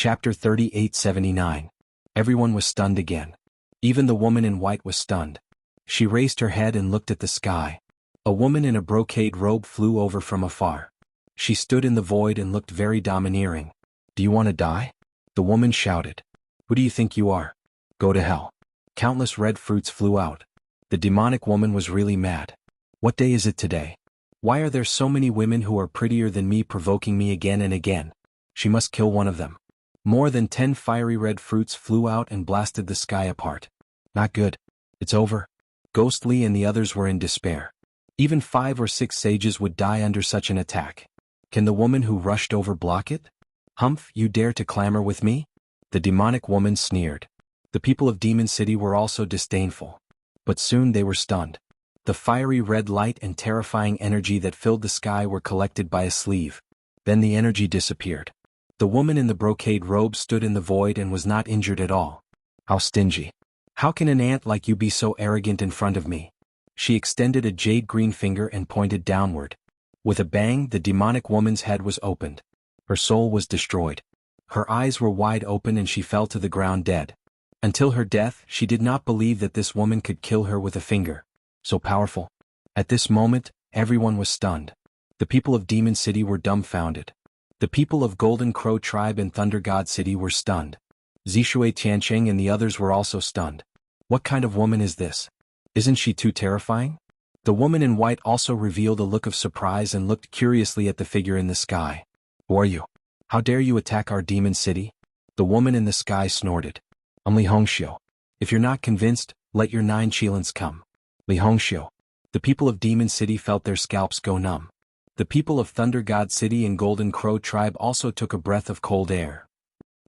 Chapter 3879. Everyone was stunned again. Even the woman in white was stunned. She raised her head and looked at the sky. A woman in a brocade robe flew over from afar. She stood in the void and looked very domineering. "Do you want to die?" The woman shouted. "Who do you think you are? Go to hell." Countless red fruits flew out. The demonic woman was really mad. "What day is it today? Why are there so many women who are prettier than me provoking me again and again? She must kill one of them." More than 10 fiery red fruits flew out and blasted the sky apart. "Not good. It's over." Ghostly and the others were in despair. Even 5 or 6 sages would die under such an attack. Can the woman who rushed over block it? "Humph, you dare to clamor with me?" The demonic woman sneered. The people of Demon City were also disdainful. But soon they were stunned. The fiery red light and terrifying energy that filled the sky were collected by a sleeve. Then the energy disappeared. The woman in the brocade robe stood in the void and was not injured at all. "How stingy. How can an ant like you be so arrogant in front of me?" She extended a jade green finger and pointed downward. With a bang, the demonic woman's head was opened. Her soul was destroyed. Her eyes were wide open and she fell to the ground dead. Until her death, she did not believe that this woman could kill her with a finger. So powerful. At this moment, everyone was stunned. The people of Demon City were dumbfounded. The people of Golden Crow Tribe and Thunder God City were stunned. Zishui Tiancheng and the others were also stunned. What kind of woman is this? Isn't she too terrifying? The woman in white also revealed a look of surprise and looked curiously at the figure in the sky. "Who are you? How dare you attack our Demon City?" The woman in the sky snorted. "I'm Li Hongxiu. If you're not convinced, let your 9 Qilins come." Li Hongxiu. The people of Demon City felt their scalps go numb. The people of Thunder God City and Golden Crow Tribe also took a breath of cold air.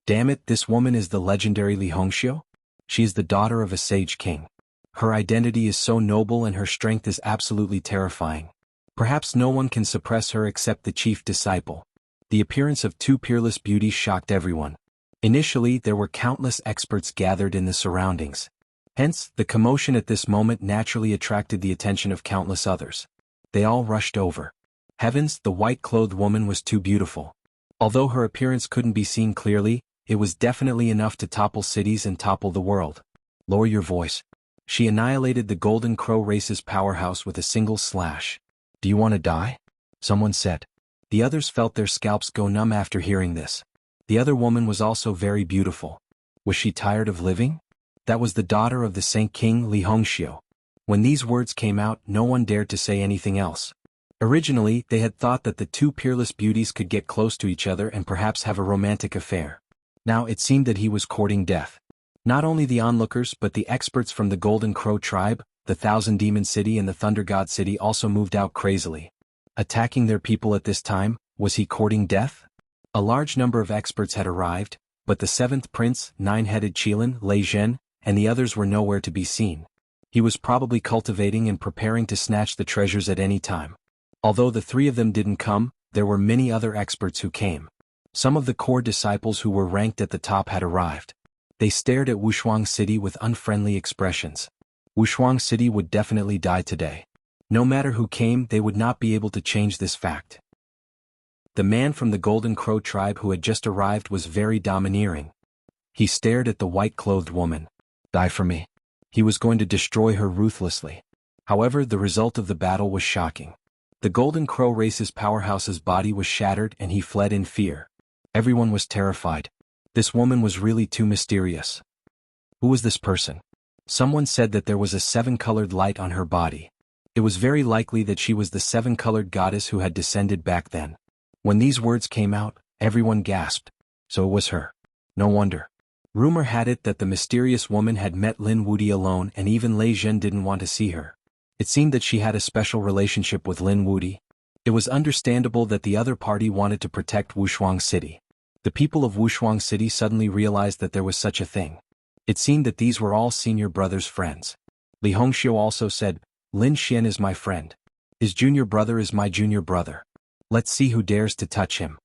"Damn it, this woman is the legendary Li Hongxiu? She is the daughter of a sage king. Her identity is so noble and her strength is absolutely terrifying. Perhaps no one can suppress her except the chief disciple." The appearance of 2 peerless beauties shocked everyone. Initially, there were countless experts gathered in the surroundings. Hence, the commotion at this moment naturally attracted the attention of countless others. They all rushed over. Heavens, the white-clothed woman was too beautiful. Although her appearance couldn't be seen clearly, it was definitely enough to topple cities and topple the world. "Lower your voice." She annihilated the Golden Crow race's powerhouse with a single slash. "Do you want to die?" someone said. The others felt their scalps go numb after hearing this. The other woman was also very beautiful. Was she tired of living? That was the daughter of the Saint King Li Hongxiu. When these words came out, no one dared to say anything else. Originally, they had thought that the 2 peerless beauties could get close to each other and perhaps have a romantic affair. Now it seemed that he was courting death. Not only the onlookers but the experts from the Golden Crow Tribe, the Thousand Demon City and the Thunder God City also moved out crazily. Attacking their people at this time, was he courting death? A large number of experts had arrived, but the 7th Prince, 9-headed Qilin, Lei Zhen, and the others were nowhere to be seen. He was probably cultivating and preparing to snatch the treasures at any time. Although the 3 of them didn't come, there were many other experts who came. Some of the core disciples who were ranked at the top had arrived. They stared at Wuxia City with unfriendly expressions. Wuxia City would definitely die today. No matter who came, they would not be able to change this fact. The man from the Golden Crow Tribe who had just arrived was very domineering. He stared at the white-clothed woman. "Die for me." He was going to destroy her ruthlessly. However, the result of the battle was shocking. The Golden Crow race's powerhouse's body was shattered and he fled in fear. Everyone was terrified. This woman was really too mysterious. Who was this person? Someone said that there was a 7-colored light on her body. It was very likely that she was the 7-colored goddess who had descended back then. When these words came out, everyone gasped. So it was her. No wonder. Rumor had it that the mysterious woman had met Lin Wuti alone and even Lei Zhen didn't want to see her. It seemed that she had a special relationship with Lin Wuti. It was understandable that the other party wanted to protect Wuxia City. The people of Wuxia City suddenly realized that there was such a thing. It seemed that these were all senior brother's friends. Li Hongxiu also said, "Lin Xian is my friend. His junior brother is my junior brother. Let's see who dares to touch him."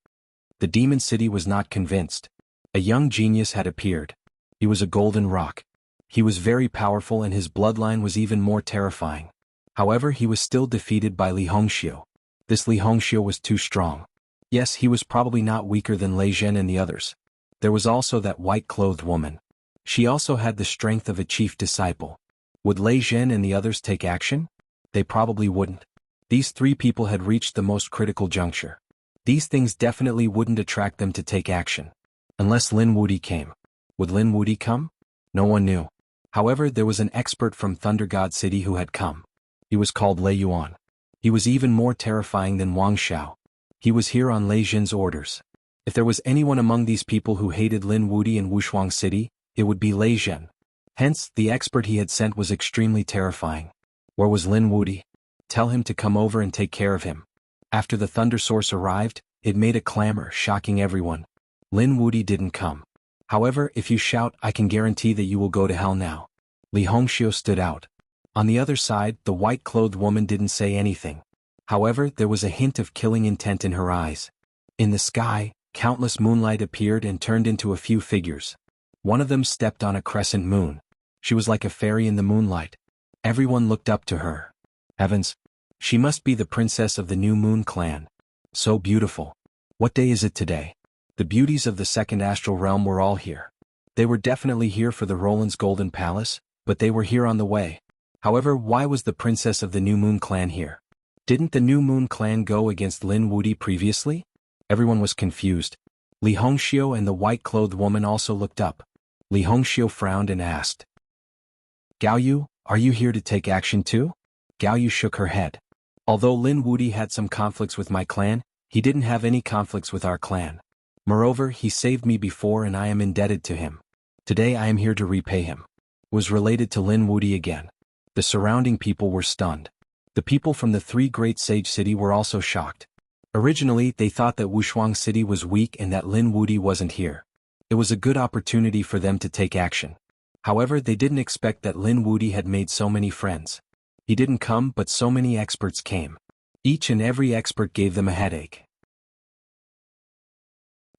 The Demon City was not convinced. A young genius had appeared. He was a golden rock. He was very powerful and his bloodline was even more terrifying. However, he was still defeated by Li Hongxiu. This Li Hongxiu was too strong. Yes, he was probably not weaker than Lei Zhen and the others. There was also that white-clothed woman. She also had the strength of a chief disciple. Would Lei Zhen and the others take action? They probably wouldn't. These three people had reached the most critical juncture. These things definitely wouldn't attract them to take action. Unless Lin Wuti came. Would Lin Wuti come? No one knew. However, there was an expert from Thunder God City who had come. He was called Lei Yuan. He was even more terrifying than Wang Xiao. He was here on Lei Zhen's orders. If there was anyone among these people who hated Lin Wuti in Wushuang City, it would be Lei Zhen. Hence, the expert he had sent was extremely terrifying. Where was Lin Wuti? Tell him to come over and take care of him. After the Thunder Source arrived, it made a clamor, shocking everyone. Lin Wuti didn't come. However, if you shout, I can guarantee that you will go to hell now. Li Hongxiu stood out. On the other side, the white-clothed woman didn't say anything. However, there was a hint of killing intent in her eyes. In the sky, countless moonlight appeared and turned into a few figures. One of them stepped on a crescent moon. She was like a fairy in the moonlight. Everyone looked up to her. Heavens! She must be the princess of the New Moon clan. So beautiful. What day is it today? The beauties of the second astral realm were all here. They were definitely here for the Roland's Golden Palace, but they were here on the way. However, why was the princess of the New Moon clan here? Didn't the New Moon clan go against Lin Wuti previously? Everyone was confused. Li Hongxiu and the white-clothed woman also looked up. Li Hongxiu frowned and asked, Gao Yu, are you here to take action too? Gao Yu shook her head. Although Lin Wuti had some conflicts with my clan, he didn't have any conflicts with our clan. Moreover, he saved me before and I am indebted to him. Today I am here to repay him. It was related to Lin Wuti again. The surrounding people were stunned. The people from the three great sage city were also shocked. Originally, they thought that Wushuang City was weak and that Lin Wuti wasn't here. It was a good opportunity for them to take action. However, they didn't expect that Lin Wuti had made so many friends. He didn't come, but so many experts came. Each and every expert gave them a headache.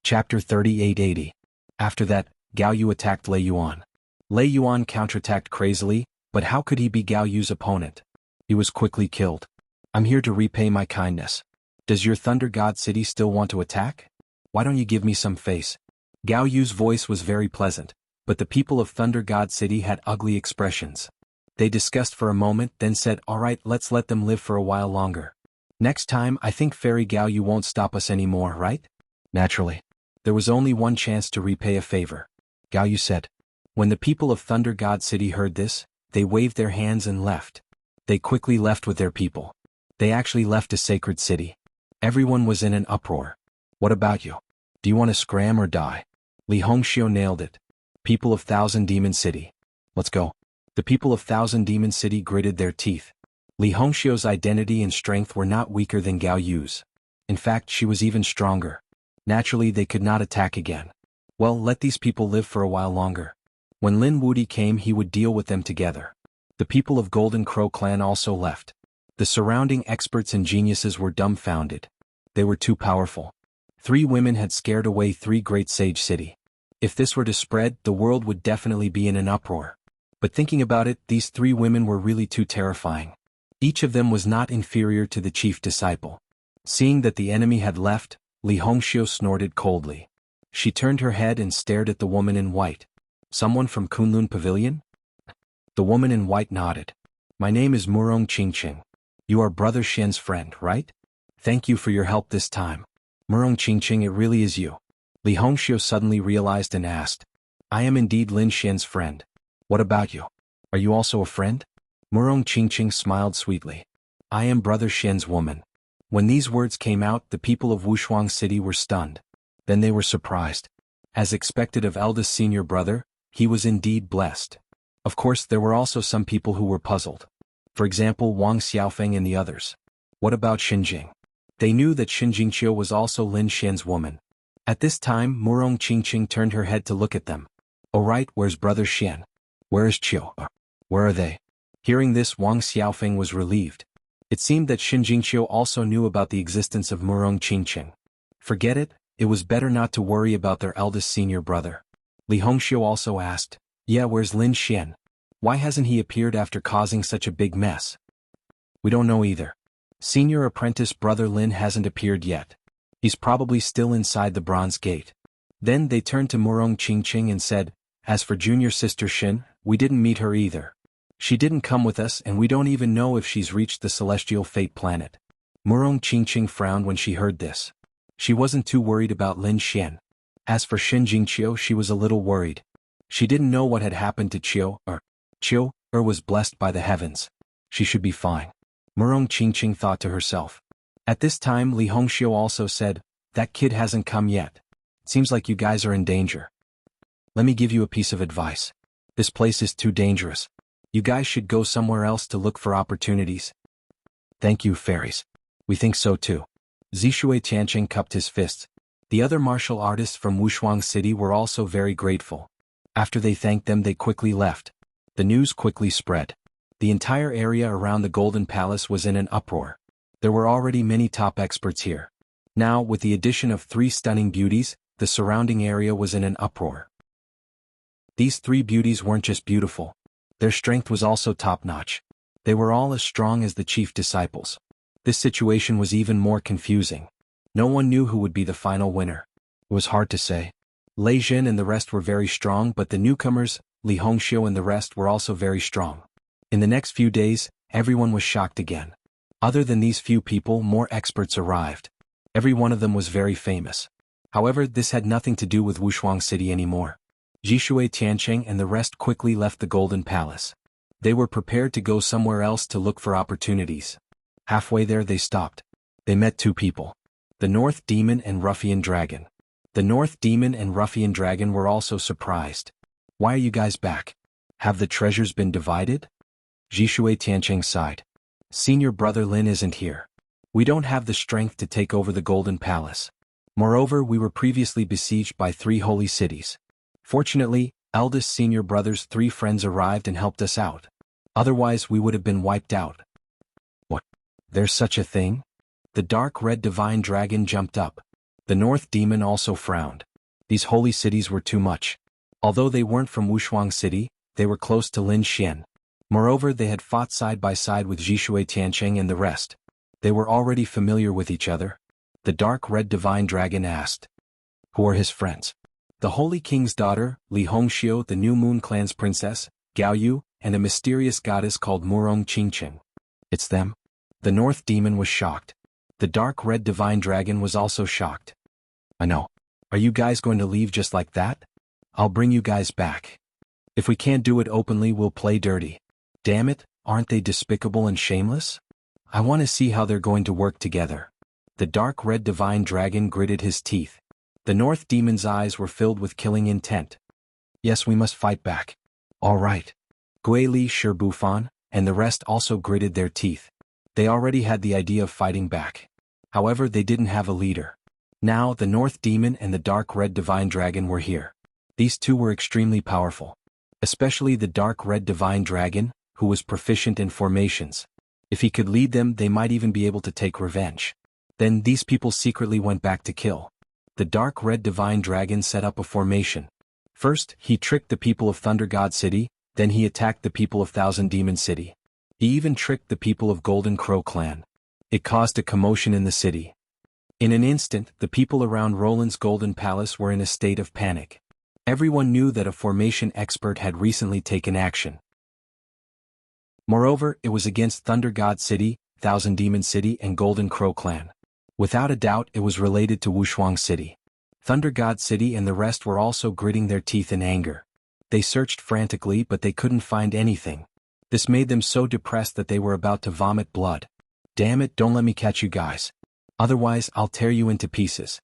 Chapter 3880. After that, Gao Yu attacked Lei Yuan. Lei Yuan counterattacked crazily, but how could he be Gao Yu's opponent? He was quickly killed. I'm here to repay my kindness. Does your Thunder God City still want to attack? Why don't you give me some face? Gao Yu's voice was very pleasant, but the people of Thunder God City had ugly expressions. They discussed for a moment, then said, alright, let's let them live for a while longer. Next time, I think Fairy Gao Yu won't stop us anymore, right? Naturally. There was only one chance to repay a favor. Gao Yu said. When the people of Thunder God City heard this, they waved their hands and left. They quickly left with their people. They actually left a sacred city. Everyone was in an uproar. What about you? Do you want to scram or die? Li Hongxiu nailed it. People of Thousand Demon City. Let's go. The people of Thousand Demon City gritted their teeth. Li Hongxiu's identity and strength were not weaker than Gao Yu's. In fact, she was even stronger. Naturally, they could not attack again. Well, let these people live for a while longer. When Lin Wuti came, he would deal with them together. The people of Golden Crow clan also left. The surrounding experts and geniuses were dumbfounded. They were too powerful. 3 women had scared away 3 great sage city. If this were to spread, the world would definitely be in an uproar. But thinking about it, these 3 women were really too terrifying. Each of them was not inferior to the chief disciple. Seeing that the enemy had left, Li Hongxiu snorted coldly. She turned her head and stared at the woman in white. Someone from Kunlun Pavilion? The woman in white nodded. My name is Murong Qingqing. You are Brother Xian's friend, right? Thank you for your help this time. Murong Qingqing, it really is you. Li Hongxiu suddenly realized and asked. I am indeed Lin Xian's friend. What about you? Are you also a friend? Murong Qingqing smiled sweetly. I am Brother Xian's woman. When these words came out, the people of Wushuang City were stunned. Then they were surprised. As expected of eldest senior brother, he was indeed blessed. Of course, there were also some people who were puzzled. For example, Wang Xiaofeng and the others. What about Xinjing? They knew that Xinjingqiu was also Lin Xian's woman. At this time, Murong Qingqing turned her head to look at them. Oh right, where's Brother Xian? Where is Qiu? Where are they? Hearing this, Wang Xiaofeng was relieved. It seemed that Xinjingqiu also knew about the existence of Murong Qingqing. Forget it, it was better not to worry about their eldest senior brother. Li Hongxiu also asked, yeah, where's Lin Xian? Why hasn't he appeared after causing such a big mess? We don't know either. Senior apprentice brother Lin hasn't appeared yet. He's probably still inside the Bronze Gate. Then they turned to Murong Qingqing and said, "As for junior sister Xin, we didn't meet her either. She didn't come with us and we don't even know if she's reached the celestial fate planet." Murong Qingqing frowned when she heard this. She wasn't too worried about Lin Xian. As for Xin Jingqiu, she was a little worried. She didn't know what had happened to Qiu was blessed by the heavens. She should be fine. Murong Qingqing thought to herself. At this time Li Hongxiu also said, "That kid hasn't come yet. Seems like you guys are in danger. Let me give you a piece of advice. This place is too dangerous. You guys should go somewhere else to look for opportunities." "Thank you, fairies. We think so too." Zishui Tianqing cupped his fists. The other martial artists from Wushuang City were also very grateful. After they thanked them, they quickly left. The news quickly spread. The entire area around the Golden Palace was in an uproar. There were already many top experts here. Now, with the addition of 3 stunning beauties, the surrounding area was in an uproar. These 3 beauties weren't just beautiful. Their strength was also top-notch. They were all as strong as the chief disciples. This situation was even more confusing. No one knew who would be the final winner. It was hard to say. Lei Jin and the rest were very strong, but the newcomers, Li Hongxiu and the rest, were also very strong. In the next few days, everyone was shocked again. Other than these few people, more experts arrived. Every one of them was very famous. However, this had nothing to do with Wushuang City anymore. Zishui Tianqing and the rest quickly left the Golden Palace. They were prepared to go somewhere else to look for opportunities. Halfway there they stopped. They met 2 people. The North Demon and Ruffian Dragon. The North Demon and Ruffian Dragon were also surprised. "Why are you guys back? Have the treasures been divided?" Zishui Tianqing sighed. "Senior brother Lin isn't here. We don't have the strength to take over the Golden Palace. Moreover, we were previously besieged by 3 holy cities. Fortunately, eldest senior brother's 3 friends arrived and helped us out. Otherwise we would have been wiped out." "What? There's such a thing?" The dark red divine dragon jumped up. The North Demon also frowned. These holy cities were too much. Although they weren't from Wushuang City, they were close to Lin Xian. Moreover, they had fought side by side with Zishui Tianqing and the rest. They were already familiar with each other. The dark red divine dragon asked, "Who are his friends?" "The Holy King's daughter, Li Hongxiu, the New Moon Clan's princess, Gao Yu, and a mysterious goddess called Murong Qingqing." "It's them?" The North Demon was shocked. The dark red divine dragon was also shocked. "I know. Are you guys going to leave just like that? I'll bring you guys back. If we can't do it openly, we'll play dirty. Damn it, aren't they despicable and shameless? I want to see how they're going to work together." The dark red divine dragon gritted his teeth. The North Demon's eyes were filled with killing intent. "Yes, we must fight back." "All right." Gui Li Shibufan and the rest also gritted their teeth. They already had the idea of fighting back. However, they didn't have a leader. Now, the North Demon and the dark red divine dragon were here. These 2 were extremely powerful. Especially the dark red divine dragon, who was proficient in formations. If he could lead them, they might even be able to take revenge. Then these people secretly went back to kill. The dark red divine dragon set up a formation. First, he tricked the people of Thunder God City, then he attacked the people of Thousand Demon City. He even tricked the people of Golden Crow Clan. It caused a commotion in the city. In an instant, the people around Roland's Golden Palace were in a state of panic. Everyone knew that a formation expert had recently taken action. Moreover, it was against Thunder God City, Thousand Demon City and Golden Crow Clan. Without a doubt, it was related to Wushuang City. Thunder God City and the rest were also gritting their teeth in anger. They searched frantically, but they couldn't find anything. This made them so depressed that they were about to vomit blood. "Damn it, don't let me catch you guys. Otherwise, I'll tear you into pieces."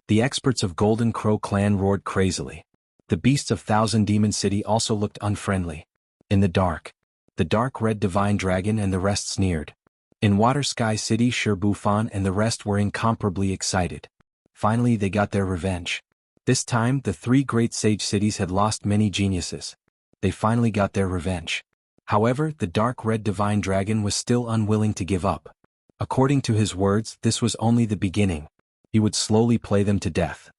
The experts of Golden Crow Clan roared crazily. The beasts of Thousand Demon City also looked unfriendly. In the dark, the dark red divine dragon and the rest sneered. In Water Sky City, Shibufan and the rest were incomparably excited. Finally, they got their revenge. This time, the 3 great sage cities had lost many geniuses. They finally got their revenge. However, the dark red divine dragon was still unwilling to give up. According to his words, this was only the beginning. He would slowly play them to death.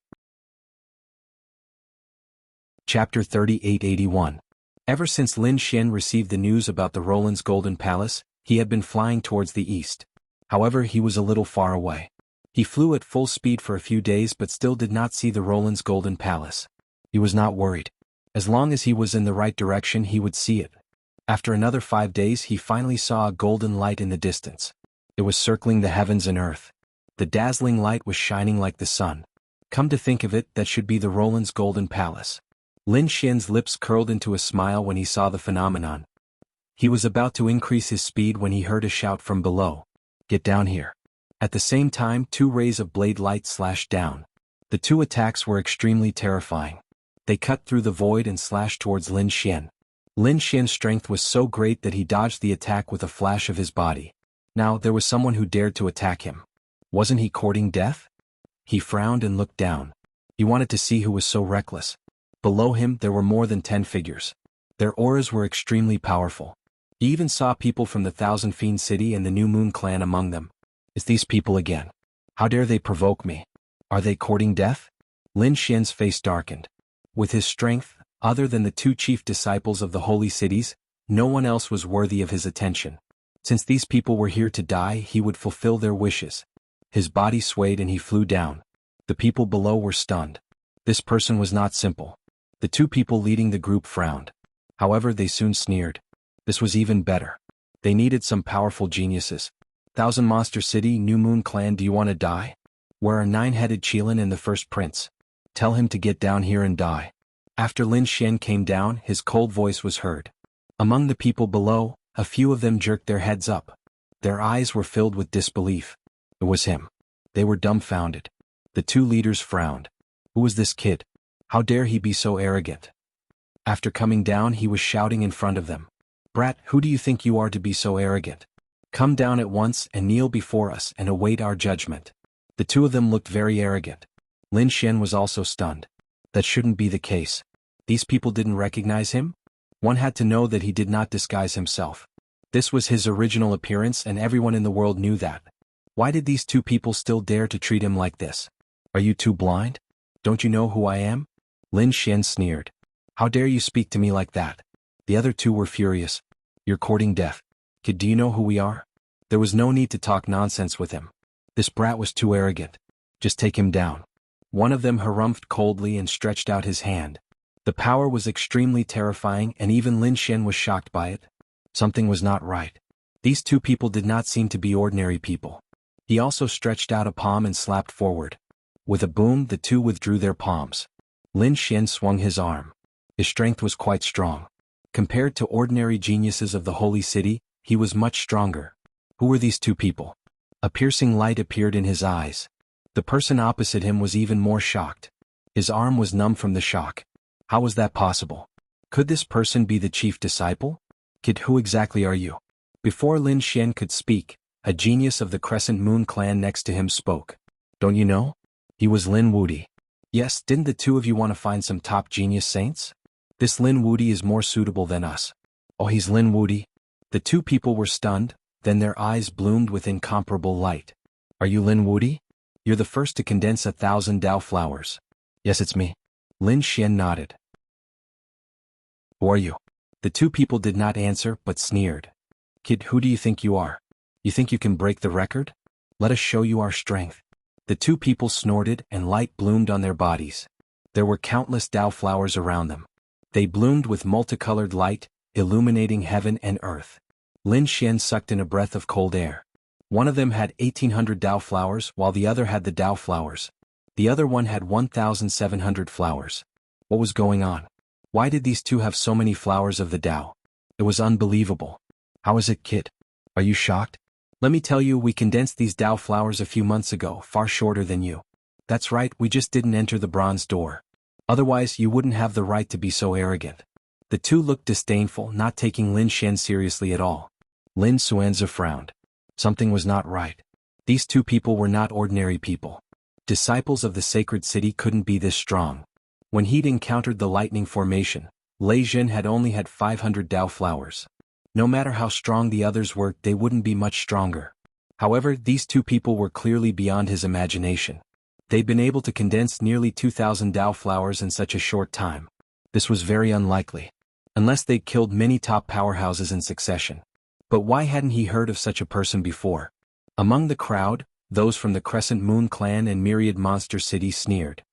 Chapter 3881. Ever since Lin Xian received the news about the Roland's Golden Palace, he had been flying towards the east. However, he was a little far away. He flew at full speed for a few days but still did not see the Roland's golden palace. He was not worried. As long as he was in the right direction he would see it. After another 5 days he finally saw a golden light in the distance. It was circling the heavens and earth. The dazzling light was shining like the sun. Come to think of it, that should be the Roland's golden palace. Lin Xian's lips curled into a smile when he saw the phenomenon. He was about to increase his speed when he heard a shout from below. Get down here. At the same time 2 rays of blade light slashed down. The 2 attacks were extremely terrifying. They cut through the void and slashed towards Lin Xian. Lin Xian's strength was so great that he dodged the attack with a flash of his body. Now there was someone who dared to attack him. Wasn't he courting death? He frowned and looked down. He wanted to see who was so reckless. Below him there were more than 10 figures. Their auras were extremely powerful. He even saw people from the Thousand Fiend City and the New Moon clan among them. It's these people again. How dare they provoke me? Are they courting death? Lin Xian's face darkened. With his strength, other than the 2 chief disciples of the holy cities, no one else was worthy of his attention. Since these people were here to die, he would fulfill their wishes. His body swayed and he flew down. The people below were stunned. This person was not simple. The 2 people leading the group frowned. However, they soon sneered. This was even better. They needed some powerful geniuses. Thousand Monster City, New Moon Clan, do you want to die? Where are 9-headed Qilin and the First Prince? Tell him to get down here and die. After Lin Xian came down, his cold voice was heard. Among the people below, a few of them jerked their heads up. Their eyes were filled with disbelief. It was him. They were dumbfounded. The 2 leaders frowned. Who was this kid? How dare he be so arrogant? After coming down he was shouting in front of them. Brat, who do you think you are to be so arrogant? Come down at once and kneel before us and await our judgment. The 2 of them looked very arrogant. Lin Xian was also stunned. That shouldn't be the case. These people didn't recognize him? One had to know that he did not disguise himself. This was his original appearance and everyone in the world knew that. Why did these 2 people still dare to treat him like this? Are you too blind? Don't you know who I am? Lin Xian sneered. How dare you speak to me like that? The other 2 were furious. You're courting death. Kid, do you know who we are? There was no need to talk nonsense with him. This brat was too arrogant. Just take him down. One of them harumphed coldly and stretched out his hand. The power was extremely terrifying and even Lin Xian was shocked by it. Something was not right. These 2 people did not seem to be ordinary people. He also stretched out a palm and slapped forward. With a boom, the 2 withdrew their palms. Lin Xian swung his arm. His strength was quite strong. Compared to ordinary geniuses of the holy city, he was much stronger. Who were these 2 people? A piercing light appeared in his eyes. The person opposite him was even more shocked. His arm was numb from the shock. How was that possible? Could this person be the chief disciple? Kid, who exactly are you? Before Lin Xian could speak, a genius of the Crescent Moon clan next to him spoke. Don't you know? He was Lin Wudi. Yes, didn't the 2 of you want to find some top genius saints? This Lin Wudi is more suitable than us. Oh, he's Lin Wudi? The 2 people were stunned, then their eyes bloomed with incomparable light. Are you Lin Wudi? You're the first to condense 1,000 Dao flowers. Yes, it's me. Lin Xian nodded. Who are you? The 2 people did not answer but sneered. Kid, who do you think you are? You think you can break the record? Let us show you our strength. The 2 people snorted and light bloomed on their bodies. There were countless Dao flowers around them. They bloomed with multicolored light, illuminating heaven and earth. Lin Xian sucked in a breath of cold air. One of them had 1,800 Dao flowers while the other had the Dao flowers. The other one had 1,700 flowers. What was going on? Why did these 2 have so many flowers of the Dao? It was unbelievable. How is it, kid? Are you shocked? Let me tell you, we condensed these Dao flowers a few months ago, far shorter than you. That's right, we just didn't enter the bronze door. Otherwise you wouldn't have the right to be so arrogant. The 2 looked disdainful, not taking Lin Xian seriously at all. Lin Xuanzi frowned. Something was not right. These 2 people were not ordinary people. Disciples of the sacred city couldn't be this strong. When he'd encountered the lightning formation, Lei Jin had only had 500 Dao flowers. No matter how strong the others were, they wouldn't be much stronger. However, these 2 people were clearly beyond his imagination. They'd been able to condense nearly 2,000 Dao flowers in such a short time. This was very unlikely. Unless they'd killed many top powerhouses in succession. But why hadn't he heard of such a person before? Among the crowd, Those from the Crescent Moon clan and Myriad Monster City sneered.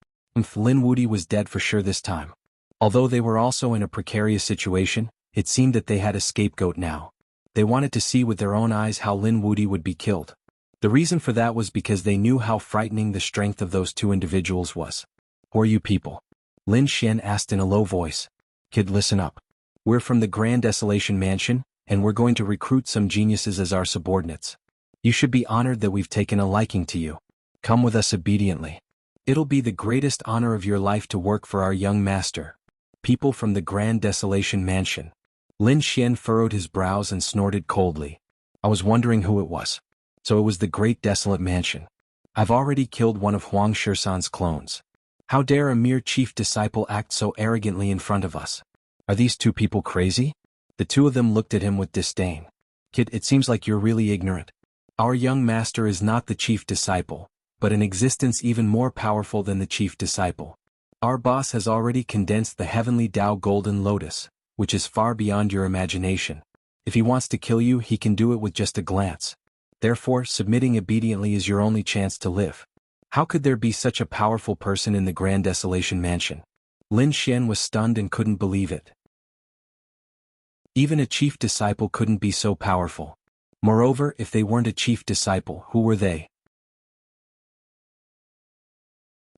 Lin Wudy was dead for sure this time. Although they were also in a precarious situation, it seemed that they had a scapegoat now. They wanted to see with their own eyes how Lin Wudy would be killed. The reason for that was because they knew how frightening the strength of those two individuals was. Who are you people? Lin Xian asked in a low voice. Kid, listen up. We're from the Grand Desolation Mansion, and we're going to recruit some geniuses as our subordinates. You should be honored that we've taken a liking to you. Come with us obediently. It'll be the greatest honor of your life to work for our young master. People from the Grand Desolation Mansion. Lin Xian furrowed his brows and snorted coldly. I was wondering who it was. So it was the Great Desolate Mansion. I've already killed one of Huang Shisan's clones. How dare a mere chief disciple act so arrogantly in front of us? Are these two people crazy? The two of them looked at him with disdain. Kid, it seems like you're really ignorant. Our young master is not the chief disciple, but an existence even more powerful than the chief disciple. Our boss has already condensed the heavenly Tao Golden Lotus, which is far beyond your imagination. If he wants to kill you, he can do it with just a glance. Therefore, submitting obediently is your only chance to live. How could there be such a powerful person in the Grand Desolation Mansion? Lin Xian was stunned and couldn't believe it. Even a chief disciple couldn't be so powerful. Moreover, if they weren't a chief disciple, who were they?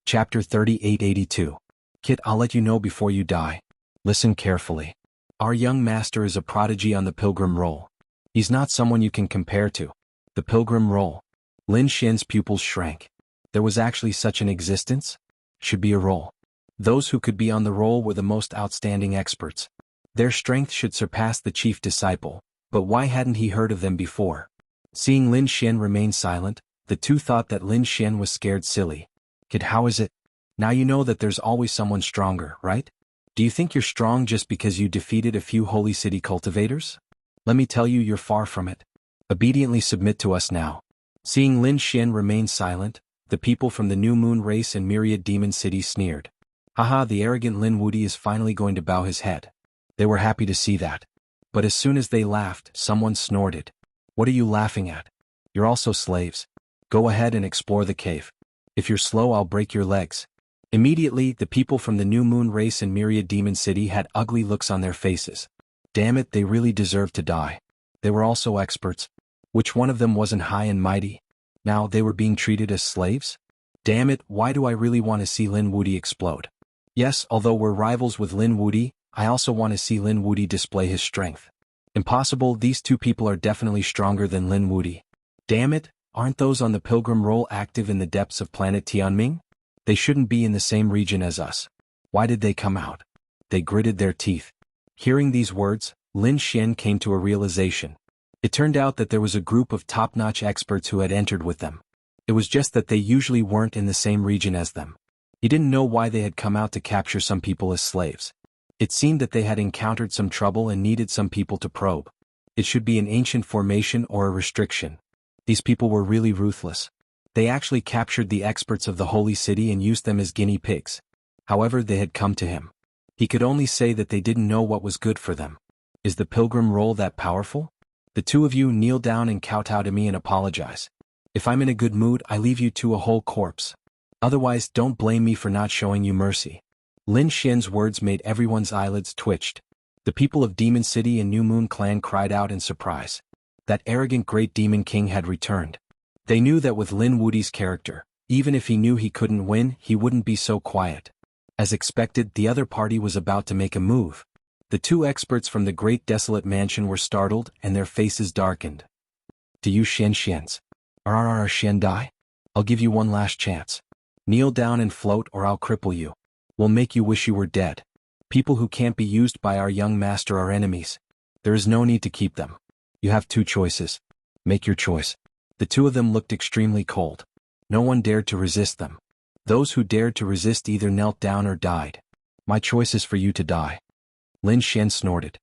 Chapter 3882. Kit, I'll let you know before you die. Listen carefully. Our young master is a prodigy on the pilgrim roll. He's not someone you can compare to. The pilgrim roll. Lin Xian's pupils shrank. There was actually such an existence? Should be a roll. Those who could be on the roll were the most outstanding experts. Their strength should surpass the chief disciple, but why hadn't he heard of them before? Seeing Lin Xian remain silent, the two thought that Lin Xian was scared silly. Kid, how is it? Now you know that there's always someone stronger, right? Do you think you're strong just because you defeated a few holy city cultivators? Let me tell you, you're far from it. Obediently submit to us now. Seeing Lin Xian remain silent, the people from the New Moon race and Myriad Demon City sneered. Haha, the arrogant Lin Wudy is finally going to bow his head. They were happy to see that. But as soon as they laughed, someone snorted. What are you laughing at? You're also slaves. Go ahead and explore the cave. If you're slow, I'll break your legs. Immediately, the people from the New Moon race and Myriad Demon City had ugly looks on their faces. Damn it, they really deserved to die. They were also experts. Which one of them wasn't high and mighty? Now they were being treated as slaves? Damn it, why do I really want to see Lin Wudy explode? Yes, although we're rivals with Lin Wudy, I also want to see Lin Wudy display his strength. Impossible, these two people are definitely stronger than Lin Wudy. Damn it, aren't those on the pilgrim roll active in the depths of planet Tianming? They shouldn't be in the same region as us. Why did they come out? They gritted their teeth. Hearing these words, Lin Xian came to a realization. It turned out that there was a group of top-notch experts who had entered with them. It was just that they usually weren't in the same region as them. He didn't know why they had come out to capture some people as slaves. It seemed that they had encountered some trouble and needed some people to probe. It should be an ancient formation or a restriction. These people were really ruthless. They actually captured the experts of the holy city and used them as guinea pigs. However, they had come to him. He could only say that they didn't know what was good for them. Is the pilgrim roll that powerful? The two of you kneel down and kowtow to me and apologize. If I'm in a good mood, I leave you to a whole corpse. Otherwise, don't blame me for not showing you mercy. Lin Xian's words made everyone's eyelids twitched. The people of Demon City and New Moon Clan cried out in surprise. That arrogant great demon king had returned. They knew that with Lin Wudy's character, even if he knew he couldn't win, he wouldn't be so quiet. As expected, the other party was about to make a move. The two experts from the Great Desolate Mansion were startled and their faces darkened. Do you Xians? Xian die? I'll give you one last chance. Kneel down and float or I'll cripple you. We'll make you wish you were dead. People who can't be used by our young master are enemies. There is no need to keep them. You have two choices. Make your choice. The two of them looked extremely cold. No one dared to resist them. Those who dared to resist either knelt down or died. My choice is for you to die. Lin Xian snorted.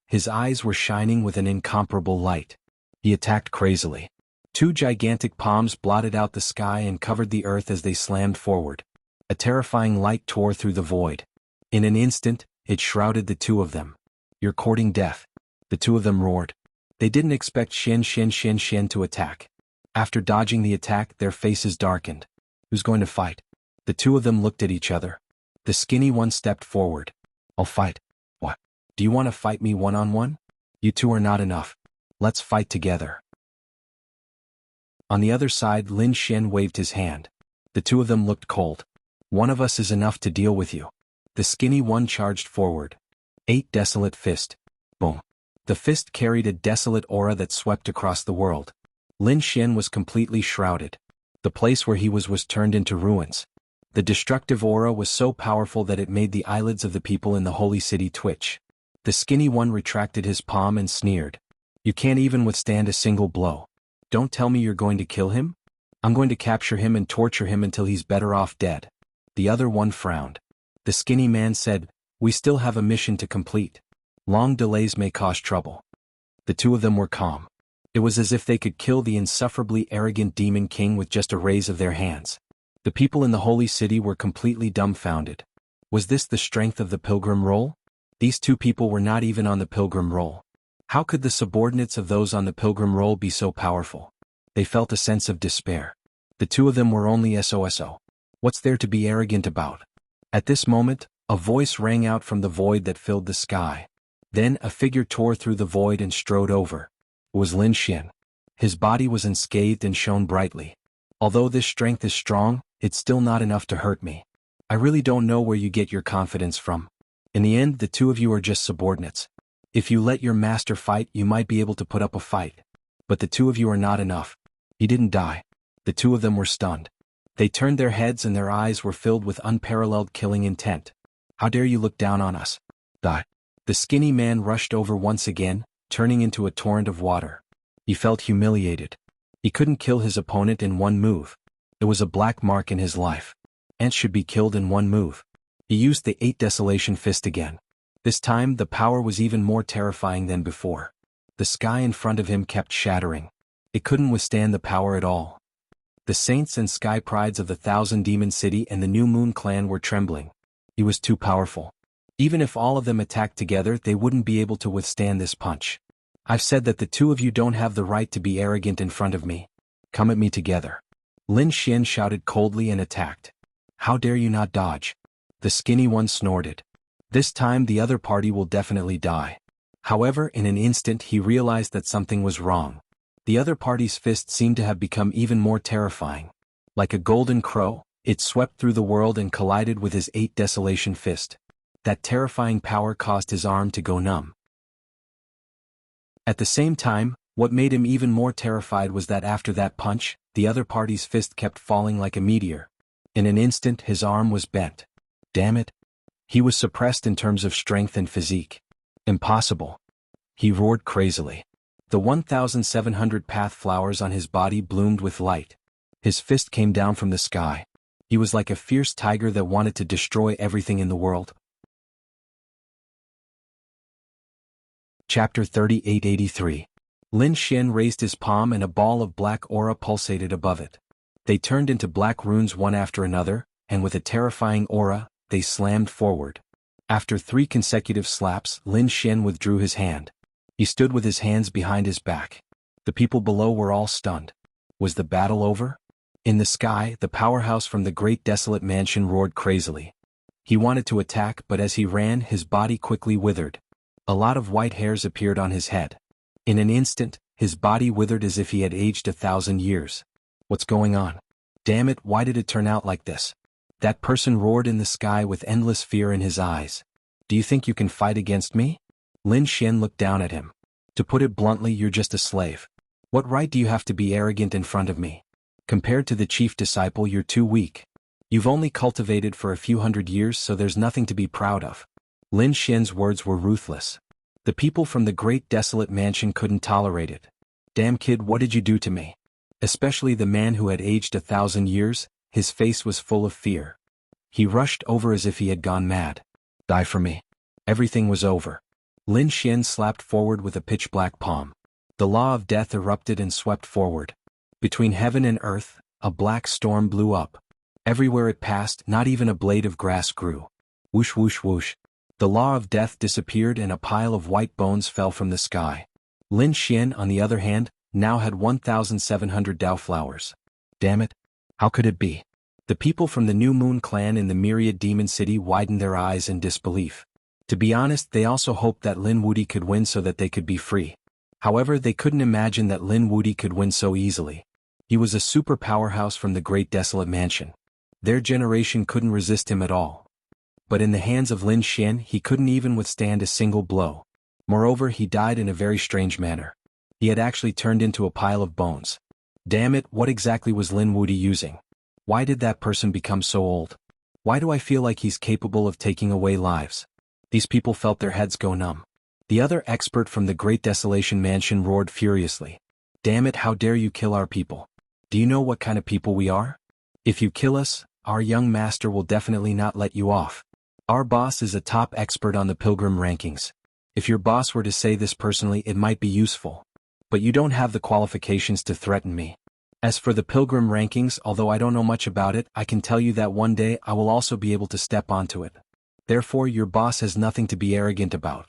His eyes were shining with an incomparable light. He attacked crazily. Two gigantic palms blotted out the sky and covered the earth as they slammed forward. A terrifying light tore through the void. In an instant, it shrouded the two of them. You're courting death. The two of them roared. They didn't expect Xian to attack. After dodging the attack, their faces darkened. Who's going to fight? The two of them looked at each other. The skinny one stepped forward. I'll fight. What? Do you want to fight me one-on-one? You two are not enough. Let's fight together. On the other side, Lin Xian waved his hand. The two of them looked cold. One of us is enough to deal with you. The skinny one charged forward. 8 desolate fist. Boom. The fist carried a desolate aura that swept across the world. Lin Xian was completely shrouded. The place where he was turned into ruins. The destructive aura was so powerful that it made the eyelids of the people in the holy city twitch. The skinny one retracted his palm and sneered. You can't even withstand a single blow. Don't tell me you're going to kill him? I'm going to capture him and torture him until he's better off dead. The other one frowned. The skinny man said, we still have a mission to complete. Long delays may cause trouble. The two of them were calm. It was as if they could kill the insufferably arrogant demon king with just a raise of their hands. The people in the holy city were completely dumbfounded. Was this the strength of the pilgrim roll? These two people were not even on the pilgrim roll. How could the subordinates of those on the pilgrim roll be so powerful? They felt a sense of despair. The two of them were only SOSO. What's there to be arrogant about? At this moment, a voice rang out from the void that filled the sky. Then a figure tore through the void and strode over. It was Lin Xian. His body was unscathed and shone brightly. Although this strength is strong, it's still not enough to hurt me. I really don't know where you get your confidence from. In the end, the two of you are just subordinates. If you let your master fight, you might be able to put up a fight. But the two of you are not enough. He didn't die. The two of them were stunned. They turned their heads and their eyes were filled with unparalleled killing intent. How dare you look down on us? Die. The skinny man rushed over once again, turning into a torrent of water. He felt humiliated. He couldn't kill his opponent in one move. It was a black mark in his life. Ants should be killed in one move. He used the 8 desolation fist again. This time the power was even more terrifying than before. The sky in front of him kept shattering. It couldn't withstand the power at all. The saints and sky prides of the Thousand Demon City and the New Moon clan were trembling. He was too powerful. Even if all of them attacked together, they wouldn't be able to withstand this punch. I've said that the two of you don't have the right to be arrogant in front of me. Come at me together. Lin Xian shouted coldly and attacked. How dare you not dodge? The skinny one snorted. This time the other party will definitely die. However, in an instant he realized that something was wrong. The other party's fist seemed to have become even more terrifying. Like a golden crow, it swept through the world and collided with his 8 desolation fist. That terrifying power caused his arm to go numb. At the same time, what made him even more terrified was that after that punch, the other party's fist kept falling like a meteor. In an instant his arm was bent. Damn it. He was suppressed in terms of strength and physique. Impossible. He roared crazily. The 1,700 path flowers on his body bloomed with light. His fist came down from the sky. He was like a fierce tiger that wanted to destroy everything in the world. Chapter 3883. Lin Xian raised his palm and a ball of black aura pulsated above it. They turned into black runes one after another, and with a terrifying aura, they slammed forward. After 3 consecutive slaps, Lin Xian withdrew his hand. He stood with his hands behind his back. The people below were all stunned. Was the battle over? In the sky, the powerhouse from the great desolate mansion roared crazily. He wanted to attack, but as he ran, his body quickly withered. A lot of white hairs appeared on his head. In an instant, his body withered as if he had aged 1,000 years. What's going on? Damn it, why did it turn out like this? That person roared in the sky with endless fear in his eyes. Do you think you can fight against me? Lin Xian looked down at him. To put it bluntly, you're just a slave. What right do you have to be arrogant in front of me? Compared to the chief disciple, you're too weak. You've only cultivated for a few hundred years, so there's nothing to be proud of. Lin Xian's words were ruthless. The people from the great desolate mansion couldn't tolerate it. Damn kid, what did you do to me? Especially the man who had aged 1,000 years, his face was full of fear. He rushed over as if he had gone mad. Die for me. Everything was over. Lin Xian slapped forward with a pitch-black palm. The law of death erupted and swept forward. Between heaven and earth, a black storm blew up. Everywhere it passed, not even a blade of grass grew. Whoosh whoosh whoosh. The law of death disappeared and a pile of white bones fell from the sky. Lin Xian, on the other hand, now had 1,700 Dao flowers. Damn it! How could it be? The people from the New Moon clan in the Myriad Demon City widened their eyes in disbelief. To be honest, they also hoped that Lin Wuti could win so that they could be free. However, they couldn't imagine that Lin Wuti could win so easily. He was a super powerhouse from the Great Desolate Mansion. Their generation couldn't resist him at all. But in the hands of Lin Xian, he couldn't even withstand a single blow. Moreover, he died in a very strange manner. He had actually turned into a pile of bones. Damn it, what exactly was Lin Wuti using? Why did that person become so old? Why do I feel like he's capable of taking away lives? These people felt their heads go numb. The other expert from the Great Desolation Mansion roared furiously. Damn it, how dare you kill our people? Do you know what kind of people we are? If you kill us, our young master will definitely not let you off. Our boss is a top expert on the pilgrim rankings. If your boss were to say this personally, it might be useful. But you don't have the qualifications to threaten me. As for the pilgrim rankings, although I don't know much about it, I can tell you that one day I will also be able to step onto it. Therefore, your boss has nothing to be arrogant about.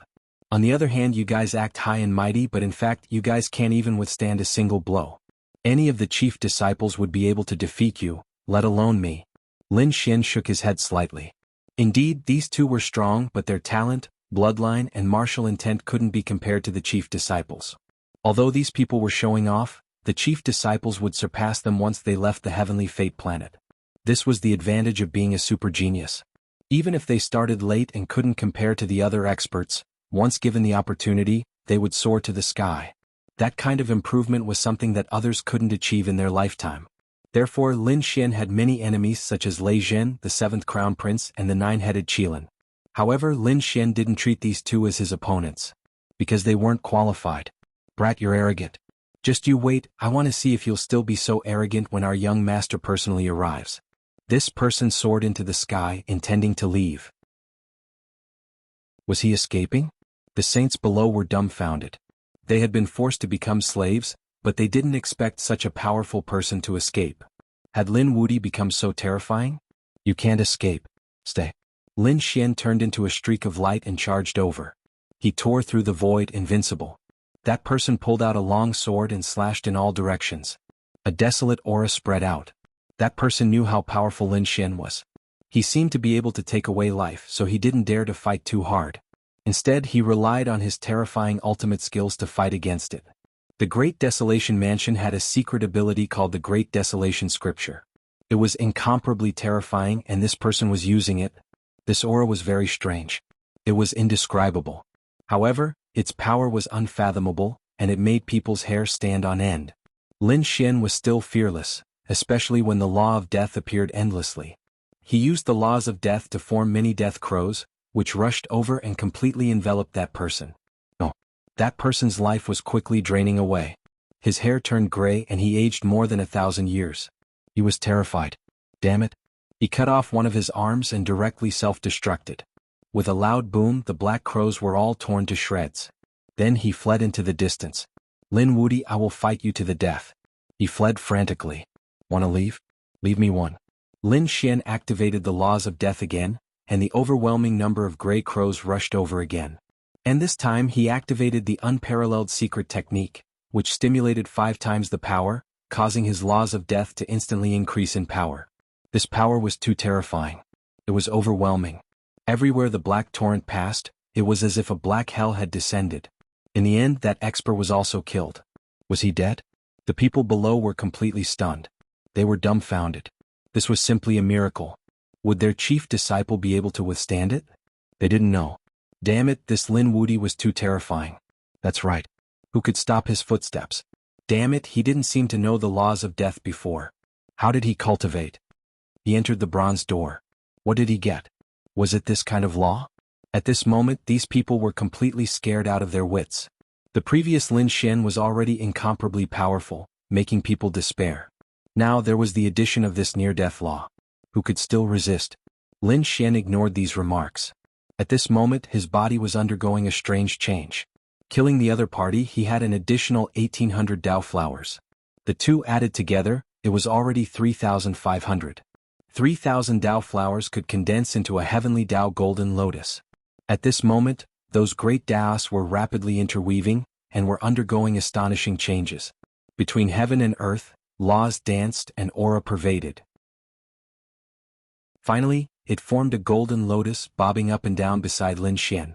On the other hand, you guys act high and mighty, but in fact, you guys can't even withstand a single blow. Any of the chief disciples would be able to defeat you, let alone me. Lin Xian shook his head slightly. Indeed, these two were strong, but their talent, bloodline, and martial intent couldn't be compared to the chief disciples. Although these people were showing off, the chief disciples would surpass them once they left the heavenly fate planet. This was the advantage of being a super genius. Even if they started late and couldn't compare to the other experts, once given the opportunity, they would soar to the sky. That kind of improvement was something that others couldn't achieve in their lifetime. Therefore, Lin Xian had many enemies such as Lei Zhen, the 7th Crown Prince, and the 9-headed Qilin. However, Lin Xian didn't treat these two as his opponents. Because they weren't qualified. Brat, you're arrogant. Just you wait, I want to see if you'll still be so arrogant when our young master personally arrives. This person soared into the sky, intending to leave. Was he escaping? The saints below were dumbfounded. They had been forced to become slaves, but they didn't expect such a powerful person to escape. Had Lin Wuti become so terrifying? You can't escape. Stay. Lin Xian turned into a streak of light and charged over. He tore through the void, invincible. That person pulled out a long sword and slashed in all directions. A desolate aura spread out. That person knew how powerful Lin Xian was. He seemed to be able to take away life, so he didn't dare to fight too hard. Instead, he relied on his terrifying ultimate skills to fight against it. The Great Desolation Mansion had a secret ability called the Great Desolation Scripture. It was incomparably terrifying, and this person was using it. This aura was very strange. It was indescribable. However, its power was unfathomable, and it made people's hair stand on end. Lin Xian was still fearless, especially when the law of death appeared endlessly. He used the laws of death to form many death crows, which rushed over and completely enveloped that person. No. That person's life was quickly draining away. His hair turned gray and he aged more than 1,000 years. He was terrified. Damn it. He cut off one of his arms and directly self-destructed. With a loud boom, the black crows were all torn to shreds. Then he fled into the distance. Lin Wuti, I will fight you to the death. He fled frantically. Wanna leave? Leave me one. Lin Xian activated the laws of death again, and the overwhelming number of gray crows rushed over again. And this time he activated the unparalleled secret technique, which stimulated 5 times the power, causing his laws of death to instantly increase in power. This power was too terrifying. It was overwhelming. Everywhere the black torrent passed, it was as if a black hell had descended. In the end, that expert was also killed. Was he dead? The people below were completely stunned. They were dumbfounded. This was simply a miracle. Would their chief disciple be able to withstand it? They didn't know. Damn it, this Lin Wuti was too terrifying. That's right. Who could stop his footsteps? Damn it, he didn't seem to know the laws of death before. How did he cultivate? He entered the bronze door. What did he get? Was it this kind of law? At this moment, these people were completely scared out of their wits. The previous Lin Xian was already incomparably powerful, making people despair. Now there was the addition of this near-death law. Who could still resist? Lin Xian ignored these remarks. At this moment, his body was undergoing a strange change. Killing the other party, he had an additional 1,800 Dao flowers. The two added together, it was already 3,500. 3,000 Dao flowers could condense into a heavenly Dao golden lotus. At this moment, those great Daos were rapidly interweaving, and were undergoing astonishing changes. Between heaven and earth, laws danced and aura pervaded. Finally, it formed a golden lotus bobbing up and down beside Lin Xian.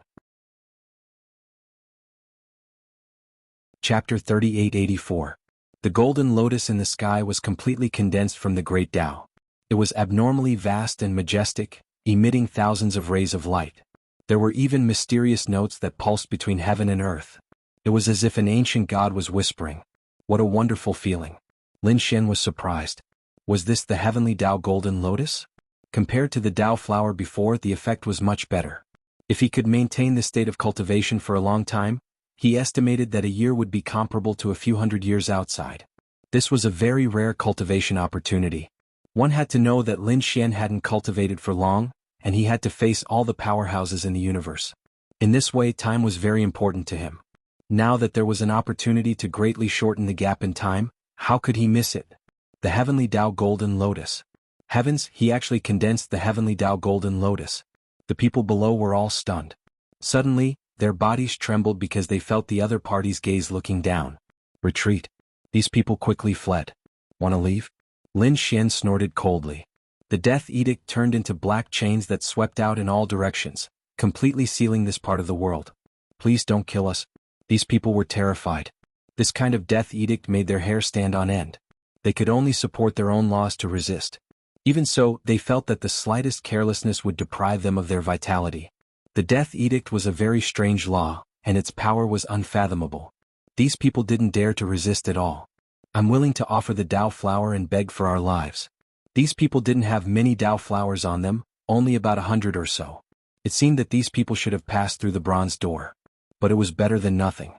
Chapter 3884. The golden lotus in the sky was completely condensed from the great Tao. It was abnormally vast and majestic, emitting thousands of rays of light. There were even mysterious notes that pulsed between heaven and earth. It was as if an ancient god was whispering. What a wonderful feeling. Lin Xian was surprised. Was this the heavenly Tao golden lotus? Compared to the Tao flower before, the effect was much better. If he could maintain this state of cultivation for a long time, he estimated that a year would be comparable to a few hundred years outside. This was a very rare cultivation opportunity. One had to know that Lin Xian hadn't cultivated for long, and he had to face all the powerhouses in the universe. In this way, time was very important to him. Now that there was an opportunity to greatly shorten the gap in time, how could he miss it? The heavenly Tao golden lotus. Heavens, he actually condensed the heavenly Tao golden lotus. The people below were all stunned. Suddenly, their bodies trembled because they felt the other party's gaze looking down. Retreat. These people quickly fled. Wanna leave? Lin Xian snorted coldly. The death edict turned into black chains that swept out in all directions, completely sealing this part of the world. Please don't kill us. These people were terrified. This kind of death edict made their hair stand on end. They could only support their own laws to resist. Even so, they felt that the slightest carelessness would deprive them of their vitality. The death edict was a very strange law, and its power was unfathomable. These people didn't dare to resist at all. I'm willing to offer the Tao flower and beg for our lives. These people didn't have many Tao flowers on them, only about 100 or so. It seemed that these people should have passed through the bronze door. But it was better than nothing.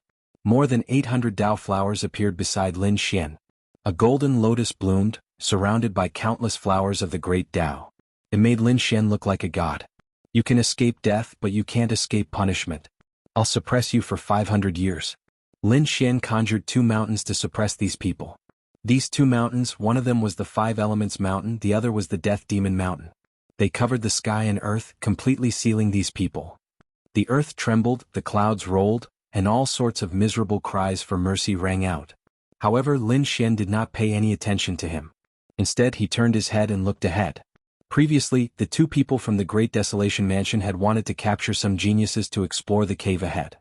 More than 800 Tao flowers appeared beside Lin Xian. A golden lotus bloomed, surrounded by countless flowers of the great Tao. It made Lin Xian look like a god. You can escape death, but you can't escape punishment. I'll suppress you for 500 years. Lin Xian conjured 2 mountains to suppress these people. These 2 mountains, one of them was the 5 Elements Mountain, the other was the Death Demon Mountain. They covered the sky and earth, completely sealing these people. The earth trembled, the clouds rolled, and all sorts of miserable cries for mercy rang out. However, Lin Xian did not pay any attention to him. Instead, he turned his head and looked ahead. Previously, the 2 people from the Great Desolation Mansion had wanted to capture some geniuses to explore the cave ahead.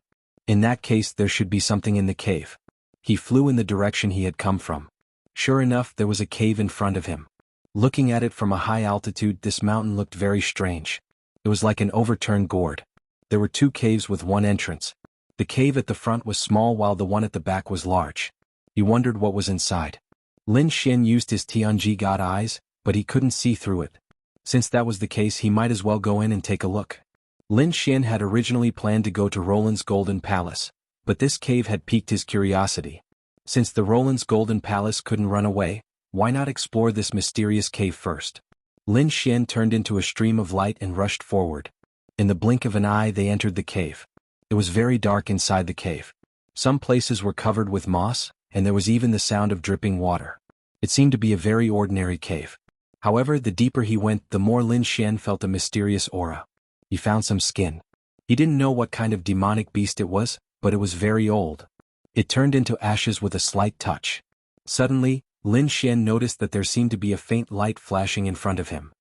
In that case, there should be something in the cave. He flew in the direction he had come from. Sure enough, there was a cave in front of him. Looking at it from a high altitude, this mountain looked very strange. It was like an overturned gourd. There were 2 caves with 1 entrance. The cave at the front was small while the one at the back was large. He wondered what was inside. Lin Xian used his Tianji God eyes, but he couldn't see through it. Since that was the case, he might as well go in and take a look. Lin Xian had originally planned to go to Roland's Golden Palace, but this cave had piqued his curiosity. Since the Roland's Golden Palace couldn't run away, why not explore this mysterious cave first? Lin Xian turned into a stream of light and rushed forward. In the blink of an eye, they entered the cave. It was very dark inside the cave. Some places were covered with moss, and there was even the sound of dripping water. It seemed to be a very ordinary cave. However, the deeper he went, the more Lin Xian felt a mysterious aura. He found some skin. He didn't know what kind of demonic beast it was, but it was very old. It turned into ashes with a slight touch. Suddenly, Lin Xian noticed that there seemed to be a faint light flashing in front of him.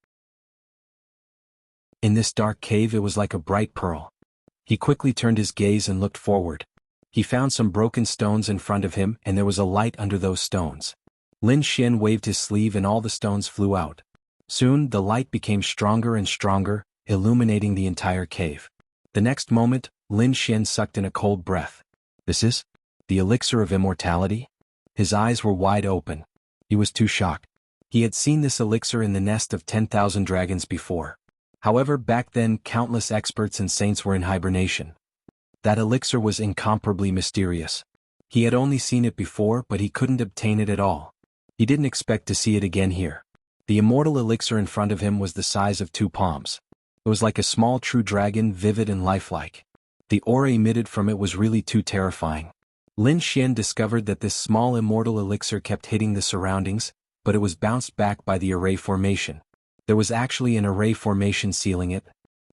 In this dark cave, it was like a bright pearl. He quickly turned his gaze and looked forward. He found some broken stones in front of him, and there was a light under those stones. Lin Xian waved his sleeve and all the stones flew out. Soon, the light became stronger and stronger, illuminating the entire cave. The next moment, Lin Xian sucked in a cold breath. This is the elixir of immortality? His eyes were wide open. He was too shocked. He had seen this elixir in the nest of 10,000 dragons before. However, back then, countless experts and saints were in hibernation. That elixir was incomparably mysterious. He had only seen it before, but he couldn't obtain it at all. He didn't expect to see it again here. The immortal elixir in front of him was the size of 2 palms. It was like a small true dragon, vivid and lifelike. The aura emitted from it was really too terrifying. Lin Xian discovered that this small immortal elixir kept hitting the surroundings, but it was bounced back by the array formation. There was actually an array formation sealing it.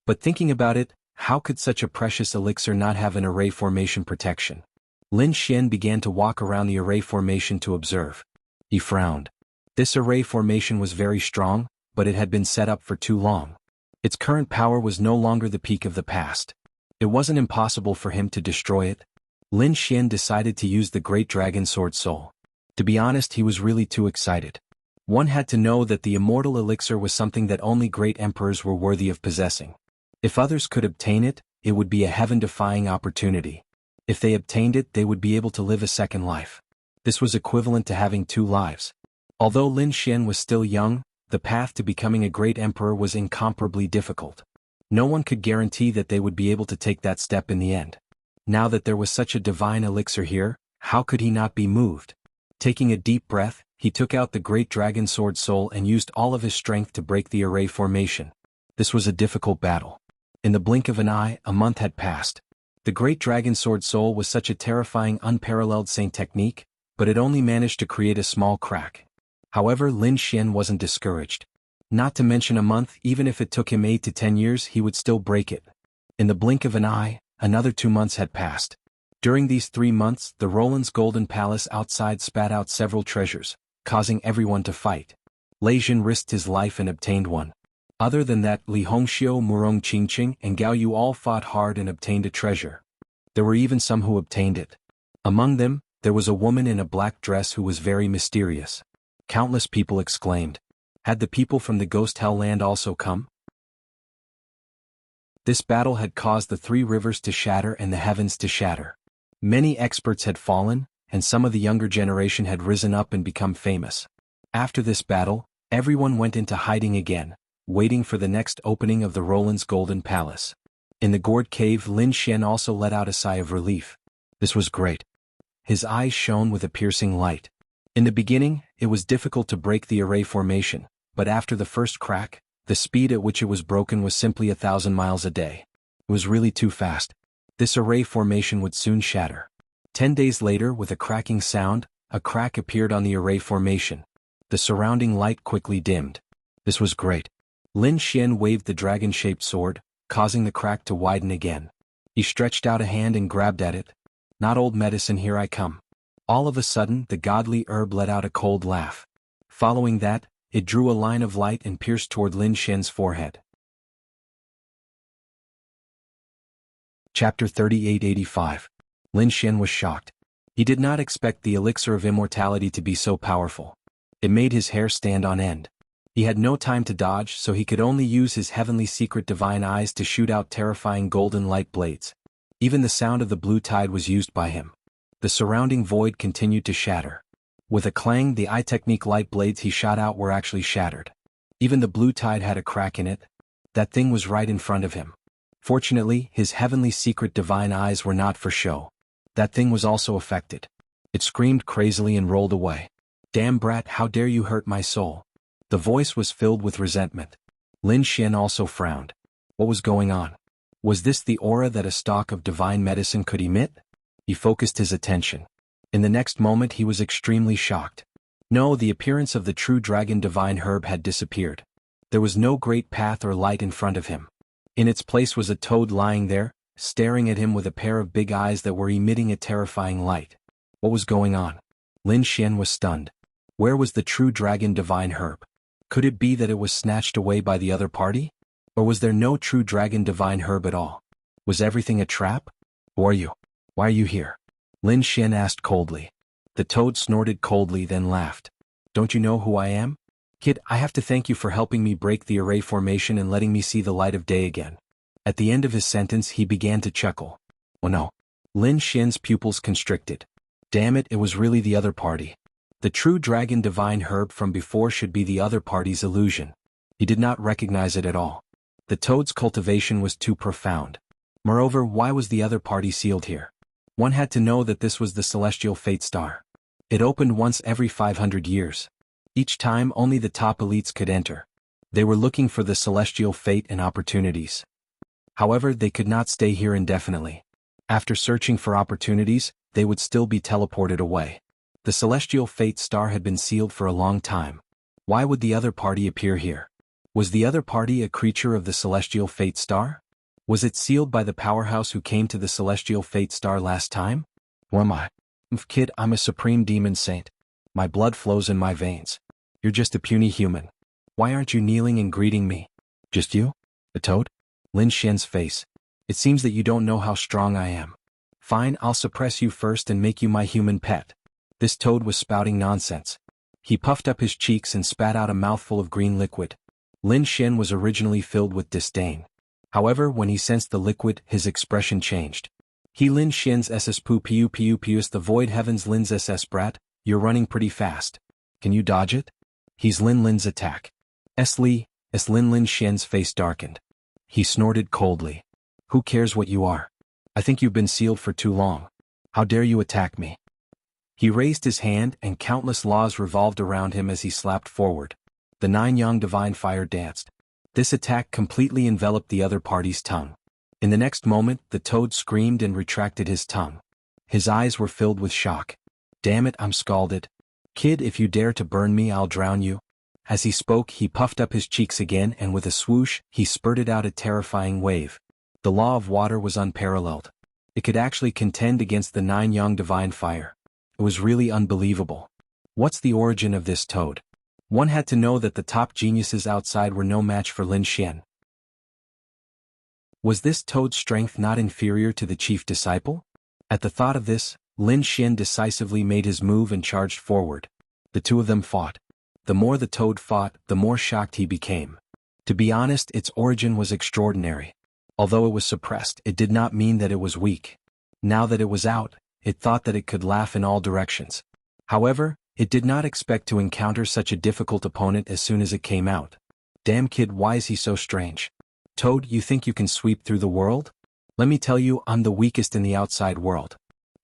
But thinking about it, how could such a precious elixir not have an array formation protection? Lin Xian began to walk around the array formation to observe. He frowned. This array formation was very strong, but it had been set up for too long. Its current power was no longer the peak of the past. It wasn't impossible for him to destroy it. Lin Xian decided to use the Great Dragon Sword Soul. To be honest, he was really too excited. One had to know that the immortal elixir was something that only great emperors were worthy of possessing. If others could obtain it, it would be a heaven-defying opportunity. If they obtained it, they would be able to live a second life. This was equivalent to having two lives. Although Lin Xian was still young, the path to becoming a great emperor was incomparably difficult. No one could guarantee that they would be able to take that step in the end. Now that there was such a divine elixir here, how could he not be moved? Taking a deep breath, he took out the Great Dragon Sword Soul and used all of his strength to break the array formation. This was a difficult battle. In the blink of an eye, a month had passed. The Great Dragon Sword Soul was such a terrifying, unparalleled Saint technique, but it only managed to create a small crack. However, Lin Xian wasn't discouraged. Not to mention a month, even if it took him 8 to 10 years, he would still break it. In the blink of an eye, another 2 months had passed. During these 3 months, the Roland's Golden Palace outside spat out several treasures, causing everyone to fight. Lei Jin risked his life and obtained one. Other than that, Li Hongxiu, Murong Qingqing, and Gao Yu all fought hard and obtained a treasure. There were even some who obtained it. Among them, there was a woman in a black dress who was very mysterious. Countless people exclaimed. Had the people from the Ghost Hell Land also come? This battle had caused the 3 rivers to shatter and the heavens to shatter. Many experts had fallen, and some of the younger generation had risen up and become famous. After this battle, everyone went into hiding again, waiting for the next opening of the Roland's Golden Palace. In the gourd cave, Lin Xian also let out a sigh of relief. This was great. His eyes shone with a piercing light. In the beginning, it was difficult to break the array formation, but after the first crack, the speed at which it was broken was simply 1,000 miles a day. It was really too fast. This array formation would soon shatter. 10 days later, with a cracking sound, a crack appeared on the array formation. The surrounding light quickly dimmed. This was great. Lin Xian waved the dragon-shaped sword, causing the crack to widen again. He stretched out a hand and grabbed at it. Not old medicine, here I come. All of a sudden, the godly herb let out a cold laugh. Following that, it drew a line of light and pierced toward Lin Xian's forehead. Chapter 3885. Lin Xian was shocked. He did not expect the elixir of immortality to be so powerful. It made his hair stand on end. He had no time to dodge, so he could only use his heavenly secret divine eyes to shoot out terrifying golden light blades. Even the sound of the blue tide was used by him. The surrounding void continued to shatter. With a clang, the eye technique light blades he shot out were actually shattered. Even the blue tide had a crack in it. That thing was right in front of him. Fortunately, his heavenly secret divine eyes were not for show. That thing was also affected. It screamed crazily and rolled away. Damn brat, how dare you hurt my soul? The voice was filled with resentment. Lin Xian also frowned. What was going on? Was this the aura that a stalk of divine medicine could emit? He focused his attention. In the next moment he was extremely shocked. No, the appearance of the true dragon divine herb had disappeared. There was no great path or light in front of him. In its place was a toad lying there, staring at him with a pair of big eyes that were emitting a terrifying light. What was going on? Lin Xian was stunned. Where was the true dragon divine herb? Could it be that it was snatched away by the other party? Or was there no true dragon divine herb at all? Was everything a trap? Who are you? Why are you here? Lin Xian asked coldly. The toad snorted coldly, then laughed. Don't you know who I am? Kid, I have to thank you for helping me break the array formation and letting me see the light of day again. At the end of his sentence he began to chuckle. Oh no. Lin Xian's pupils constricted. Damn it, it was really the other party. The true dragon divine herb from before should be the other party's illusion. He did not recognize it at all. The toad's cultivation was too profound. Moreover, why was the other party sealed here? One had to know that this was the celestial fate star. It opened once every 500 years. Each time only the top elites could enter. They were looking for the celestial fate and opportunities. However, they could not stay here indefinitely. After searching for opportunities, they would still be teleported away. The celestial fate star had been sealed for a long time. Why would the other party appear here? Was the other party a creature of the celestial fate star? Was it sealed by the powerhouse who came to the celestial fate star last time? Who am I? Kid, I'm a supreme demon saint. My blood flows in my veins. You're just a puny human. Why aren't you kneeling and greeting me? Just you? A toad? Lin Xian's face. It seems that you don't know how strong I am. Fine, I'll suppress you first and make you my human pet. This toad was spouting nonsense. He puffed up his cheeks and spat out a mouthful of green liquid. Lin Xian was originally filled with disdain. However, when he sensed the liquid, his expression changed. He Lin Xian's ss pu piu piu pius the void heavens Lin's ss brat, you're running pretty fast. Can you dodge it? He's Lin's attack. Li, Lin Xian's face darkened. He snorted coldly. Who cares what you are? I think you've been sealed for too long. How dare you attack me? He raised his hand and countless laws revolved around him as he slapped forward. The 9 yang divine fire danced. This attack completely enveloped the other party's tongue. In the next moment, the toad screamed and retracted his tongue. His eyes were filled with shock. Damn it, I'm scalded. Kid, if you dare to burn me, I'll drown you. As he spoke, he puffed up his cheeks again and with a swoosh, he spurted out a terrifying wave. The law of water was unparalleled. It could actually contend against the 9 yang divine fire. It was really unbelievable. What's the origin of this toad? One had to know that the top geniuses outside were no match for Lin Xian. Was this toad's strength not inferior to the chief disciple? At the thought of this, Lin Xian decisively made his move and charged forward. The two of them fought. The more the toad fought, the more shocked he became. To be honest, its origin was extraordinary. Although it was suppressed, it did not mean that it was weak. Now that it was out, it thought that it could laugh in all directions. However, it did not expect to encounter such a difficult opponent as soon as it came out. Damn kid, why is he so strange? Toad, you think you can sweep through the world? Let me tell you, I'm the weakest in the outside world.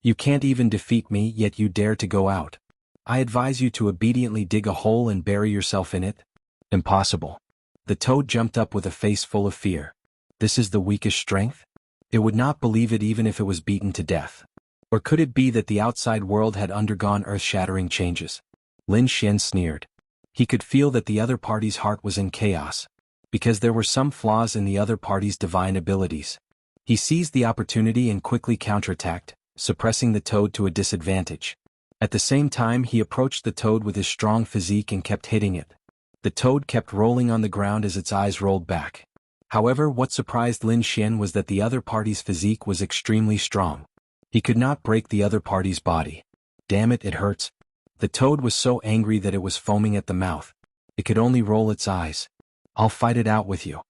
You can't even defeat me, yet you dare to go out. I advise you to obediently dig a hole and bury yourself in it. Impossible. The toad jumped up with a face full of fear. This is the weakest strength? It would not believe it even if it was beaten to death. Or could it be that the outside world had undergone earth-shattering changes? Lin Xian sneered. He could feel that the other party's heart was in chaos, because there were some flaws in the other party's divine abilities. He seized the opportunity and quickly counterattacked, suppressing the toad to a disadvantage. At the same time, he approached the toad with his strong physique and kept hitting it. The toad kept rolling on the ground as its eyes rolled back. However, what surprised Lin Xian was that the other party's physique was extremely strong. He could not break the other party's body. Damn it, it hurts. The toad was so angry that it was foaming at the mouth. It could only roll its eyes. I'll fight it out with you.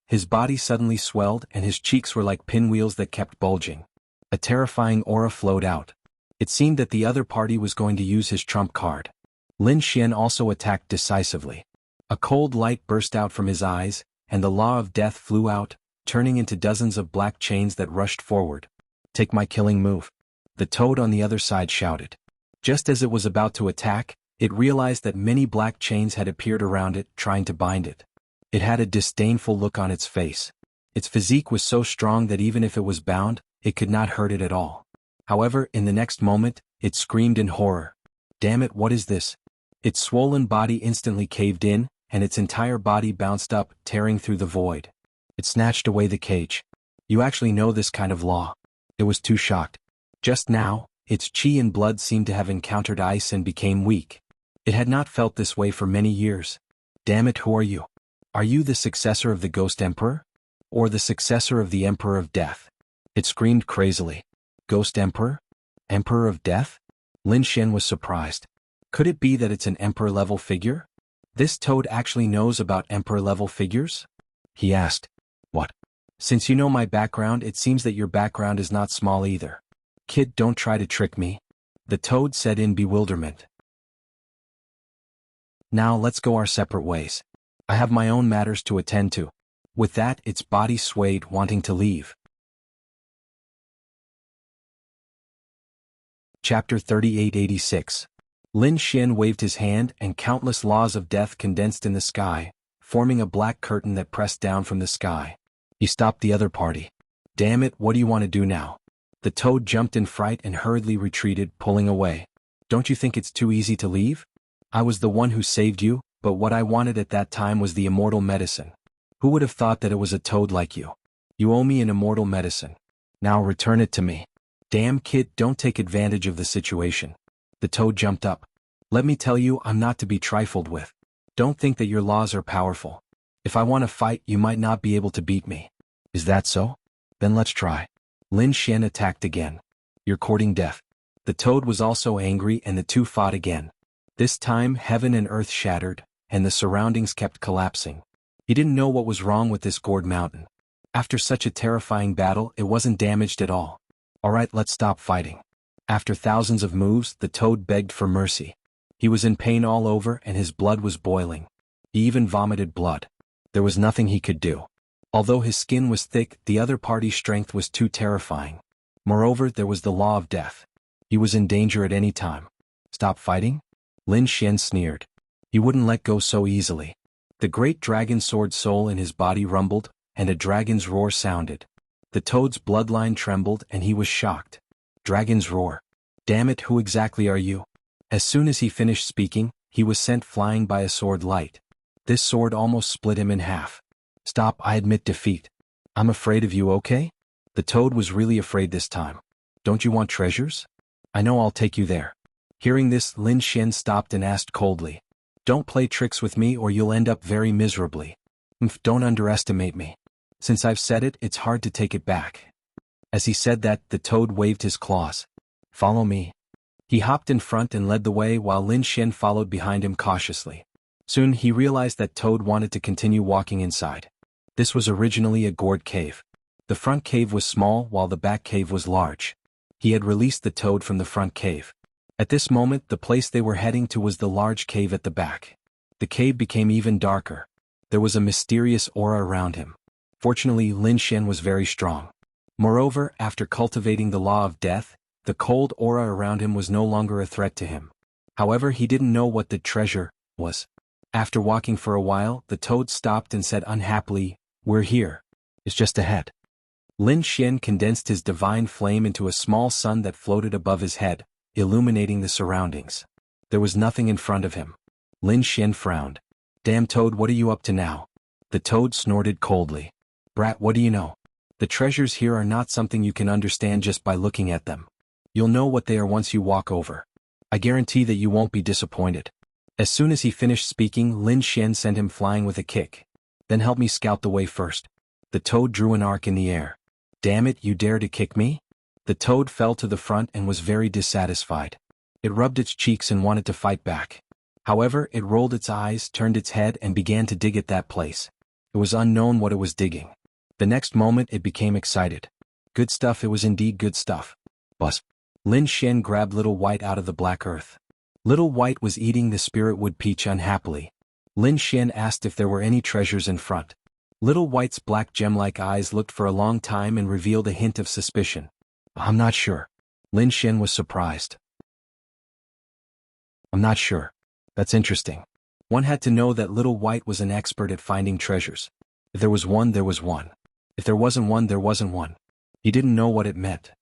His body suddenly swelled and his cheeks were like pinwheels that kept bulging. A terrifying aura flowed out. It seemed that the other party was going to use his trump card. Lin Xian also attacked decisively. A cold light burst out from his eyes, and the law of death flew out, turning into dozens of black chains that rushed forward. Take my killing move. The toad on the other side shouted. Just as it was about to attack, it realized that many black chains had appeared around it, trying to bind it. It had a disdainful look on its face. Its physique was so strong that even if it was bound, it could not hurt it at all. However, in the next moment, it screamed in horror. Damn it, what is this? Its swollen body instantly caved in, and its entire body bounced up, tearing through the void. It snatched away the cage. You actually know this kind of law. It was too shocked. Just now, its chi and blood seemed to have encountered ice and became weak. It had not felt this way for many years. Damn it, who are you? Are you the successor of the Ghost Emperor? Or the successor of the Emperor of Death? It screamed crazily. Ghost Emperor? Emperor of Death? Lin Xian was surprised. Could it be that it's an Emperor-level figure? This toad actually knows about Emperor-level figures? He asked. What? Since you know my background, it seems that your background is not small either. Kid, don't try to trick me. The toad said in bewilderment. Now let's go our separate ways. I have my own matters to attend to. With that, its body swayed, wanting to leave. Chapter 3886. Lin Xian waved his hand and countless laws of death condensed in the sky, forming a black curtain that pressed down from the sky. He stopped the other party. Damn it, what do you want to do now? The toad jumped in fright and hurriedly retreated, pulling away. Don't you think it's too easy to leave? I was the one who saved you, but what I wanted at that time was the immortal medicine. Who would have thought that it was a toad like you? You owe me an immortal medicine. Now return it to me. Damn kid, don't take advantage of the situation. The toad jumped up. Let me tell you, I'm not to be trifled with. Don't think that your laws are powerful. If I want to fight, you might not be able to beat me. Is that so? Then let's try. Lin Xian attacked again. You're courting death. The toad was also angry and the two fought again. This time heaven and earth shattered, and the surroundings kept collapsing. He didn't know what was wrong with this gourd mountain. After such a terrifying battle, it wasn't damaged at all. Alright, let's stop fighting. After thousands of moves, the toad begged for mercy. He was in pain all over and his blood was boiling. He even vomited blood. There was nothing he could do. Although his skin was thick, the other party's strength was too terrifying. Moreover, there was the law of death. He was in danger at any time. Stop fighting? Lin Xian sneered. He wouldn't let go so easily. The great dragon sword soul in his body rumbled, and a dragon's roar sounded. The toad's bloodline trembled and he was shocked. Dragon's roar. Damn it, who exactly are you? As soon as he finished speaking, he was sent flying by a sword light. This sword almost split him in half. Stop, I admit defeat. I'm afraid of you, okay? The toad was really afraid this time. Don't you want treasures? I know, I'll take you there. Hearing this, Lin Xian stopped and asked coldly. Don't play tricks with me or you'll end up very miserably. Don't underestimate me. Since I've said it, it's hard to take it back. As he said that, the toad waved his claws. Follow me. He hopped in front and led the way while Lin Xian followed behind him cautiously. Soon he realized that Toad wanted to continue walking inside. This was originally a gourd cave. The front cave was small while the back cave was large. He had released the toad from the front cave. At this moment, the place they were heading to was the large cave at the back. The cave became even darker. There was a mysterious aura around him. Fortunately, Lin Xian was very strong. Moreover, after cultivating the law of death, the cold aura around him was no longer a threat to him. However, he didn't know what the treasure was. After walking for a while, the toad stopped and said unhappily, We're here. It's just ahead. Lin Xian condensed his divine flame into a small sun that floated above his head, illuminating the surroundings. There was nothing in front of him. Lin Xian frowned. Damn toad, what are you up to now? The toad snorted coldly. Brat, what do you know? The treasures here are not something you can understand just by looking at them. You'll know what they are once you walk over. I guarantee that you won't be disappointed. As soon as he finished speaking, Lin Xian sent him flying with a kick. Then help me scout the way first. The toad drew an arc in the air. Damn it, you dare to kick me? The toad fell to the front and was very dissatisfied. It rubbed its cheeks and wanted to fight back. However, it rolled its eyes, turned its head and began to dig at that place. It was unknown what it was digging. The next moment it became excited. Good stuff, it was indeed good stuff. Buzz. Lin Xian grabbed Little White out of the black earth. Little White was eating the spirit wood peach unhappily. Lin Xian asked if there were any treasures in front. Little White's black gem-like eyes looked for a long time and revealed a hint of suspicion. I'm not sure. Lin Xian was surprised. I'm not sure. That's interesting. One had to know that Little White was an expert at finding treasures. If there was one, there was one. If there wasn't one, there wasn't one. He didn't know what it meant.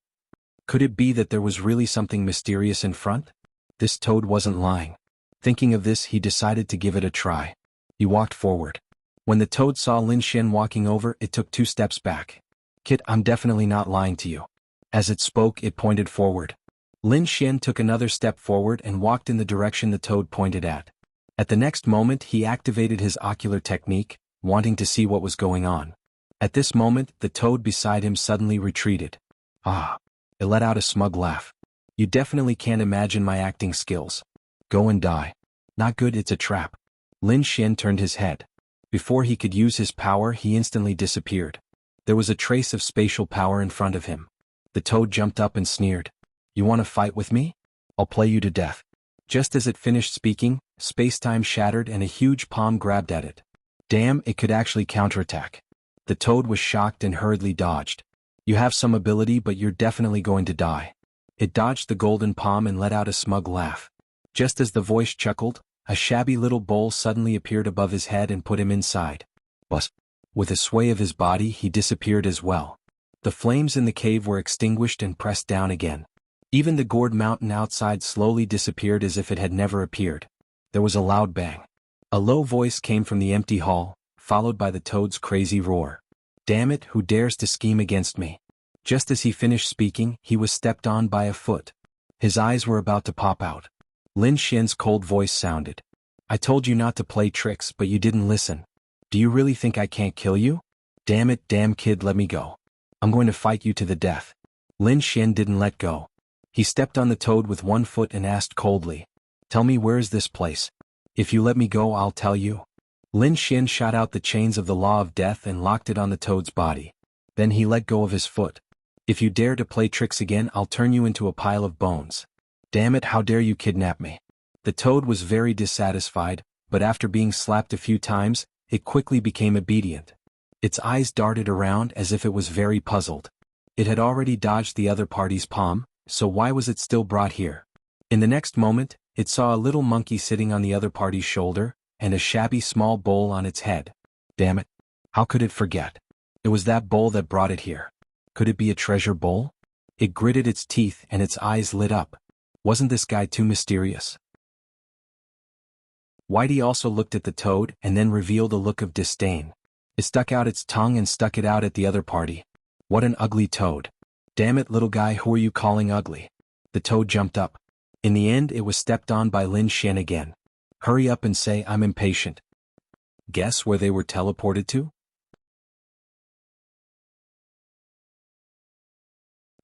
Could it be that there was really something mysterious in front? This toad wasn't lying. Thinking of this, he decided to give it a try. He walked forward. When the toad saw Lin Xian walking over, it took 2 steps back. Kid, I'm definitely not lying to you. As it spoke, it pointed forward. Lin Xian took another step forward and walked in the direction the toad pointed at. At the next moment, he activated his ocular technique, wanting to see what was going on. At this moment, the toad beside him suddenly retreated. Ah! It let out a smug laugh. You definitely can't imagine my acting skills. Go and die. Not good, it's a trap. Lin Xian turned his head. Before he could use his power, he instantly disappeared. There was a trace of spatial power in front of him. The toad jumped up and sneered. You want to fight with me? I'll play you to death. Just as it finished speaking, space-time shattered and a huge palm grabbed at it. Damn, it could actually counterattack. The toad was shocked and hurriedly dodged. You have some ability, but you're definitely going to die. It dodged the golden palm and let out a smug laugh. Just as the voice chuckled, a shabby little bowl suddenly appeared above his head and put him inside. Buzz. With a sway of his body, he disappeared as well. The flames in the cave were extinguished and pressed down again. Even the gourd mountain outside slowly disappeared as if it had never appeared. There was a loud bang. A low voice came from the empty hall, followed by the toad's crazy roar. Damn it, who dares to scheme against me? Just as he finished speaking, he was stepped on by a foot. His eyes were about to pop out. Lin Xian's cold voice sounded. I told you not to play tricks, but you didn't listen. Do you really think I can't kill you? Damn it, damn kid, let me go. I'm going to fight you to the death. Lin Xian didn't let go. He stepped on the toad with one foot and asked coldly. Tell me, where is this place? If you let me go, I'll tell you. Lin Xian shot out the chains of the law of death and locked it on the toad's body. Then he let go of his foot. If you dare to play tricks again, I'll turn you into a pile of bones. Damn it, how dare you kidnap me? The toad was very dissatisfied, but after being slapped a few times, it quickly became obedient. Its eyes darted around as if it was very puzzled. It had already dodged the other party's palm, so why was it still brought here? In the next moment, it saw a little monkey sitting on the other party's shoulder, and a shabby small bowl on its head. Damn it. How could it forget? It was that bowl that brought it here. Could it be a treasure bowl? It gritted its teeth and its eyes lit up. Wasn't this guy too mysterious? Whitey also looked at the toad and then revealed a look of disdain. It stuck out its tongue and stuck it out at the other party. What an ugly toad. Damn it, little guy, who are you calling ugly? The toad jumped up. In the end, it was stepped on by Lin Xian again. Hurry up and say I'm impatient. Guess where they were teleported to?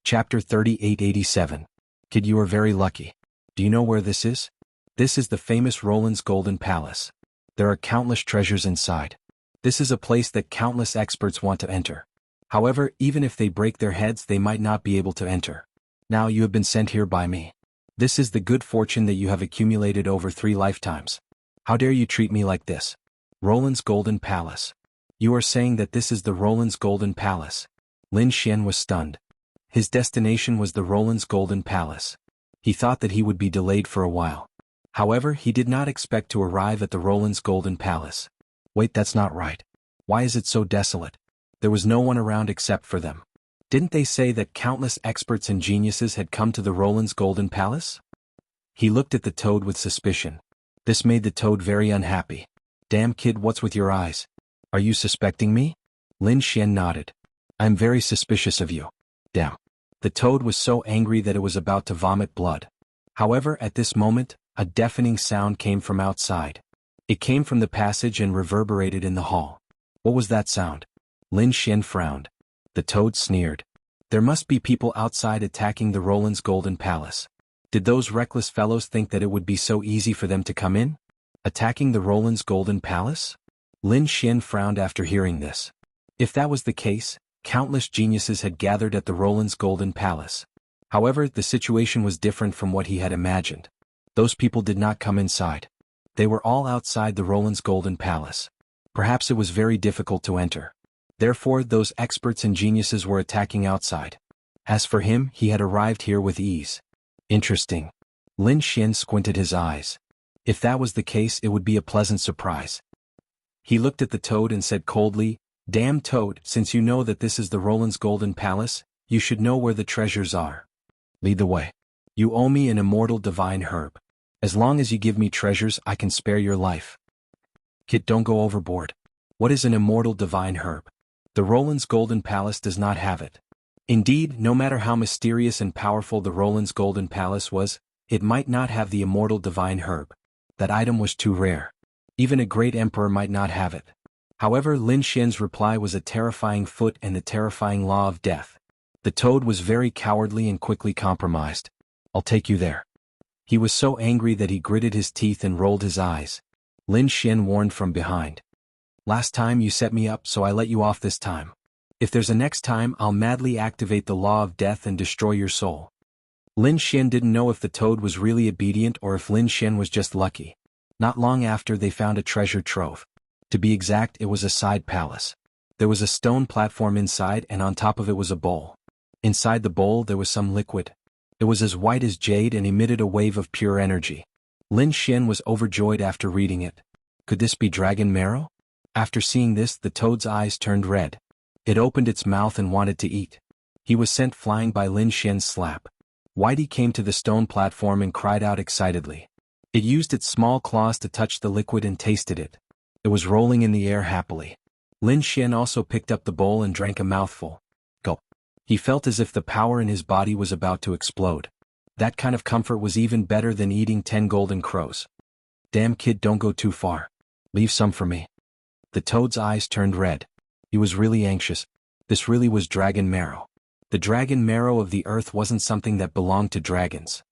Chapter 3887. Kid, you are very lucky. Do you know where this is? This is the famous Roland's Golden Palace. There are countless treasures inside. This is a place that countless experts want to enter. However, even if they break their heads, they might not be able to enter. Now you have been sent here by me. This is the good fortune that you have accumulated over 3 lifetimes. How dare you treat me like this? Roland's Golden Palace. You are saying that this is the Roland's Golden Palace? Lin Xian was stunned. His destination was the Roland's Golden Palace. He thought that he would be delayed for a while. However, he did not expect to arrive at the Roland's Golden Palace. Wait, that's not right. Why is it so desolate? There was no one around except for them. Didn't they say that countless experts and geniuses had come to the Roland's Golden Palace? He looked at the toad with suspicion. This made the toad very unhappy. Damn kid, what's with your eyes? Are you suspecting me? Lin Xian nodded. I'm very suspicious of you. Damn. The toad was so angry that it was about to vomit blood. However, at this moment, a deafening sound came from outside. It came from the passage and reverberated in the hall. What was that sound? Lin Xian frowned. The toad sneered. There must be people outside attacking the Roland's Golden Palace. Did those reckless fellows think that it would be so easy for them to come in? Attacking the Roland's Golden Palace? Lin Xian frowned after hearing this. If that was the case, countless geniuses had gathered at the Roland's Golden Palace. However, the situation was different from what he had imagined. Those people did not come inside. They were all outside the Roland's Golden Palace. Perhaps it was very difficult to enter. Therefore, those experts and geniuses were attacking outside. As for him, he had arrived here with ease. Interesting. Lin Xian squinted his eyes. If that was the case, it would be a pleasant surprise. He looked at the toad and said coldly, Damn toad, since you know that this is the Roland's Golden Palace, you should know where the treasures are. Lead the way. You owe me an immortal divine herb. As long as you give me treasures, I can spare your life. Kid, don't go overboard. What is an immortal divine herb? The Roland's Golden Palace does not have it. Indeed, no matter how mysterious and powerful the Roland's Golden Palace was, it might not have the immortal divine herb. That item was too rare. Even a great emperor might not have it. However, Lin Xian's reply was a terrifying foot and the terrifying law of death. The toad was very cowardly and quickly compromised. I'll take you there. He was so angry that he gritted his teeth and rolled his eyes. Lin Xian warned from behind. Last time you set me up, so I let you off this time. If there's a next time, I'll madly activate the law of death and destroy your soul. Lin Xian didn't know if the toad was really obedient or if Lin Xian was just lucky. Not long after, they found a treasure trove. To be exact, it was a side palace. There was a stone platform inside and on top of it was a bowl. Inside the bowl there was some liquid. It was as white as jade and emitted a wave of pure energy. Lin Xian was overjoyed after reading it. Could this be dragon marrow? After seeing this, the toad's eyes turned red. It opened its mouth and wanted to eat. He was sent flying by Lin Xian's slap. Whitey came to the stone platform and cried out excitedly. It used its small claws to touch the liquid and tasted it. It was rolling in the air happily. Lin Xian also picked up the bowl and drank a mouthful. Gulp. He felt as if the power in his body was about to explode. That kind of comfort was even better than eating 10 golden crows. Damn kid, don't go too far. Leave some for me. The toad's eyes turned red. He was really anxious. This really was dragon marrow. The dragon marrow of the earth wasn't something that belonged to dragons.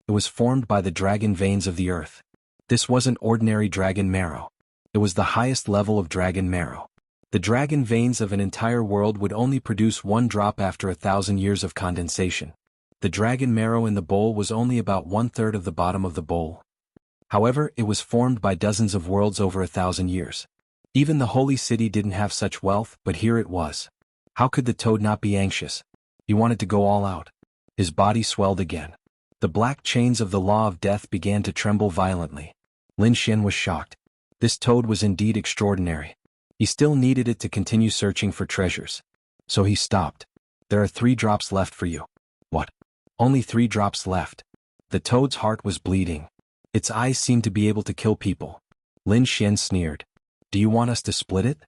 It was formed by the dragon veins of the earth. This wasn't ordinary dragon marrow. It was the highest level of dragon marrow. The dragon veins of an entire world would only produce one drop after 1,000 years of condensation. The dragon marrow in the bowl was only about 1/3 of the bottom of the bowl. However, it was formed by dozens of worlds over 1,000 years. Even the holy city didn't have such wealth, but here it was. How could the toad not be anxious? He wanted to go all out. His body swelled again. The black chains of the law of death began to tremble violently. Lin Xian was shocked. This toad was indeed extraordinary. He still needed it to continue searching for treasures. So he stopped. There are 3 drops left for you. What? Only 3 drops left. The toad's heart was bleeding. Its eyes seemed to be able to kill people. Lin Xian sneered. Do you want us to split it?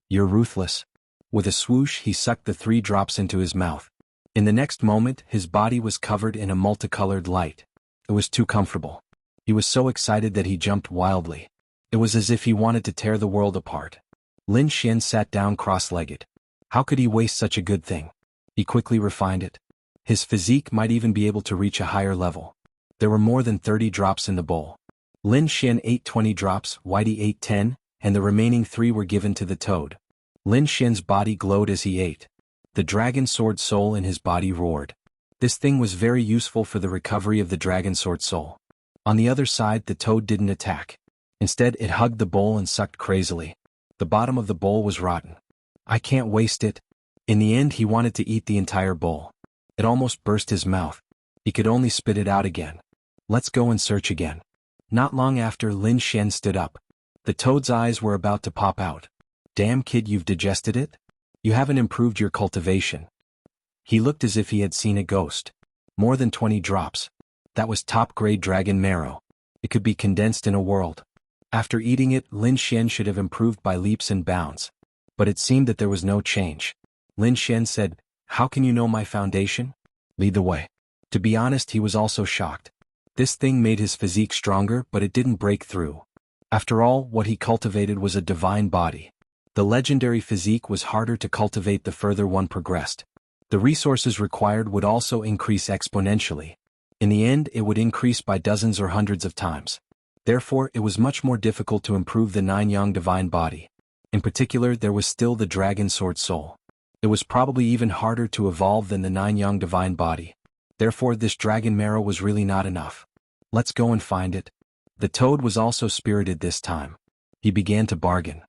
You're ruthless. With a swoosh, he sucked the 3 drops into his mouth. In the next moment, his body was covered in a multicolored light. It was too comfortable. He was so excited that he jumped wildly. It was as if he wanted to tear the world apart. Lin Xian sat down cross-legged. How could he waste such a good thing? He quickly refined it. His physique might even be able to reach a higher level. There were more than 30 drops in the bowl. Lin Xian ate 20 drops, Whitey ate 10, and the remaining 3 were given to the toad. Lin Xian's body glowed as he ate. The dragon sword soul in his body roared. This thing was very useful for the recovery of the dragon sword soul. On the other side, the toad didn't attack. Instead, it hugged the bowl and sucked crazily. The bottom of the bowl was rotten. I can't waste it. In the end, he wanted to eat the entire bowl. It almost burst his mouth. He could only spit it out again. Let's go and search again. Not long after, Lin Xian stood up. The toad's eyes were about to pop out. Damn kid, you've digested it? You haven't improved your cultivation. He looked as if he had seen a ghost. More than 20 drops. That was top-grade dragon marrow. It could be condensed in a world. After eating it, Lin Xian should have improved by leaps and bounds. But it seemed that there was no change. Lin Xian said, How can you know my foundation? Lead the way. To be honest, he was also shocked. This thing made his physique stronger, but it didn't break through. After all, what he cultivated was a divine body. The legendary physique was harder to cultivate the further one progressed. The resources required would also increase exponentially. In the end, it would increase by dozens or hundreds of times. Therefore, it was much more difficult to improve the 9-yang divine body. In particular, there was still the dragon sword soul. It was probably even harder to evolve than the 9-yang divine body. Therefore, this dragon marrow was really not enough. Let's go and find it. The toad was also spirited this time. He began to bargain.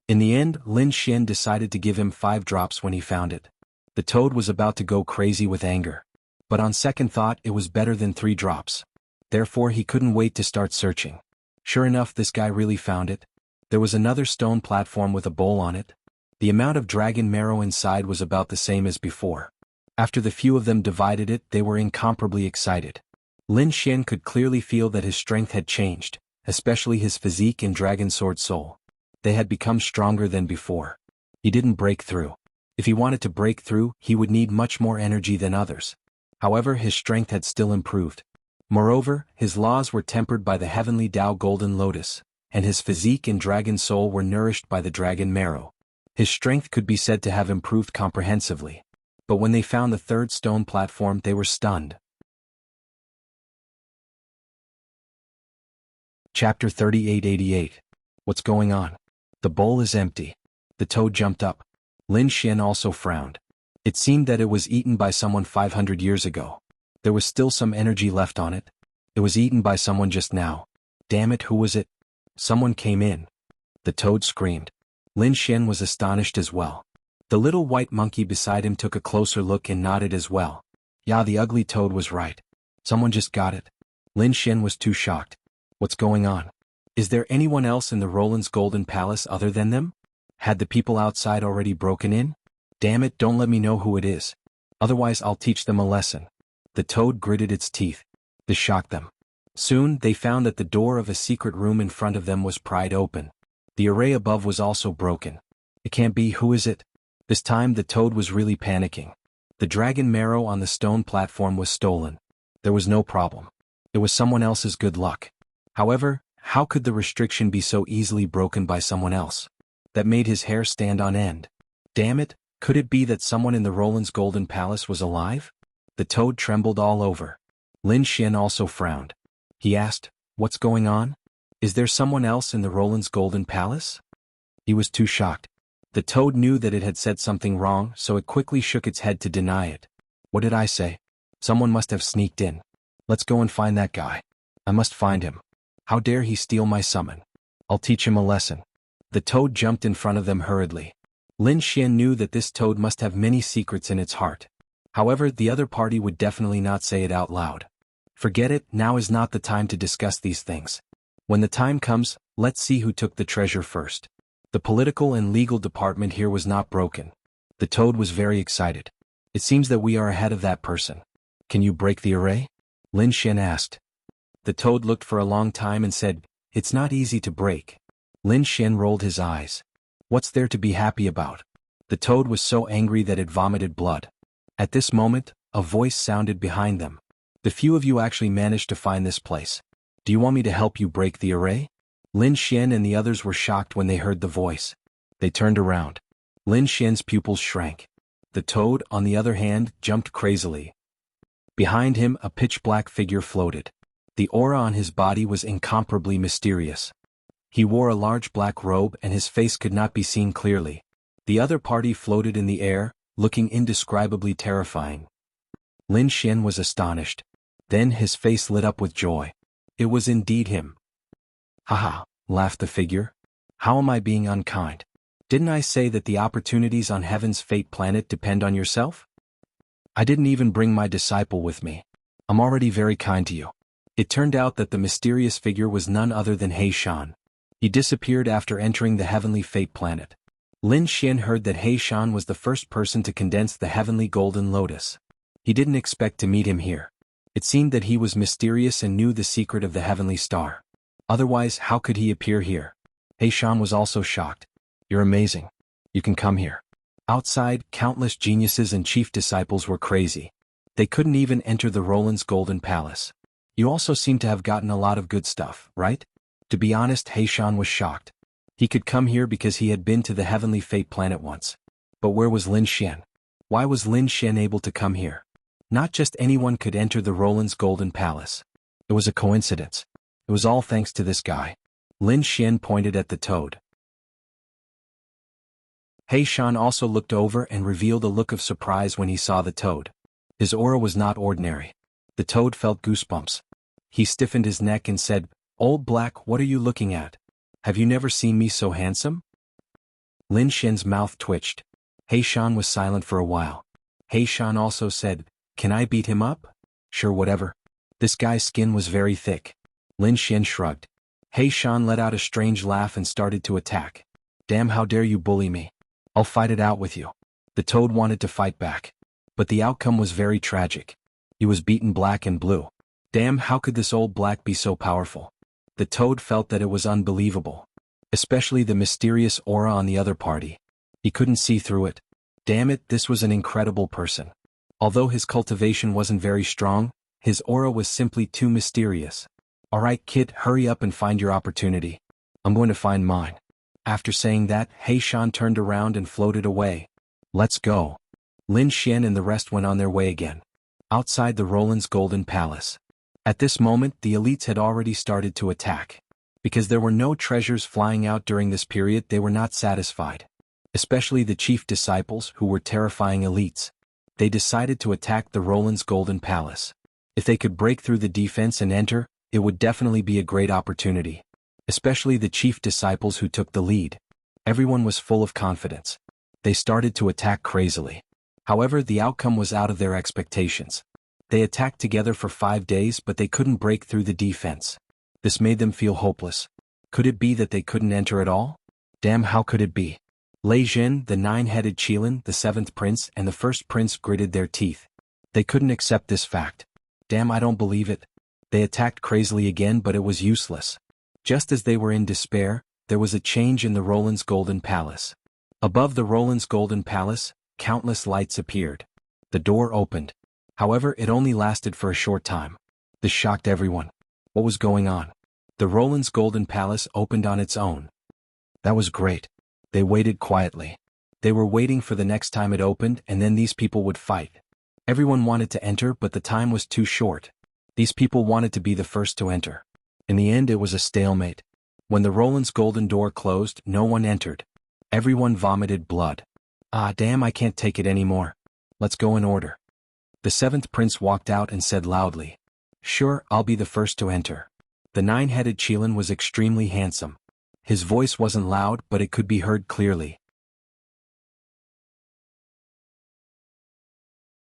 In the end, Lin Xian decided to give him 5 drops when he found it. The toad was about to go crazy with anger. But on second thought, it was better than 3 drops. Therefore, he couldn't wait to start searching. Sure enough, this guy really found it. There was another stone platform with a bowl on it. The amount of dragon marrow inside was about the same as before. After the few of them divided it, they were incomparably excited. Lin Xian could clearly feel that his strength had changed, especially his physique and dragon sword soul. They had become stronger than before. He didn't break through. If he wanted to break through, he would need much more energy than others. However, his strength had still improved. Moreover, his laws were tempered by the heavenly Tao Golden Lotus, and his physique and dragon soul were nourished by the dragon marrow. His strength could be said to have improved comprehensively. But when they found the 3rd stone platform, they were stunned. Chapter 3888. What's going on? The bowl is empty. The toad jumped up. Lin Xian also frowned. It seemed that it was eaten by someone 500 years ago. There was still some energy left on it. It was eaten by someone just now. Damn it, who was it? Someone came in. The toad screamed. Lin Xian was astonished as well. The little white monkey beside him took a closer look and nodded as well. Yeah, the ugly toad was right. Someone just got it. Lin Xian was too shocked. What's going on? Is there anyone else in the Roland's Golden Palace other than them? Had the people outside already broken in? Damn it, don't let me know who it is. Otherwise I'll teach them a lesson. The toad gritted its teeth. This shocked them. Soon, they found that the door of a secret room in front of them was pried open. The array above was also broken. It can't be, who is it? This time the toad was really panicking. The dragon marrow on the stone platform was stolen. There was no problem. It was someone else's good luck. However, how could the restriction be so easily broken by someone else? That made his hair stand on end. Damn it, could it be that someone in the Roland's Golden Palace was alive? The toad trembled all over. Lin Xian also frowned. He asked, "What's going on? Is there someone else in the Roland's Golden Palace?" He was too shocked. The toad knew that it had said something wrong, so it quickly shook its head to deny it. "What did I say? Someone must have sneaked in. Let's go and find that guy. I must find him. How dare he steal my summon? I'll teach him a lesson." The toad jumped in front of them hurriedly. Lin Xian knew that this toad must have many secrets in its heart. However, the other party would definitely not say it out loud. Forget it, now is not the time to discuss these things. When the time comes, let's see who took the treasure first. The political and legal department here was not broken. The toad was very excited. "It seems that we are ahead of that person. Can you break the array?" Lin Xian asked. The toad looked for a long time and said, "It's not easy to break." Lin Xian rolled his eyes. What's there to be happy about? The toad was so angry that it vomited blood. At this moment, a voice sounded behind them. "The few of you actually managed to find this place. Do you want me to help you break the array?" Lin Xian and the others were shocked when they heard the voice. They turned around. Lin Xian's pupils shrank. The toad, on the other hand, jumped crazily. Behind him, a pitch-black figure floated. The aura on his body was incomparably mysterious. He wore a large black robe and his face could not be seen clearly. The other party floated in the air, looking indescribably terrifying. Lin Xian was astonished. Then his face lit up with joy. It was indeed him. "Haha," laughed the figure. "How am I being unkind? Didn't I say that the opportunities on Heaven's fate planet depend on yourself? I didn't even bring my disciple with me. I'm already very kind to you." It turned out that the mysterious figure was none other than He Shan. He disappeared after entering the heavenly fate planet. Lin Xian heard that He Shan was the first person to condense the heavenly golden lotus. He didn't expect to meet him here. It seemed that he was mysterious and knew the secret of the heavenly star. Otherwise, how could he appear here? He Shan was also shocked. "You're amazing. You can come here." Outside, countless geniuses and chief disciples were crazy. They couldn't even enter the Roland's Golden Palace. "You also seem to have gotten a lot of good stuff, right?" To be honest, He Shan was shocked. He could come here because he had been to the heavenly fate planet once. But where was Lin Xian? Why was Lin Xian able to come here? Not just anyone could enter the Roland's Golden Palace. It was a coincidence. It was all thanks to this guy. Lin Xian pointed at the toad. He Shan also looked over and revealed a look of surprise when he saw the toad. His aura was not ordinary. The toad felt goosebumps. He stiffened his neck and said, "Old Black, what are you looking at? Have you never seen me so handsome?" Lin Xian's mouth twitched. He Shan was silent for a while. He Shan also said, "Can I beat him up?" "Sure, whatever." This guy's skin was very thick. Lin Xian shrugged. He Shan let out a strange laugh and started to attack. "Damn, how dare you bully me? I'll fight it out with you." The toad wanted to fight back. But the outcome was very tragic. He was beaten black and blue. Damn, how could this old black be so powerful? The toad felt that it was unbelievable. Especially the mysterious aura on the other party. He couldn't see through it. Damn it, this was an incredible person. Although his cultivation wasn't very strong, his aura was simply too mysterious. "Alright kid, hurry up and find your opportunity. I'm going to find mine." After saying that, He Shan turned around and floated away. "Let's go." Lin Xian and the rest went on their way again. Outside the Roland's Golden Palace. At this moment, the elites had already started to attack. Because there were no treasures flying out during this period, they were not satisfied. Especially the chief disciples, who were terrifying elites. They decided to attack the Roland's Golden Palace. If they could break through the defense and enter, it would definitely be a great opportunity. Especially the chief disciples who took the lead. Everyone was full of confidence. They started to attack crazily. However, the outcome was out of their expectations. They attacked together for 5 days, but they couldn't break through the defense. This made them feel hopeless. Could it be that they couldn't enter at all? Damn, how could it be? Lei Jin, the 9-headed Qilin, the 7th prince, and the 1st prince gritted their teeth. They couldn't accept this fact. Damn, I don't believe it. They attacked crazily again, but it was useless. Just as they were in despair, there was a change in the Roland's Golden Palace. Above the Roland's golden palace, countless lights appeared. The door opened. However, it only lasted for a short time. This shocked everyone. What was going on? The Roland's golden palace opened on its own. That was great. They waited quietly. They were waiting for the next time it opened, and then these people would fight. Everyone wanted to enter, but the time was too short. These people wanted to be the first to enter. In the end, it was a stalemate. When the Roland's golden door closed, no one entered. Everyone vomited blood. Ah, damn, I can't take it anymore. Let's go in order. The seventh prince walked out and said loudly, "Sure, I'll be the first to enter." The nine-headed Qilin was extremely handsome. His voice wasn't loud, but it could be heard clearly.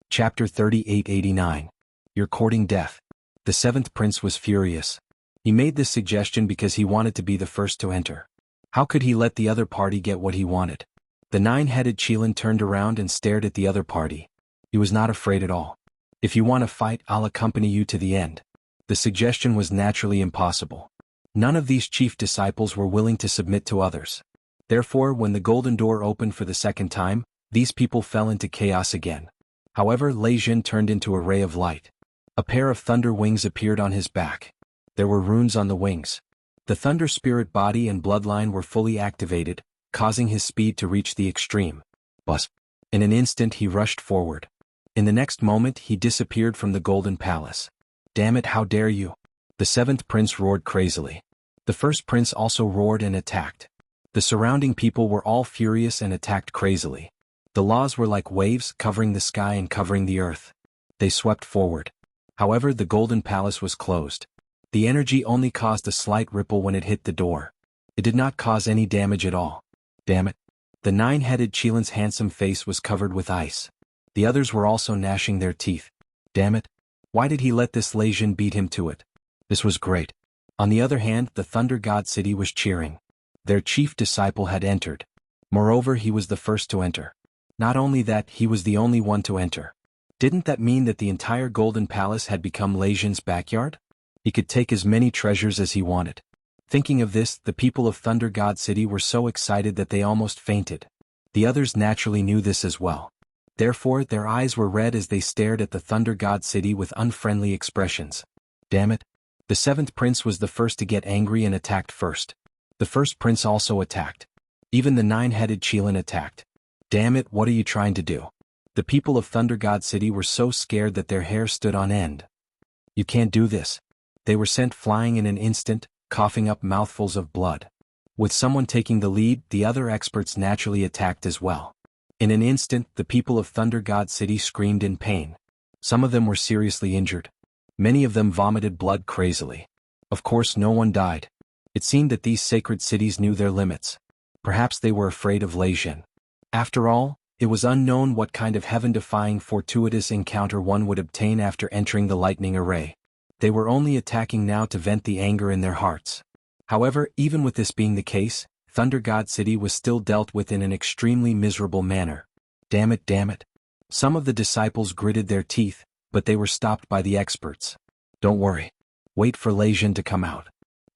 Chapter 3889. You're courting death. The seventh prince was furious. He made this suggestion because he wanted to be the first to enter. How could he let the other party get what he wanted? The nine-headed Qilin turned around and stared at the other party. He was not afraid at all. "If you want to fight, I'll accompany you to the end." The suggestion was naturally impossible. None of these chief disciples were willing to submit to others. Therefore, when the golden door opened for the second time, these people fell into chaos again. However, Lei Jin turned into a ray of light. A pair of thunder wings appeared on his back. There were runes on the wings. The thunder spirit body and bloodline were fully activated, causing his speed to reach the extreme. Buzz. In an instant he rushed forward. In the next moment he disappeared from the golden palace. "Damn it, how dare you!" The seventh prince roared crazily. The first prince also roared and attacked. The surrounding people were all furious and attacked crazily. The laws were like waves, covering the sky and covering the earth. They swept forward. However, the golden palace was closed. The energy only caused a slight ripple when it hit the door. It did not cause any damage at all. Damn it. The nine-headed Qilin's handsome face was covered with ice. The others were also gnashing their teeth. Damn it. Why did he let this Lei Jin beat him to it? This was great. On the other hand, the Thunder God City was cheering. Their chief disciple had entered. Moreover, he was the first to enter. Not only that, he was the only one to enter. Didn't that mean that the entire Golden Palace had become Lei Jin's backyard? He could take as many treasures as he wanted. Thinking of this, the people of Thunder God City were so excited that they almost fainted. The others naturally knew this as well. Therefore, their eyes were red as they stared at the Thunder God City with unfriendly expressions. Damn it. The seventh prince was the first to get angry and attacked first. The first prince also attacked. Even the nine-headed Qilin attacked. Damn it, what are you trying to do? The people of Thunder God City were so scared that their hair stood on end. You can't do this. They were sent flying in an instant, coughing up mouthfuls of blood. With someone taking the lead, the other experts naturally attacked as well. In an instant, the people of Thunder God City screamed in pain. Some of them were seriously injured. Many of them vomited blood crazily. Of course, no one died. It seemed that these sacred cities knew their limits. Perhaps they were afraid of Lei Jin. After all, it was unknown what kind of heaven-defying fortuitous encounter one would obtain after entering the lightning array. They were only attacking now to vent the anger in their hearts. However, even with this being the case, Thunder God City was still dealt with in an extremely miserable manner. Damn it, damn it. Some of the disciples gritted their teeth, but they were stopped by the experts. Don't worry. Wait for Lei Jin to come out.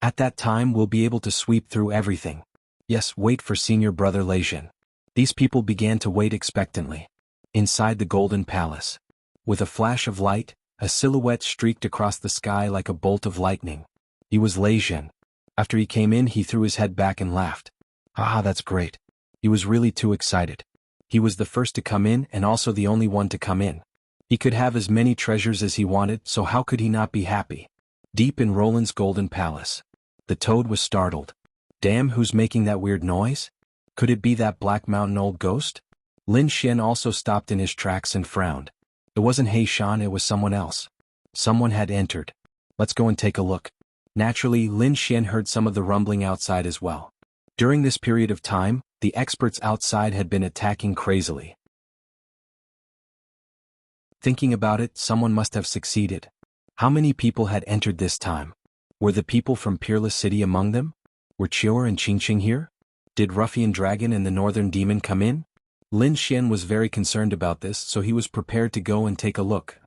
At that time we'll be able to sweep through everything. Yes, wait for senior brother Lei Jin. These people began to wait expectantly. Inside the Golden Palace. With a flash of light, a silhouette streaked across the sky like a bolt of lightning. He was Lei Jin. After he came in, he threw his head back and laughed. Ah, that's great. He was really too excited. He was the first to come in and also the only one to come in. He could have as many treasures as he wanted, so how could he not be happy? Deep in Roland's Golden Palace. The toad was startled. Damn, who's making that weird noise? Could it be that Black Mountain old ghost? Lin Xian also stopped in his tracks and frowned. It wasn't He Shan, it was someone else. Someone had entered. Let's go and take a look. Naturally, Lin Xian heard some of the rumbling outside as well. During this period of time, the experts outside had been attacking crazily. Thinking about it, someone must have succeeded. How many people had entered this time? Were the people from Peerless City among them? Were Chior and Qingqing here? Did Ruffian Dragon and the Northern Demon come in? Lin Xian was very concerned about this, so he was prepared to go and take a look.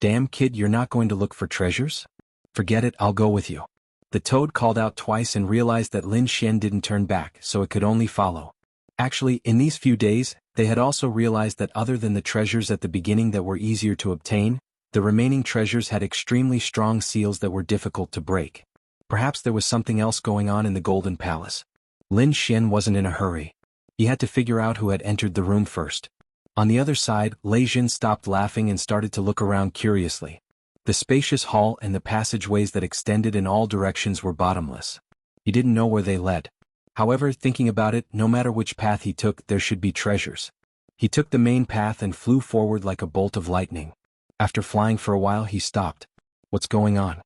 Damn kid, you're not going to look for treasures? Forget it, I'll go with you. The toad called out twice and realized that Lin Xian didn't turn back, so it could only follow. Actually, in these few days, they had also realized that other than the treasures at the beginning that were easier to obtain, the remaining treasures had extremely strong seals that were difficult to break. Perhaps there was something else going on in the Golden Palace. Lin Xian wasn't in a hurry. He had to figure out who had entered the room first. On the other side, Lei Jin stopped laughing and started to look around curiously. The spacious hall and the passageways that extended in all directions were bottomless. He didn't know where they led. However, thinking about it, no matter which path he took, there should be treasures. He took the main path and flew forward like a bolt of lightning. After flying for a while, he stopped. What's going on?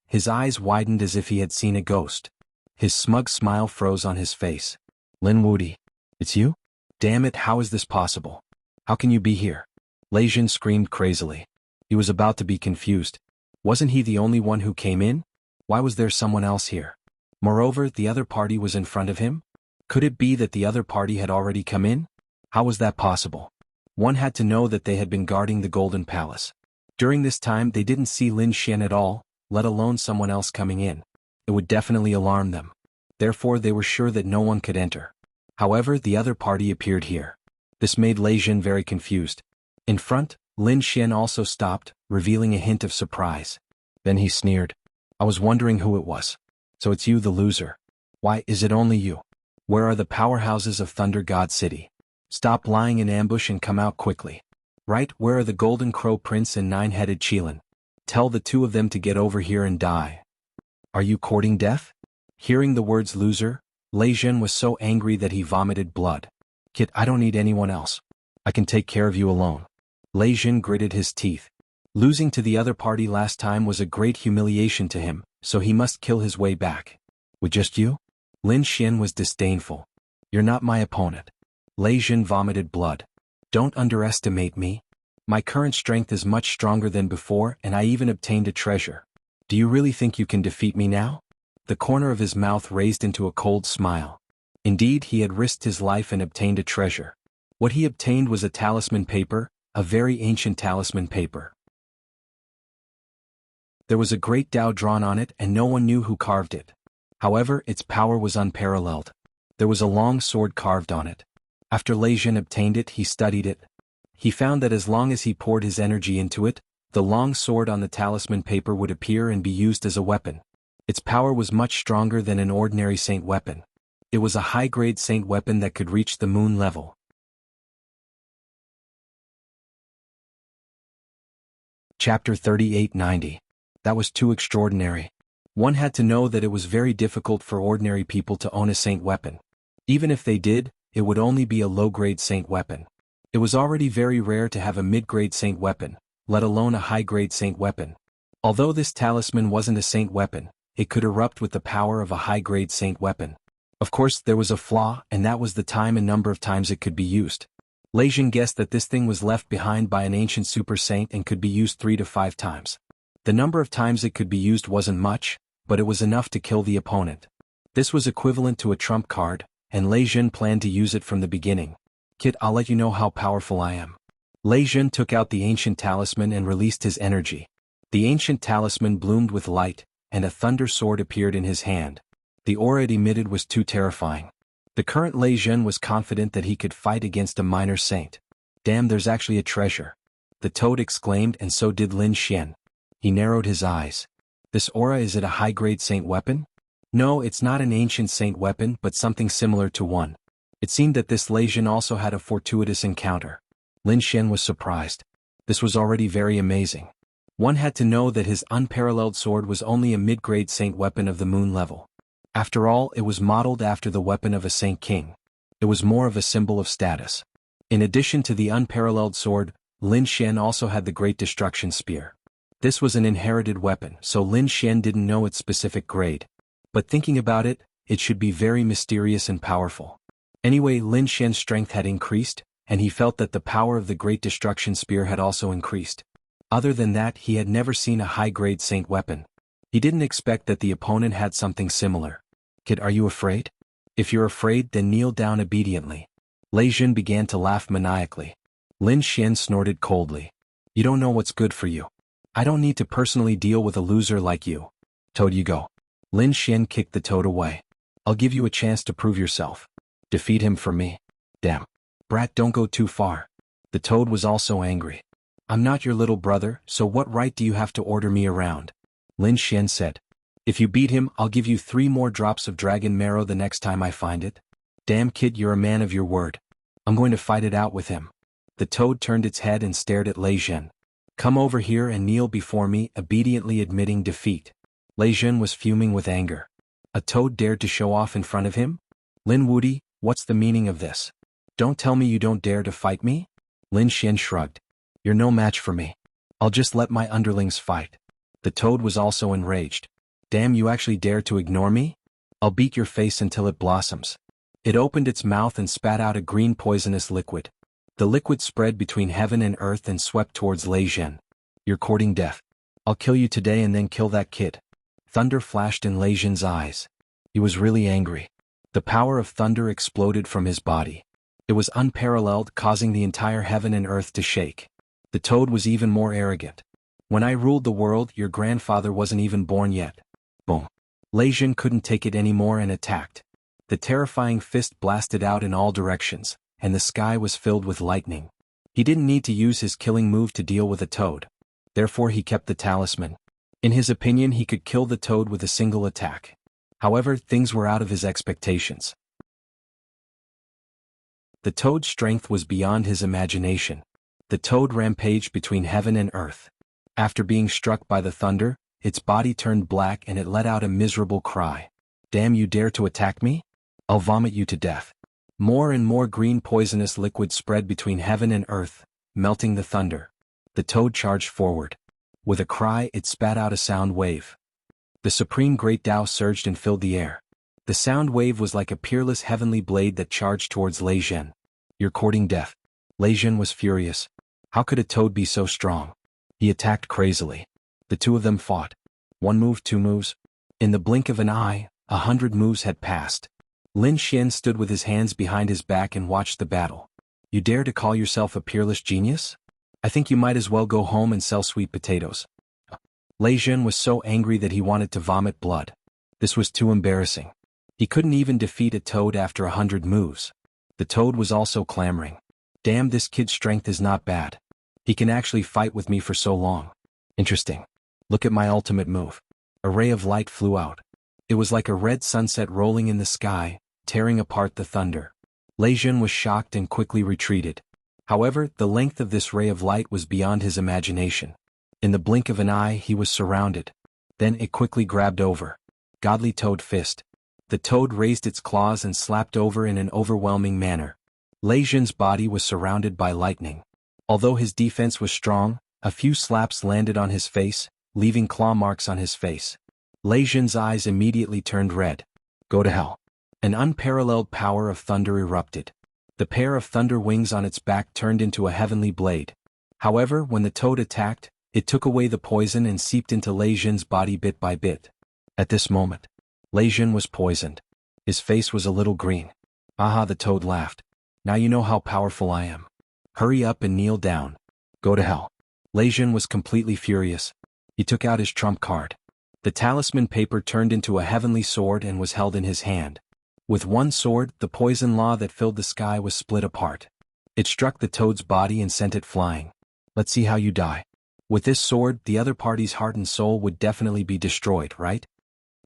His eyes widened as if he had seen a ghost. His smug smile froze on his face. Lin Wudi, it's you? Damn it, how is this possible? How can you be here? Lei Jin screamed crazily. He was about to be confused. Wasn't he the only one who came in? Why was there someone else here? Moreover, the other party was in front of him? Could it be that the other party had already come in? How was that possible? One had to know that they had been guarding the Golden Palace. During this time they didn't see Lin Xian at all, let alone someone else coming in. It would definitely alarm them. Therefore they were sure that no one could enter. However, the other party appeared here. This made Lei Jin very confused. In front, Lin Xian also stopped, revealing a hint of surprise. Then he sneered. I was wondering who it was. So it's you, the loser. Why, is it only you? Where are the powerhouses of Thunder God City? Stop lying in ambush and come out quickly. Right, where are the Golden Crow Prince and Nine-Headed Qilin? Tell the two of them to get over here and die. Are you courting death? Hearing the words loser, Lei Jin was so angry that he vomited blood. Kid, I don't need anyone else. I can take care of you alone. Lei Jin gritted his teeth. Losing to the other party last time was a great humiliation to him, so he must kill his way back. With just you? Lin Xian was disdainful. You're not my opponent. Lei Jin vomited blood. Don't underestimate me. My current strength is much stronger than before, and I even obtained a treasure. Do you really think you can defeat me now? The corner of his mouth raised into a cold smile. Indeed, he had risked his life and obtained a treasure. What he obtained was a talisman paper, a very ancient talisman paper. There was a great Tao drawn on it and no one knew who carved it. However, its power was unparalleled. There was a long sword carved on it. After Lei Jin obtained it, he studied it. He found that as long as he poured his energy into it, the long sword on the talisman paper would appear and be used as a weapon. Its power was much stronger than an ordinary saint weapon. It was a high-grade saint weapon that could reach the moon level. Chapter 3890. That was too extraordinary. One had to know that it was very difficult for ordinary people to own a saint weapon. Even if they did, it would only be a low-grade saint weapon. It was already very rare to have a mid-grade saint weapon, let alone a high-grade saint weapon. Although this talisman wasn't a saint weapon, it could erupt with the power of a high-grade saint weapon. Of course, there was a flaw, and that was the time and number of times it could be used. Lei Jin guessed that this thing was left behind by an ancient super saint and could be used 3 to 5 times. The number of times it could be used wasn't much, but it was enough to kill the opponent. This was equivalent to a trump card, and Lei Jin planned to use it from the beginning. Kid, I'll let you know how powerful I am. Lei Jin took out the ancient talisman and released his energy. The ancient talisman bloomed with light, and a thunder sword appeared in his hand. The aura it emitted was too terrifying. The current Lei Jin was confident that he could fight against a minor saint. Damn, there's actually a treasure. The toad exclaimed, and so did Lin Xian. He narrowed his eyes. This aura, is it a high-grade saint weapon? No, it's not an ancient saint weapon, but something similar to one. It seemed that this Lei Jin also had a fortuitous encounter. Lin Xian was surprised. This was already very amazing. One had to know that his unparalleled sword was only a mid-grade saint weapon of the moon level. After all, it was modeled after the weapon of a saint king. It was more of a symbol of status. In addition to the unparalleled sword, Lin Xian also had the Great Destruction Spear. This was an inherited weapon, so Lin Xian didn't know its specific grade. But thinking about it, it should be very mysterious and powerful. Anyway, Lin Xian's strength had increased, and he felt that the power of the Great Destruction Spear had also increased. Other than that, he had never seen a high-grade saint weapon. He didn't expect that the opponent had something similar. Kid, are you afraid? If you're afraid, then kneel down obediently. Lei Jin began to laugh maniacally. Lin Xian snorted coldly. You don't know what's good for you. I don't need to personally deal with a loser like you. Toad, you go. Lin Xian kicked the toad away. I'll give you a chance to prove yourself. Defeat him for me. Damn. Brat, don't go too far. The toad was also angry. I'm not your little brother, so what right do you have to order me around? Lin Xian said. If you beat him, I'll give you 3 more drops of dragon marrow the next time I find it. Damn kid, you're a man of your word. I'm going to fight it out with him. The toad turned its head and stared at Lei Zhen. Come over here and kneel before me, obediently admitting defeat. Lei Zhen was fuming with anger. A toad dared to show off in front of him? Lin Wudi, what's the meaning of this? Don't tell me you don't dare to fight me? Lin Xian shrugged. You're no match for me. I'll just let my underlings fight. The toad was also enraged. Damn, you actually dare to ignore me? I'll beat your face until it blossoms. It opened its mouth and spat out a green poisonous liquid. The liquid spread between heaven and earth and swept towards Lei Zhen. You're courting death. I'll kill you today and then kill that kid. Thunder flashed in Lei Zhen's eyes. He was really angry. The power of thunder exploded from his body. It was unparalleled, causing the entire heaven and earth to shake. The toad was even more arrogant. When I ruled the world, your grandfather wasn't even born yet. Boom. Lei Zhen couldn't take it anymore and attacked. The terrifying fist blasted out in all directions, and the sky was filled with lightning. He didn't need to use his killing move to deal with a toad. Therefore he kept the talisman. In his opinion, he could kill the toad with a single attack. However, things were out of his expectations. The toad's strength was beyond his imagination. The toad rampaged between heaven and earth. After being struck by the thunder, its body turned black and it let out a miserable cry. Damn, you dare to attack me? I'll vomit you to death. More and more green poisonous liquid spread between heaven and earth, melting the thunder. The toad charged forward. With a cry, it spat out a sound wave. The supreme great Tao surged and filled the air. The sound wave was like a peerless heavenly blade that charged towards Lei Zhen. You're courting death. Lei Zhen was furious. How could a toad be so strong? He attacked crazily. The two of them fought. 1 move, 2 moves. In the blink of an eye, 100 moves had passed. Lin Xian stood with his hands behind his back and watched the battle. You dare to call yourself a peerless genius? I think you might as well go home and sell sweet potatoes. Lei Zhen was so angry that he wanted to vomit blood. This was too embarrassing. He couldn't even defeat a toad after 100 moves. The toad was also clamoring. Damn, this kid's strength is not bad. He can actually fight with me for so long. Interesting. Look at my ultimate move. A ray of light flew out. It was like a red sunset rolling in the sky, tearing apart the thunder. Lei Zhen was shocked and quickly retreated. However, the length of this ray of light was beyond his imagination. In the blink of an eye, he was surrounded. Then it quickly grabbed over. Godly toad fist. The toad raised its claws and slapped over in an overwhelming manner. Lei Zhen's body was surrounded by lightning. Although his defense was strong, a few slaps landed on his face, leaving claw marks on his face. Lei Zhen's eyes immediately turned red. Go to hell. An unparalleled power of thunder erupted. The pair of thunder wings on its back turned into a heavenly blade. However, when the toad attacked, it took away the poison and seeped into Lei Zhen's body bit by bit. At this moment, Lei Zhen was poisoned. His face was a little green. Aha, the toad laughed. Now you know how powerful I am. Hurry up and kneel down. Go to hell. Lei Zhen was completely furious. He took out his trump card. The talisman paper turned into a heavenly sword and was held in his hand. With one sword, the poison law that filled the sky was split apart. It struck the toad's body and sent it flying. Let's see how you die. With this sword, the other party's heart and soul would definitely be destroyed, right?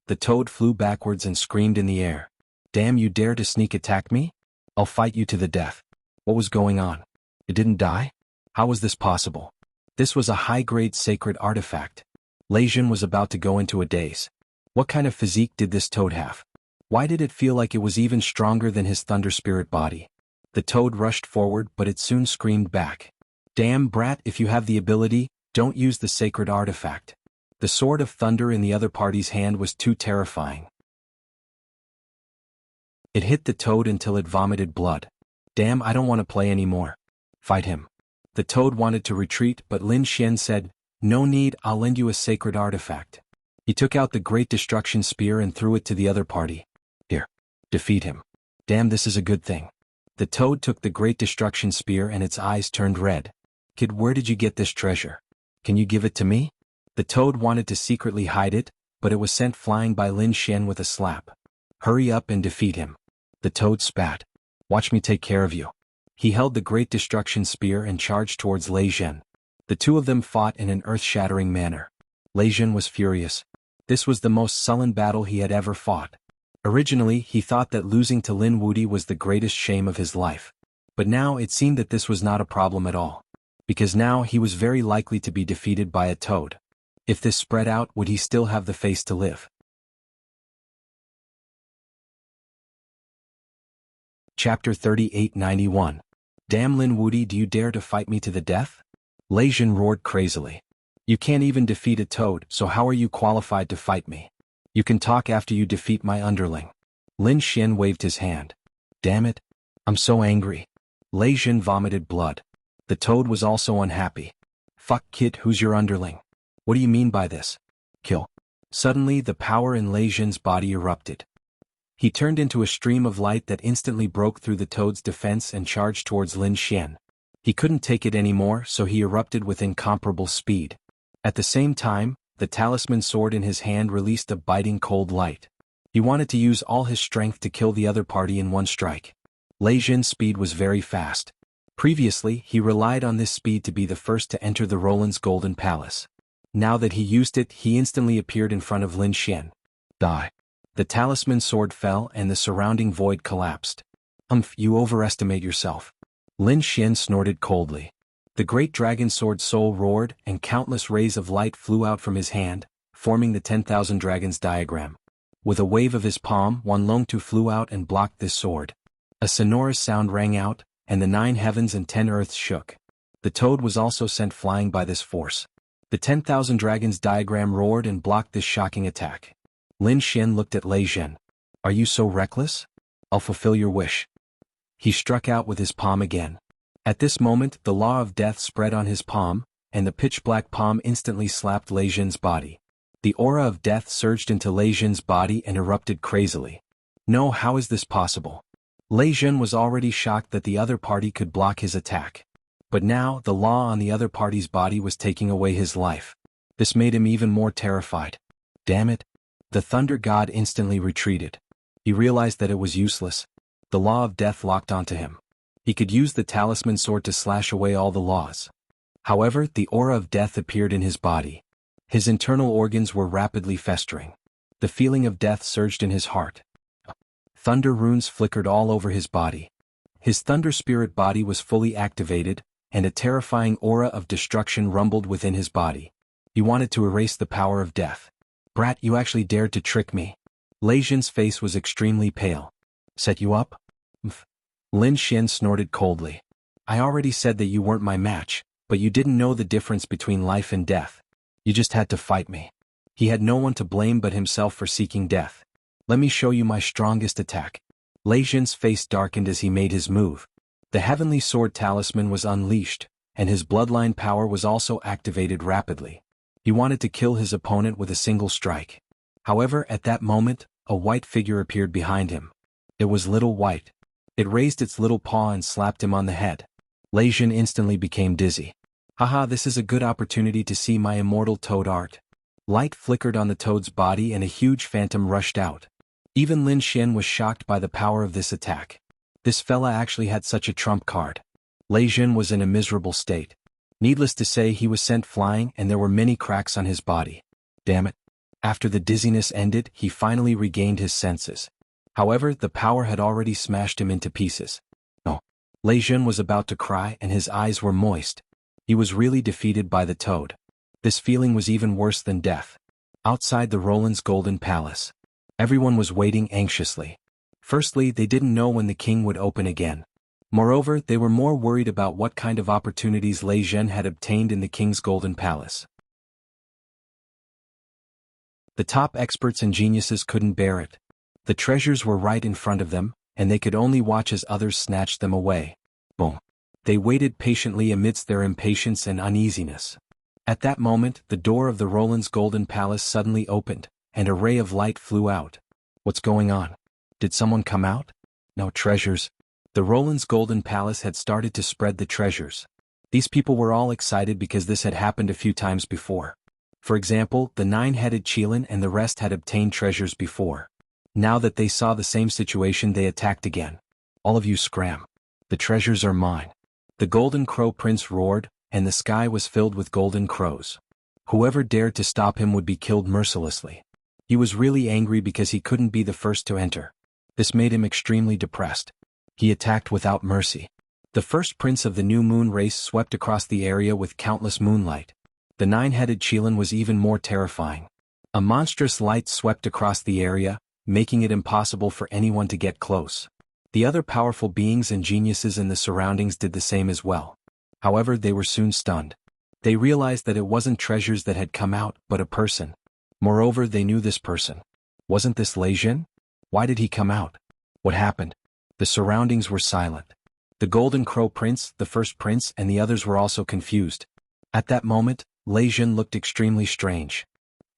The toad flew backwards and screamed in the air. Damn, you dare to sneak attack me? I'll fight you to the death. What was going on? It didn't die? How was this possible? This was a high-grade sacred artifact. Lei Zhen was about to go into a daze. What kind of physique did this toad have? Why did it feel like it was even stronger than his thunder spirit body? The toad rushed forward, but it soon screamed back. Damn, brat, if you have the ability, don't use the sacred artifact. The sword of thunder in the other party's hand was too terrifying. It hit the toad until it vomited blood. Damn, I don't want to play anymore. Fight him. The toad wanted to retreat, but Lin Xian said, no need, I'll lend you a sacred artifact. He took out the Great Destruction Spear and threw it to the other party. Here. Defeat him. Damn, this is a good thing. The toad took the Great Destruction Spear and its eyes turned red. Kid, where did you get this treasure? Can you give it to me? The toad wanted to secretly hide it, but it was sent flying by Lin Xian with a slap. Hurry up and defeat him. The toad spat. Watch me take care of you. He held the Great Destruction Spear and charged towards Lei Zhen. The two of them fought in an earth-shattering manner. Lei Zhen was furious. This was the most sullen battle he had ever fought. Originally, he thought that losing to Lin Wudi was the greatest shame of his life. But now it seemed that this was not a problem at all. Because now he was very likely to be defeated by a toad. If this spread out, would he still have the face to live? Chapter 38-91. Damn Lin Wudi, do you dare to fight me to the death? Lei Zhen roared crazily. You can't even defeat a toad, so how are you qualified to fight me? You can talk after you defeat my underling. Lin Xian waved his hand. Damn it. I'm so angry. Lei Zhen vomited blood. The toad was also unhappy. Fuck kid, who's your underling? What do you mean by this? Kill. Suddenly the power in Lei Zhen's body erupted. He turned into a stream of light that instantly broke through the toad's defense and charged towards Lin Xian. He couldn't take it anymore, so he erupted with incomparable speed. At the same time, the talisman sword in his hand released a biting cold light. He wanted to use all his strength to kill the other party in one strike. Lei Zhen's speed was very fast. Previously, he relied on this speed to be the first to enter the Roland's Golden Palace. Now that he used it, he instantly appeared in front of Lin Xian. Die. The talisman sword fell and the surrounding void collapsed. You overestimate yourself. Lin Xian snorted coldly. The great dragon sword soul roared and countless rays of light flew out from his hand, forming the 10,000 dragons diagram. With a wave of his palm, Wan Longtu flew out and blocked this sword. A sonorous sound rang out, and the 9 heavens and 10 earths shook. The toad was also sent flying by this force. The 10,000 dragons diagram roared and blocked this shocking attack. Lin Xian looked at Lei Zhen. Are you so reckless? I'll fulfill your wish. He struck out with his palm again. At this moment, the law of death spread on his palm, and the pitch-black palm instantly slapped Lei Zhen's body. The aura of death surged into Lei Zhen's body and erupted crazily. No, how is this possible? Lei Zhen was already shocked that the other party could block his attack. But now, the law on the other party's body was taking away his life. This made him even more terrified. Damn it. The thunder god instantly retreated. He realized that it was useless. The law of death locked onto him. He could use the talisman sword to slash away all the laws. However, the aura of death appeared in his body. His internal organs were rapidly festering. The feeling of death surged in his heart. Thunder runes flickered all over his body. His thunder spirit body was fully activated, and a terrifying aura of destruction rumbled within his body. He wanted to erase the power of death. Brat, you actually dared to trick me. Lei Zhen's face was extremely pale. Set you up? Lin Xian snorted coldly. I already said that you weren't my match, but you didn't know the difference between life and death. You just had to fight me. He had no one to blame but himself for seeking death. Let me show you my strongest attack. Lei Zhen's face darkened as he made his move. The heavenly sword talisman was unleashed, and his bloodline power was also activated rapidly. He wanted to kill his opponent with a single strike. However, at that moment, a white figure appeared behind him. It was Little White. It raised its little paw and slapped him on the head. Lei Zhen instantly became dizzy. Haha, this is a good opportunity to see my immortal toad art. Light flickered on the toad's body and a huge phantom rushed out. Even Lin Xian was shocked by the power of this attack. This fella actually had such a trump card. Lei Zhen was in a miserable state. Needless to say, he was sent flying and there were many cracks on his body. Damn it. After the dizziness ended, he finally regained his senses. However, the power had already smashed him into pieces. No. Lei Zhen was about to cry and his eyes were moist. He was really defeated by the toad. This feeling was even worse than death. Outside the Roland's Golden Palace, everyone was waiting anxiously. Firstly, they didn't know when the king would open again. Moreover, they were more worried about what kind of opportunities Lei Zhen had obtained in the king's Golden Palace. The top experts and geniuses couldn't bear it. The treasures were right in front of them, and they could only watch as others snatched them away. Boom. They waited patiently amidst their impatience and uneasiness. At that moment, the door of the Roland's Golden Palace suddenly opened, and a ray of light flew out. What's going on? Did someone come out? No treasures. The Roland's Golden Palace had started to spread the treasures. These people were all excited because this had happened a few times before. For example, the 9-headed Qilin and the rest had obtained treasures before. Now that they saw the same situation, they attacked again. All of you scram. The treasures are mine. The Golden Crow Prince roared, and the sky was filled with golden crows. Whoever dared to stop him would be killed mercilessly. He was really angry because he couldn't be the first to enter. This made him extremely depressed. He attacked without mercy. The first prince of the new moon race swept across the area with countless moonlight. The nine-headed Qilin was even more terrifying. A monstrous light swept across the area, making it impossible for anyone to get close. The other powerful beings and geniuses in the surroundings did the same as well. However, they were soon stunned. They realized that it wasn't treasures that had come out, but a person. Moreover, they knew this person. Wasn't this Lei Jin? Why did he come out? What happened? The surroundings were silent. The Golden Crow Prince, the first prince, and the others were also confused. At that moment, Lei Jin looked extremely strange.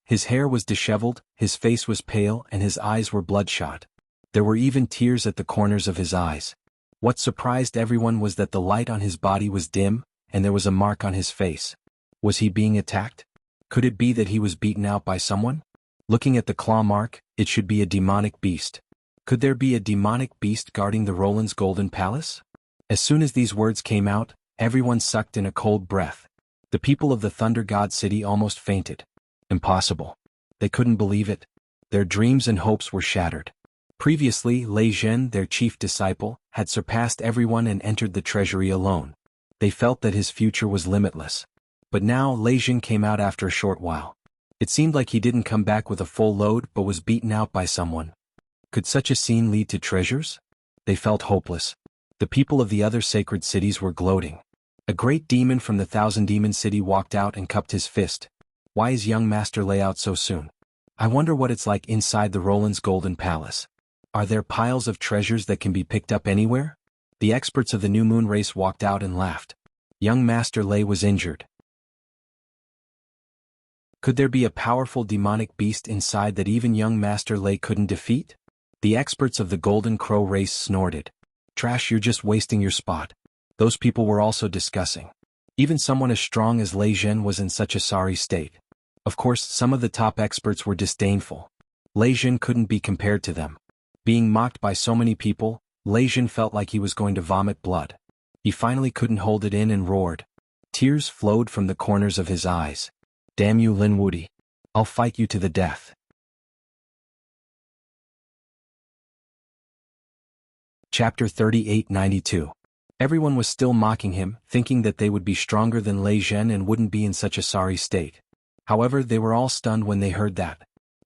His hair was disheveled, his face was pale, and his eyes were bloodshot. There were even tears at the corners of his eyes. What surprised everyone was that the light on his body was dim, and there was a mark on his face. Was he being attacked? Could it be that he was beaten out by someone? Looking at the claw mark, it should be a demonic beast. Could there be a demonic beast guarding the Roland's Golden Palace? As soon as these words came out, everyone sucked in a cold breath. The people of the Thunder God City almost fainted. Impossible. They couldn't believe it. Their dreams and hopes were shattered. Previously, Lei Jin, their chief disciple, had surpassed everyone and entered the treasury alone. They felt that his future was limitless. But now Lei Jin came out after a short while. It seemed like he didn't come back with a full load but was beaten out by someone. Could such a scene lead to treasures? They felt hopeless. The people of the other sacred cities were gloating. A great demon from the Thousand Demon City walked out and cupped his fist. Why is young Master Lei out so soon? I wonder what it's like inside the Roland's Golden Palace. Are there piles of treasures that can be picked up anywhere? The experts of the New Moon race walked out and laughed. Young Master Lei was injured. Could there be a powerful demonic beast inside that even young Master Lei couldn't defeat? The experts of the Golden Crow race snorted. Trash, you're just wasting your spot. Those people were also discussing. Even someone as strong as Lei Jin was in such a sorry state. Of course, some of the top experts were disdainful. Lei Jin couldn't be compared to them. Being mocked by so many people, Lei Jin felt like he was going to vomit blood. He finally couldn't hold it in and roared. Tears flowed from the corners of his eyes. Damn you, Lin Wuti. I'll fight you to the death. Chapter 3892. Everyone was still mocking him, thinking that they would be stronger than Lei Jin and wouldn't be in such a sorry state. However, they were all stunned when they heard that.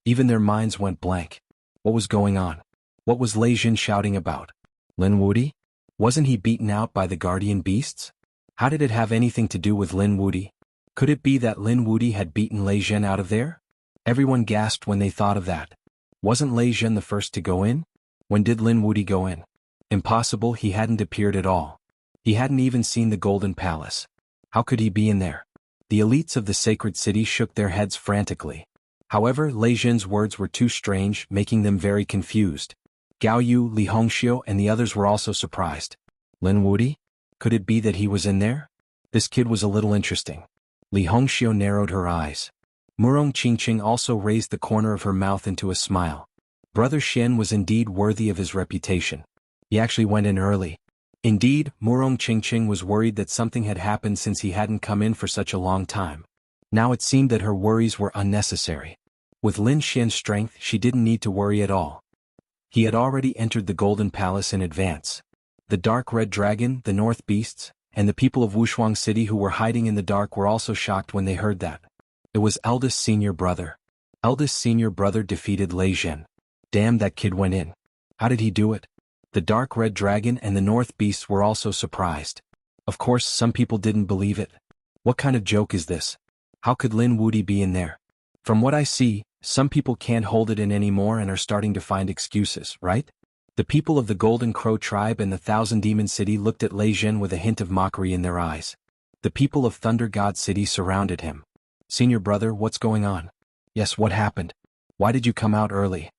Even their minds went blank. What was going on? What was Lei Jin shouting about? Lin Wuti? Wasn't he beaten out by the guardian beasts? How did it have anything to do with Lin Wuti? Could it be that Lin Wuti had beaten Lei Jin out of there? Everyone gasped when they thought of that. Wasn't Lei Jin the first to go in? When did Lin Wuti go in? Impossible, he hadn't appeared at all. He hadn't even seen the Golden Palace. How could he be in there? The elites of the sacred city shook their heads frantically. However, Lei Jin's words were too strange, making them very confused. Gao Yu, Li Hongxiu, and the others were also surprised. Lin Wuti? Could it be that he was in there? This kid was a little interesting. Li Hongxiu narrowed her eyes. Murong Qingqing also raised the corner of her mouth into a smile. Brother Xin was indeed worthy of his reputation. He actually went in early. Indeed, Murong Qingqing was worried that something had happened since he hadn't come in for such a long time. Now it seemed that her worries were unnecessary. With Lin Xian's strength, she didn't need to worry at all. He had already entered the Golden Palace in advance. The Dark Red Dragon, the North Beasts, and the people of Wushuang City who were hiding in the dark were also shocked when they heard that. It was eldest senior brother. Eldest senior brother defeated Lei Jin. Damn, that kid went in. How did he do it? The Dark Red Dragon and the North Beasts were also surprised. Of course, some people didn't believe it. What kind of joke is this? How could Lin Wuti be in there? From what I see, some people can't hold it in anymore and are starting to find excuses, right? The people of the Golden Crow tribe and the Thousand Demon City looked at Lei Jin with a hint of mockery in their eyes. The people of Thunder God City surrounded him. Senior brother, what's going on? Yes, what happened? Why did you come out early?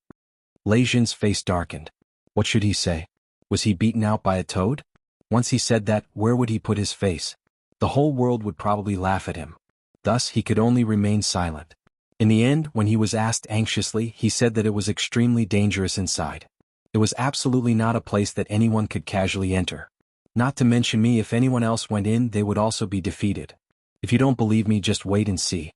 Lei Jin's face darkened. What should he say? Was he beaten out by a toad? Once he said that, where would he put his face? The whole world would probably laugh at him. Thus, he could only remain silent. In the end, when he was asked anxiously, he said that it was extremely dangerous inside. It was absolutely not a place that anyone could casually enter. Not to mention me, if anyone else went in, they would also be defeated. If you don't believe me, just wait and see.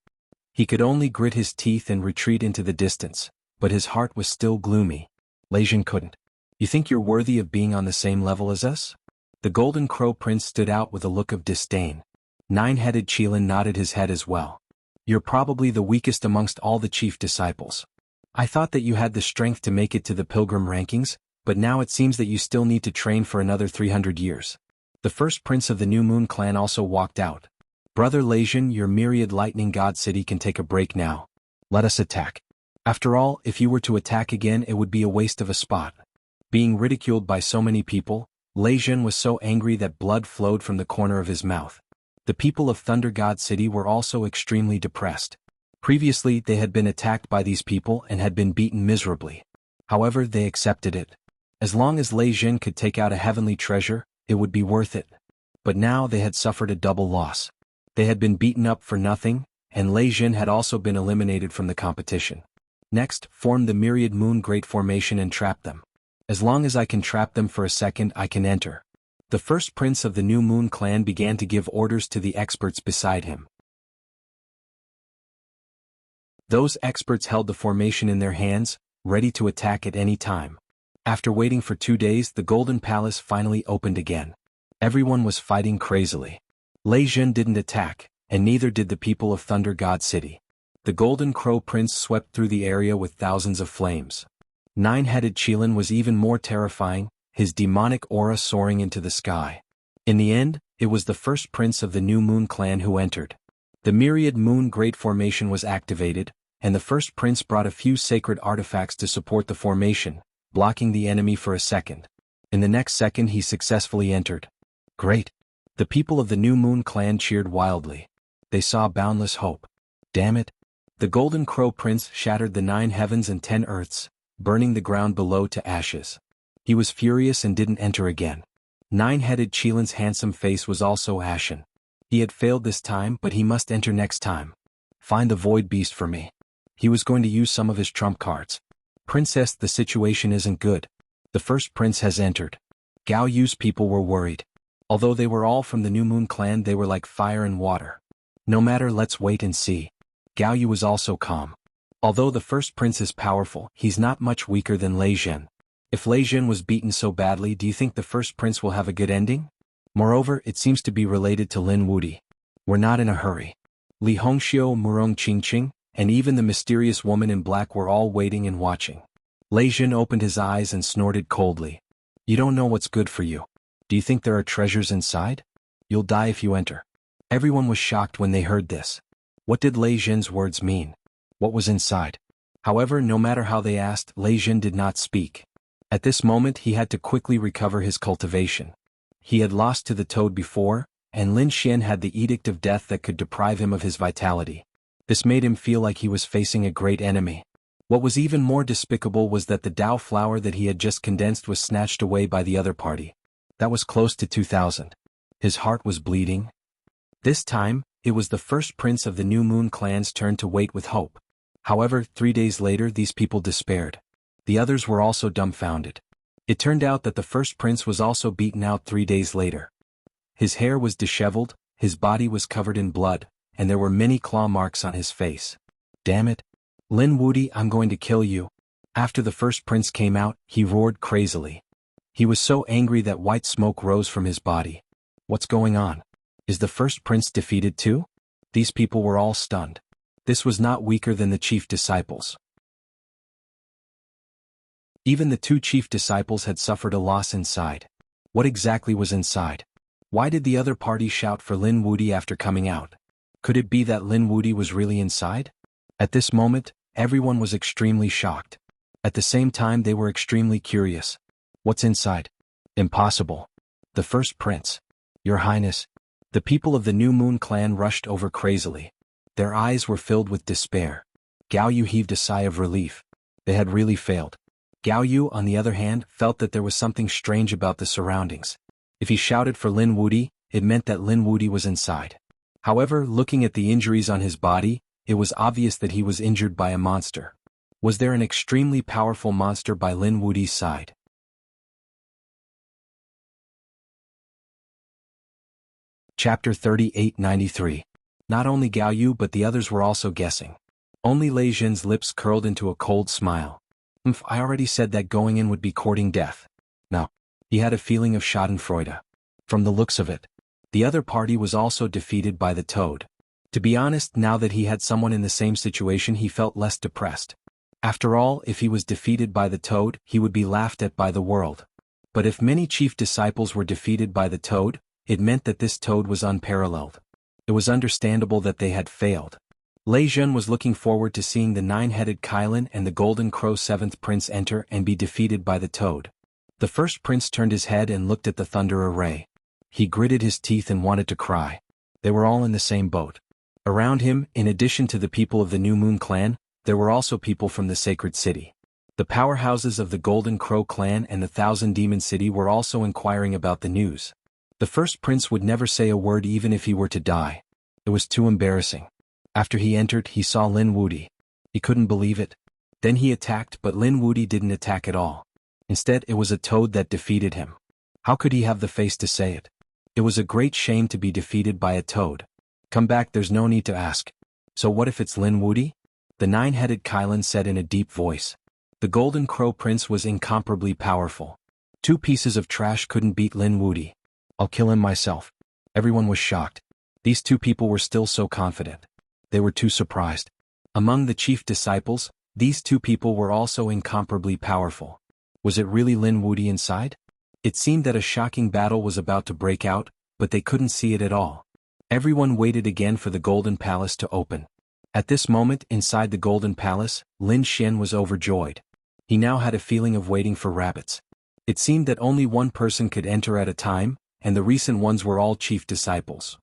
He could only grit his teeth and retreat into the distance, but his heart was still gloomy. Lei Jin couldn't. You think you're worthy of being on the same level as us? The Golden Crow Prince stood out with a look of disdain. Nine-headed Qilin nodded his head as well. You're probably the weakest amongst all the chief disciples. I thought that you had the strength to make it to the pilgrim rankings, but now it seems that you still need to train for another 300 years. The first prince of the New Moon clan also walked out. Brother Lei Jin, your myriad lightning god city can take a break now. Let us attack. After all, if you were to attack again, it would be a waste of a spot. Being ridiculed by so many people, Lei Jin was so angry that blood flowed from the corner of his mouth. The people of Thunder God City were also extremely depressed. Previously, they had been attacked by these people and had been beaten miserably. However, they accepted it. As long as Lei Jin could take out a heavenly treasure, it would be worth it. But now they had suffered a double loss. They had been beaten up for nothing, and Lei Jin had also been eliminated from the competition. Next, form the Myriad Moon Great Formation and trap them. As long as I can trap them for a second, I can enter. The first prince of the New Moon clan began to give orders to the experts beside him. Those experts held the formation in their hands, ready to attack at any time. After waiting for 2 days, the Golden Palace finally opened again. Everyone was fighting crazily. Lei Jin didn't attack, and neither did the people of Thunder God City. The Golden Crow Prince swept through the area with thousands of flames. Nine-headed Qilin was even more terrifying, his demonic aura soaring into the sky. In the end, it was the first prince of the New Moon clan who entered. The Myriad Moon Great Formation was activated, and the first prince brought a few sacred artifacts to support the formation, blocking the enemy for a second. In the next second, he successfully entered. Great! The people of the New Moon clan cheered wildly. They saw boundless hope. Damn it! The Golden Crow Prince shattered the 9 heavens and 10 earths, burning the ground below to ashes. He was furious and didn't enter again. Nine-headed Qilin's handsome face was also ashen. He had failed this time, but he must enter next time. Find the Void Beast for me. He was going to use some of his trump cards. Princess, the situation isn't good. The first prince has entered. Gao Yu's people were worried. Although they were all from the New Moon clan, they were like fire and water. No matter, let's wait and see. Gao Yu was also calm. Although the first prince is powerful, he's not much weaker than Lei Jin. If Lei Jin was beaten so badly, do you think the first prince will have a good ending? Moreover, it seems to be related to Lin Wudi. We're not in a hurry. Li Hongxiu, Murong Qingqing, and even the mysterious woman in black were all waiting and watching. Lei Jin opened his eyes and snorted coldly. You don't know what's good for you. Do you think there are treasures inside? You'll die if you enter. Everyone was shocked when they heard this. What did Lei Jin's words mean? What was inside? However, no matter how they asked, Lei Jin did not speak. At this moment, he had to quickly recover his cultivation. He had lost to the toad before, and Lin Xian had the edict of death that could deprive him of his vitality. This made him feel like he was facing a great enemy. What was even more despicable was that the Dao flower that he had just condensed was snatched away by the other party. That was close to 2,000. His heart was bleeding. This time, it was the first prince of the New Moon clan's turn to wait with hope. However, 3 days later, these people despaired. The others were also dumbfounded. It turned out that the first prince was also beaten out 3 days later. His hair was disheveled, his body was covered in blood, and there were many claw marks on his face. Damn it! Lin Wudi, I'm going to kill you. After the first prince came out, he roared crazily. He was so angry that white smoke rose from his body. What's going on? Is the first prince defeated too? These people were all stunned. This was not weaker than the chief disciples. Even the 2 chief disciples had suffered a loss inside. What exactly was inside? Why did the other party shout for Lin Wudi after coming out? Could it be that Lin Wudi was really inside? At this moment, everyone was extremely shocked. At the same time, they were extremely curious. What's inside? Impossible. The first prince. Your Highness. The people of the New Moon clan rushed over crazily. Their eyes were filled with despair. Gao Yu heaved a sigh of relief. They had really failed. Gao Yu, on the other hand, felt that there was something strange about the surroundings. If he shouted for Lin Wudi, it meant that Lin Wudi was inside. However, looking at the injuries on his body, it was obvious that he was injured by a monster. Was there an extremely powerful monster by Lin Wudi's side? Chapter 3893. Not only Gao Yu but the others were also guessing. Only Lei Zhen's lips curled into a cold smile. I already said that going in would be courting death. No. He had a feeling of schadenfreude. From the looks of it. The other party was also defeated by the toad. To be honest, now that he had someone in the same situation, he felt less depressed. After all, if he was defeated by the toad, he would be laughed at by the world. But if many chief disciples were defeated by the toad, it meant that this toad was unparalleled. It was understandable that they had failed. Lei Zhen was looking forward to seeing the nine-headed Kylin and the Golden Crow seventh prince enter and be defeated by the toad. The first prince turned his head and looked at the thunder array. He gritted his teeth and wanted to cry. They were all in the same boat. Around him, in addition to the people of the New Moon clan, there were also people from the Sacred City. The powerhouses of the Golden Crow clan and the Thousand Demon City were also inquiring about the news. The first prince would never say a word even if he were to die. It was too embarrassing. After he entered, he saw Lin Wudi. He couldn't believe it. Then he attacked, but Lin Wudi didn't attack at all. Instead, it was a toad that defeated him. How could he have the face to say it? It was a great shame to be defeated by a toad. Come back, there's no need to ask. So what if it's Lin Wudi? The nine-headed Kylin said in a deep voice. The Golden Crow Prince was incomparably powerful. Two pieces of trash couldn't beat Lin Wudi. I'll kill him myself. Everyone was shocked. These two people were still so confident. They were too surprised. Among the chief disciples, these two people were also incomparably powerful. Was it really Lin Wudi inside? It seemed that a shocking battle was about to break out, but they couldn't see it at all. Everyone waited again for the Golden Palace to open. At this moment, inside the Golden Palace, Lin Xian was overjoyed. He now had a feeling of waiting for rabbits. It seemed that only one person could enter at a time, and the recent ones were all chief disciples.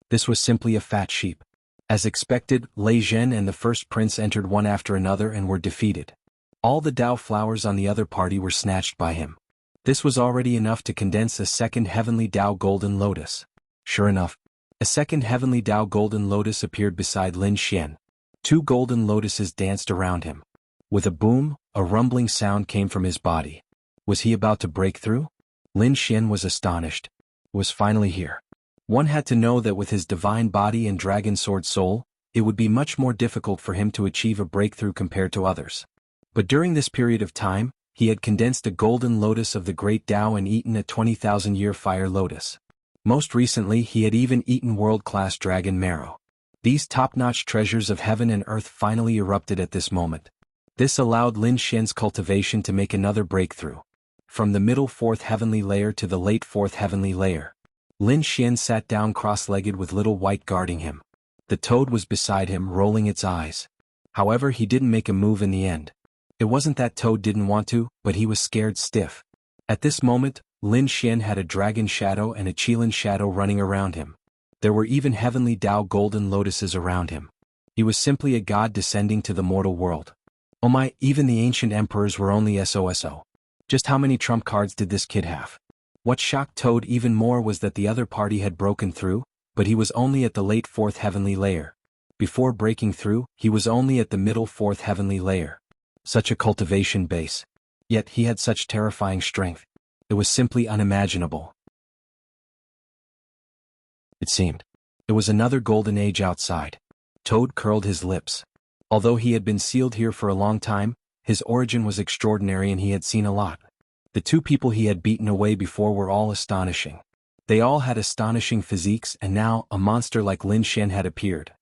This was simply a fat sheep. As expected, Lei Zhen and the first prince entered one after another and were defeated. All the Dao flowers on the other party were snatched by him. This was already enough to condense a second heavenly Dao golden lotus. Sure enough, a second heavenly Dao golden lotus appeared beside Lin Xian. Two golden lotuses danced around him. With a boom, a rumbling sound came from his body. Was he about to break through? Lin Xian was astonished. It was finally here. One had to know that with his divine body and dragon sword soul, it would be much more difficult for him to achieve a breakthrough compared to others. But during this period of time, he had condensed a golden lotus of the great Tao and eaten a 20,000-year fire lotus. Most recently, he had even eaten world-class dragon marrow. These top-notch treasures of heaven and earth finally erupted at this moment. This allowed Lin Xian's cultivation to make another breakthrough. From the middle fourth heavenly layer to the late fourth heavenly layer. Lin Xian sat down cross-legged with Little White guarding him. The toad was beside him, rolling its eyes. However, he didn't make a move in the end. It wasn't that Toad didn't want to, but he was scared stiff. At this moment, Lin Xian had a dragon shadow and a Qilin shadow running around him. There were even heavenly Dao golden lotuses around him. He was simply a god descending to the mortal world. Oh my, even the ancient emperors were only SOSO. Just how many trump cards did this kid have? What shocked Toad even more was that the other party had broken through, but he was only at the late fourth heavenly layer. Before breaking through, he was only at the middle fourth heavenly layer. Such a cultivation base. Yet he had such terrifying strength. It was simply unimaginable. It seemed. It was another golden age outside. Toad curled his lips. Although he had been sealed here for a long time, his origin was extraordinary and he had seen a lot. The two people he had beaten away before were all astonishing. They all had astonishing physiques, and now, a monster like Lin Xian had appeared.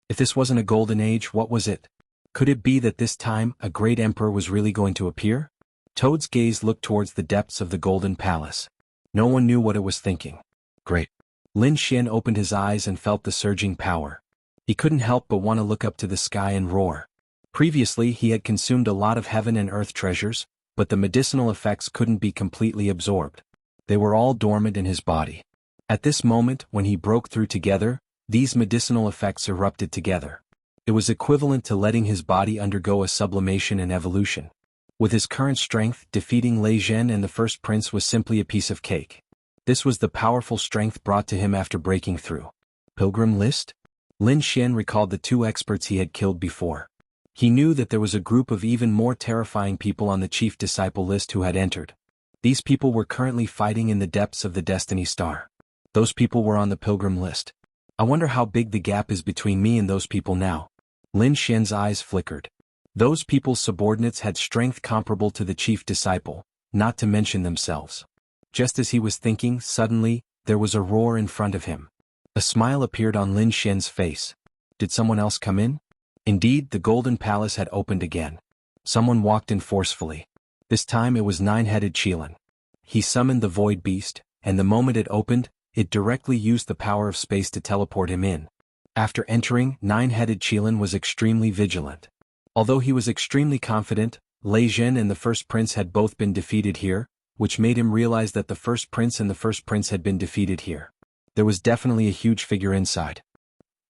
If this wasn't a golden age, what was it? Could it be that this time, a great emperor was really going to appear? Toad's gaze looked towards the depths of the Golden Palace. No one knew what it was thinking. Great. Lin Xian opened his eyes and felt the surging power. He couldn't help but want to look up to the sky and roar. Previously, he had consumed a lot of heaven and earth treasures, but the medicinal effects couldn't be completely absorbed. They were all dormant in his body. At this moment, when he broke through together, these medicinal effects erupted together. It was equivalent to letting his body undergo a sublimation and evolution. With his current strength, defeating Lei Zhen and the first prince was simply a piece of cake. This was the powerful strength brought to him after breaking through. Pilgrim list? Lin Xian recalled the two experts he had killed before. He knew that there was a group of even more terrifying people on the chief disciple list who had entered. These people were currently fighting in the depths of the Destiny Star. Those people were on the pilgrim list. I wonder how big the gap is between me and those people now. Lin Xian's eyes flickered. Those people's subordinates had strength comparable to the chief disciple, not to mention themselves. Just as he was thinking, suddenly, there was a roar in front of him. A smile appeared on Lin Xian's face. Did someone else come in? Indeed, the golden palace had opened again. Someone walked in forcefully. This time it was nine-headed Qilin. He summoned the void beast, and the moment it opened, it directly used the power of space to teleport him in. After entering, nine-headed Qilin was extremely vigilant. Although he was extremely confident, Lei Zhen and the first prince had both been defeated here, which made him realize that the first prince and the first prince had been defeated here. There was definitely a huge figure inside.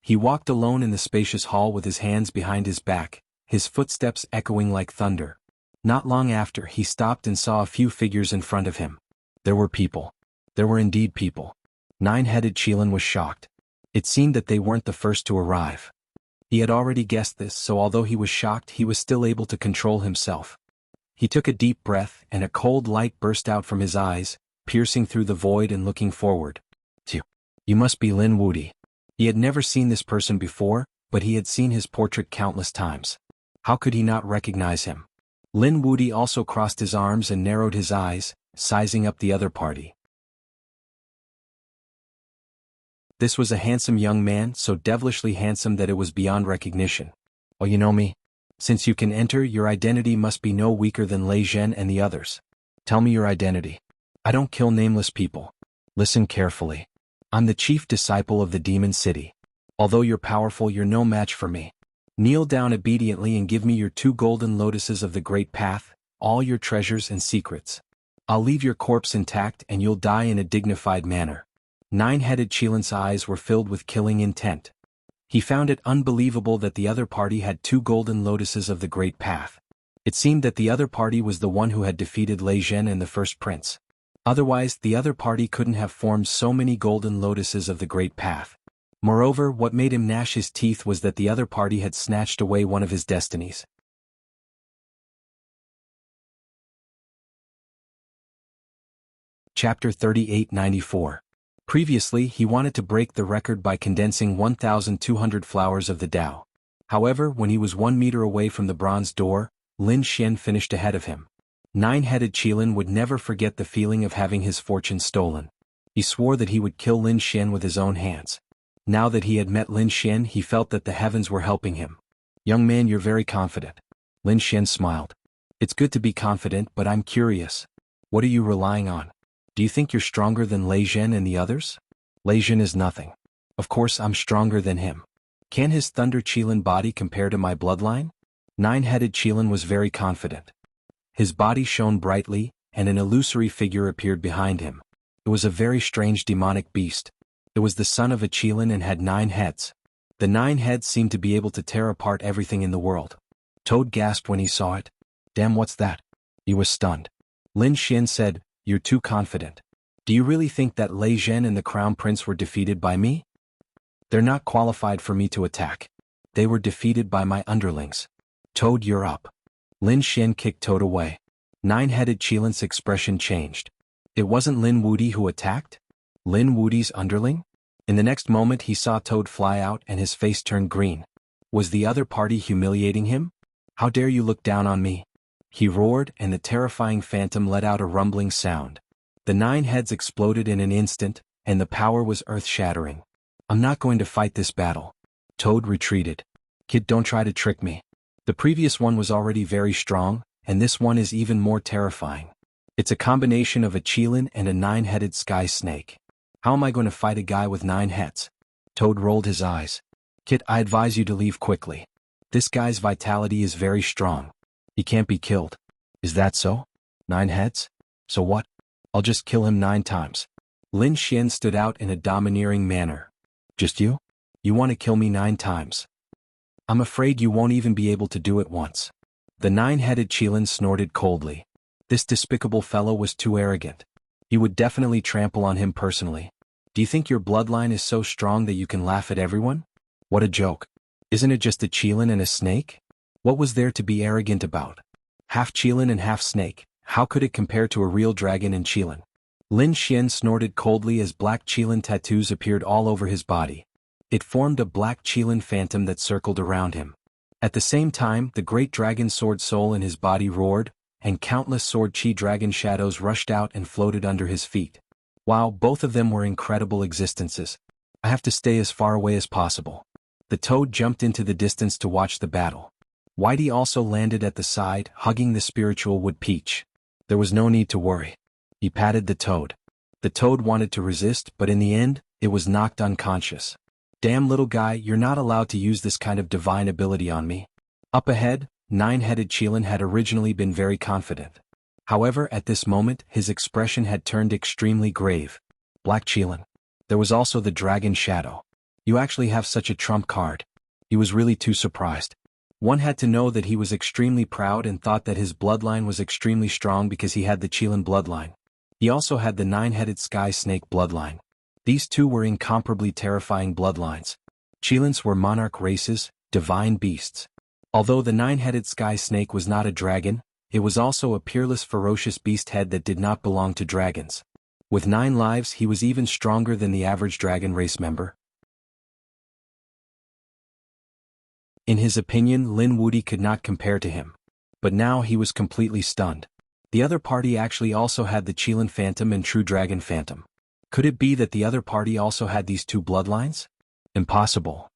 He walked alone in the spacious hall with his hands behind his back, his footsteps echoing like thunder. Not long after, he stopped and saw a few figures in front of him. There were people. There were indeed people. Nine-headed Qilin was shocked. It seemed that they weren't the first to arrive. He had already guessed this, so although he was shocked, he was still able to control himself. He took a deep breath, and a cold light burst out from his eyes, piercing through the void and looking forward. You must be Lin Wudi. He had never seen this person before, but he had seen his portrait countless times. How could he not recognize him? Lin Wudi also crossed his arms and narrowed his eyes, sizing up the other party. This was a handsome young man, so devilishly handsome that it was beyond recognition. Oh, you know me? Since you can enter, your identity must be no weaker than Lei Zhen and the others. Tell me your identity. I don't kill nameless people. Listen carefully. I'm the chief disciple of the demon city. Although you're powerful, you're no match for me. Kneel down obediently and give me your 2 golden lotuses of the great path, all your treasures and secrets. I'll leave your corpse intact and you'll die in a dignified manner. Nine-headed Qilin's eyes were filled with killing intent. He found it unbelievable that the other party had 2 golden lotuses of the great path. It seemed that the other party was the one who had defeated Lei Zhen and the first prince. Otherwise, the other party couldn't have formed so many golden lotuses of the great path. Moreover, what made him gnash his teeth was that the other party had snatched away one of his destinies. Chapter 3894. Previously, he wanted to break the record by condensing 1,200 flowers of the Tao. However, when he was 1 meter away from the bronze door, Lin Xian finished ahead of him. Nine-headed Qilin would never forget the feeling of having his fortune stolen. He swore that he would kill Lin Xian with his own hands. Now that he had met Lin Xian, he felt that the heavens were helping him. Young man, you're very confident. Lin Xian smiled. It's good to be confident, but I'm curious. What are you relying on? Do you think you're stronger than Lei Zhen and the others? Lei Zhen is nothing. Of course I'm stronger than him. Can his Thunder Qilin body compare to my bloodline? Nine-headed Qilin was very confident. His body shone brightly, and an illusory figure appeared behind him. It was a very strange demonic beast. It was the son of a Qilin and had 9 heads. The 9 heads seemed to be able to tear apart everything in the world. Toad gasped when he saw it. Damn, what's that? He was stunned. Lin Xian said, You're too confident. Do you really think that Lei Zhen and the Crown Prince were defeated by me? They're not qualified for me to attack. They were defeated by my underlings. Toad, you're up. Lin Xian kicked Toad away. Nine-headed Qilin's expression changed. It wasn't Lin Wudi who attacked? Lin Wudi's underling? In the next moment he saw Toad fly out and his face turned green. Was the other party humiliating him? How dare you look down on me? He roared, and the terrifying phantom let out a rumbling sound. The 9 heads exploded in an instant, and the power was earth-shattering. I'm not going to fight this battle. Toad retreated. Kid, don't try to trick me. The previous one was already very strong, and this one is even more terrifying. It's a combination of a Qilin and a 9-headed sky snake. How am I going to fight a guy with 9 heads? Toad rolled his eyes. Kid, I advise you to leave quickly. This guy's vitality is very strong. He can't be killed. Is that so? 9 heads? So what? I'll just kill him 9 times. Lin Xian stood out in a domineering manner. Just you? You want to kill me 9 times? I'm afraid you won't even be able to do it once. The 9-headed Qilin snorted coldly. This despicable fellow was too arrogant. He would definitely trample on him personally. Do you think your bloodline is so strong that you can laugh at everyone? What a joke. Isn't it just a Qilin and a snake? What was there to be arrogant about? Half Qilin and half snake, how could it compare to a real dragon and Qilin? Lin Xian snorted coldly as black qilin tattoos appeared all over his body. It formed a black qilin phantom that circled around him. At the same time, the great dragon sword soul in his body roared, and countless sword chi dragon shadows rushed out and floated under his feet. Wow, both of them were incredible existences. I have to stay as far away as possible. The toad jumped into the distance to watch the battle. Whitey also landed at the side, hugging the spiritual wood peach. There was no need to worry. He patted the toad. The toad wanted to resist, but in the end, it was knocked unconscious. Damn little guy, you're not allowed to use this kind of divine ability on me. Up ahead, nine-headed qilin had originally been very confident. However, at this moment, his expression had turned extremely grave. Black qilin. There was also the dragon shadow. You actually have such a trump card. He was really too surprised. One had to know that he was extremely proud and thought that his bloodline was extremely strong because he had the qilin bloodline. He also had the nine-headed sky snake bloodline. These two were incomparably terrifying bloodlines. Qilins were monarch races, divine beasts. Although the nine-headed sky snake was not a dragon, it was also a peerless ferocious beast head that did not belong to dragons. With 9 lives, he was even stronger than the average dragon race member. In his opinion, Lin Wuti could not compare to him. But now he was completely stunned. The other party actually also had the qilin phantom and true dragon phantom. Could it be that the other party also had these two bloodlines? Impossible.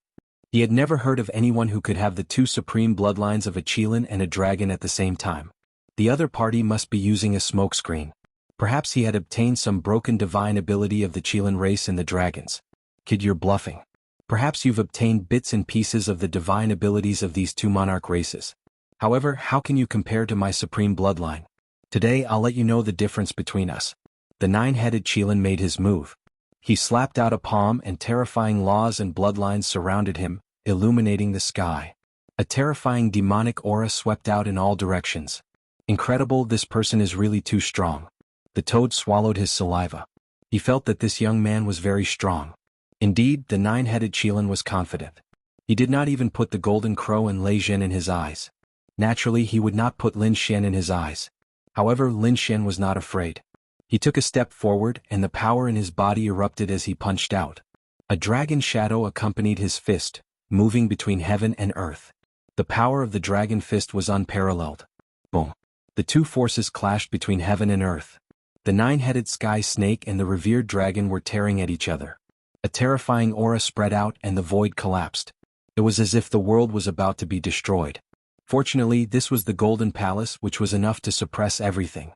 He had never heard of anyone who could have the two supreme bloodlines of a qilin and a dragon at the same time. The other party must be using a smokescreen. Perhaps he had obtained some broken divine ability of the qilin race and the dragons. Kid, you're bluffing. Perhaps you've obtained bits and pieces of the divine abilities of these two monarch races. However, how can you compare to my supreme bloodline? Today I'll let you know the difference between us. The nine-headed qilin made his move. He slapped out a palm and terrifying laws and bloodlines surrounded him, illuminating the sky. A terrifying demonic aura swept out in all directions. Incredible, this person is really too strong. The toad swallowed his saliva. He felt that this young man was very strong. Indeed, the nine-headed qilin was confident. He did not even put the golden crow and Lei Zhen in his eyes. Naturally, he would not put Lin Xian in his eyes. However, Lin Xian was not afraid. He took a step forward and the power in his body erupted as he punched out. A dragon shadow accompanied his fist, moving between heaven and earth. The power of the dragon fist was unparalleled. Boom. The two forces clashed between heaven and earth. The nine-headed sky snake and the revered dragon were tearing at each other. A terrifying aura spread out and the void collapsed. It was as if the world was about to be destroyed. Fortunately, this was the Golden Palace, which was enough to suppress everything.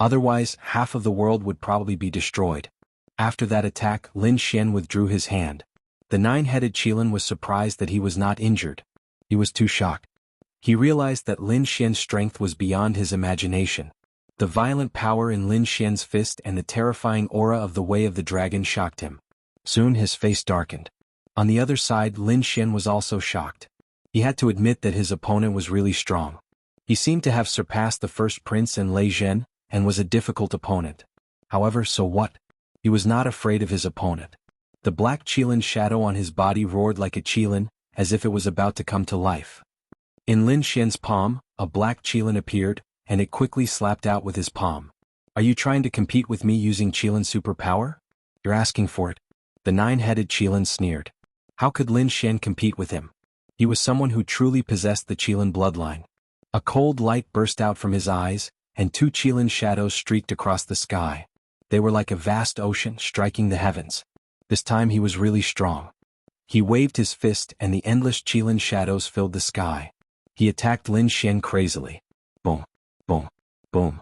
Otherwise, half of the world would probably be destroyed. After that attack, Lin Xian withdrew his hand. The nine-headed qilin was surprised that he was not injured. He was too shocked. He realized that Lin Xian's strength was beyond his imagination. The violent power in Lin Xian's fist and the terrifying aura of the Way of the Dragon shocked him. Soon his face darkened. On the other side, Lin Xian was also shocked. He had to admit that his opponent was really strong. He seemed to have surpassed the first prince and Lei Zhen, and was a difficult opponent. However, so what? He was not afraid of his opponent. The black qilin shadow on his body roared like a qilin, as if it was about to come to life. In Lin Xian's palm, a black qilin appeared, and it quickly slapped out with his palm. Are you trying to compete with me using qilin superpower? You're asking for it. The nine-headed qilin sneered. How could Lin Xian compete with him? He was someone who truly possessed the qilin bloodline. A cold light burst out from his eyes, and two qilin shadows streaked across the sky. They were like a vast ocean striking the heavens. This time he was really strong. He waved his fist and the endless qilin shadows filled the sky. He attacked Lin Xian crazily. Boom, boom, boom.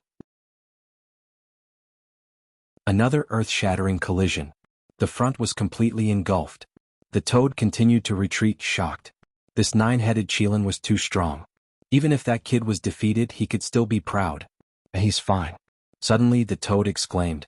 Another earth-shattering collision. The front was completely engulfed. The toad continued to retreat shocked. This nine-headed qilin was too strong. Even if that kid was defeated, he could still be proud. He's fine. Suddenly the toad exclaimed.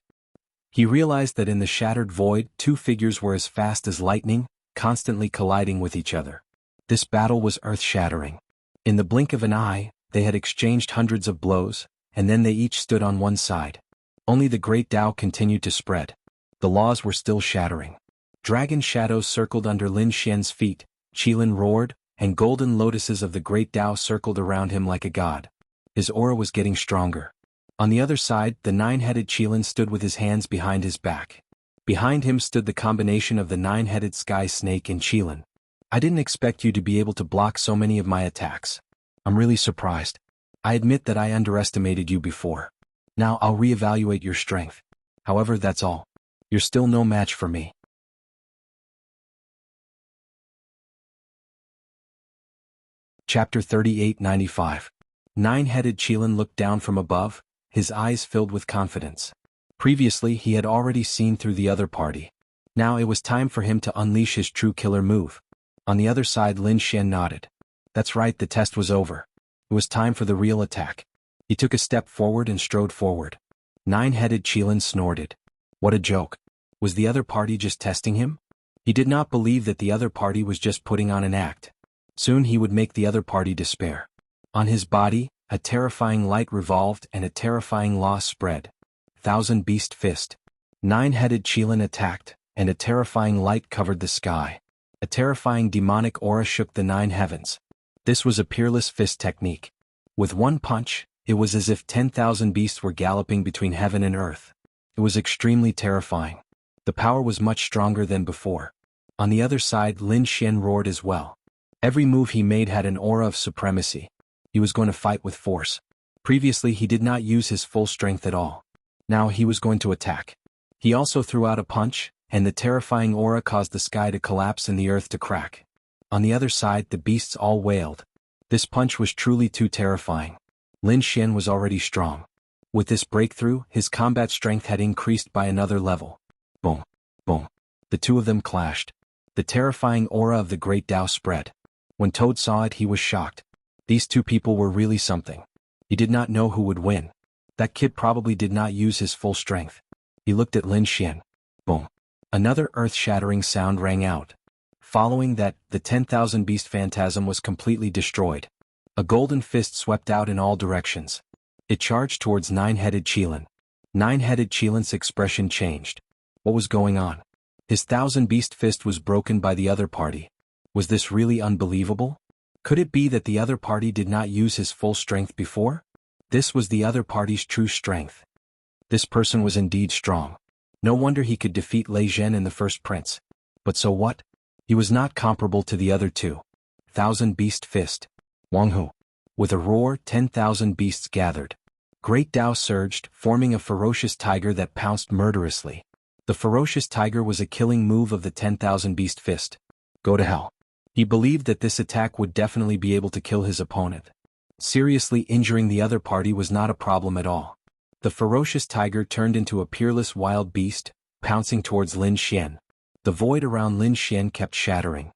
He realized that in the shattered void, two figures were as fast as lightning, constantly colliding with each other. This battle was earth-shattering. In the blink of an eye, they had exchanged hundreds of blows, and then they each stood on one side. Only the great Tao continued to spread. The laws were still shattering. Dragon shadows circled under Lin Xian's feet, qilin roared, and golden lotuses of the great Tao circled around him like a god. His aura was getting stronger. On the other side, the nine-headed Qilin stood with his hands behind his back. Behind him stood the combination of the nine-headed sky snake and Qilin. I didn't expect you to be able to block so many of my attacks. I'm really surprised. I admit that I underestimated you before. Now I'll reevaluate your strength. However, that's all. You're still no match for me. Chapter 3895. Nine-headed Qilin looked down from above, his eyes filled with confidence. Previously he had already seen through the other party. Now it was time for him to unleash his true killer move. On the other side, Lin Xian nodded. That's right, the test was over. It was time for the real attack. He took a step forward and strode forward. Nine-headed Qilin snorted. What a joke. Was the other party just testing him? He did not believe that the other party was just putting on an act. Soon he would make the other party despair. On his body, a terrifying light revolved and a terrifying law spread. Thousand Beast Fist. Nine-headed Qilin attacked, and a terrifying light covered the sky. A terrifying demonic aura shook the nine heavens. This was a peerless fist technique. With one punch, it was as if 10,000 beasts were galloping between heaven and earth. It was extremely terrifying. The power was much stronger than before. On the other side, Lin Xian roared as well. Every move he made had an aura of supremacy. He was going to fight with force. Previously he did not use his full strength at all. Now he was going to attack. He also threw out a punch, and the terrifying aura caused the sky to collapse and the earth to crack. On the other side, the beasts all wailed. This punch was truly too terrifying. Lin Xian was already strong. With this breakthrough, his combat strength had increased by another level. Boom. Boom. The two of them clashed. The terrifying aura of the Great Tao spread. When Toad saw it, he was shocked. These two people were really something. He did not know who would win. That kid probably did not use his full strength. He looked at Lin Xian. Boom. Another earth-shattering sound rang out. Following that, the 10,000 beast phantasm was completely destroyed. A golden fist swept out in all directions. It charged towards nine-headed Qilin. Nine-headed Qilin's expression changed. What was going on? His 1,000 beast fist was broken by the other party. Was this really unbelievable? Could it be that the other party did not use his full strength before? This was the other party's true strength. This person was indeed strong. No wonder he could defeat Lei Zhen and the First Prince. But so what? He was not comparable to the other two. 1,000 Beast Fist. Jianghu. With a roar, 10,000 beasts gathered. Great Tao surged, forming a ferocious tiger that pounced murderously. The ferocious tiger was a killing move of the 10,000 Beast Fist. Go to hell. He believed that this attack would definitely be able to kill his opponent. Seriously injuring the other party was not a problem at all. The ferocious tiger turned into a peerless wild beast, pouncing towards Lin Xian. The void around Lin Xian kept shattering.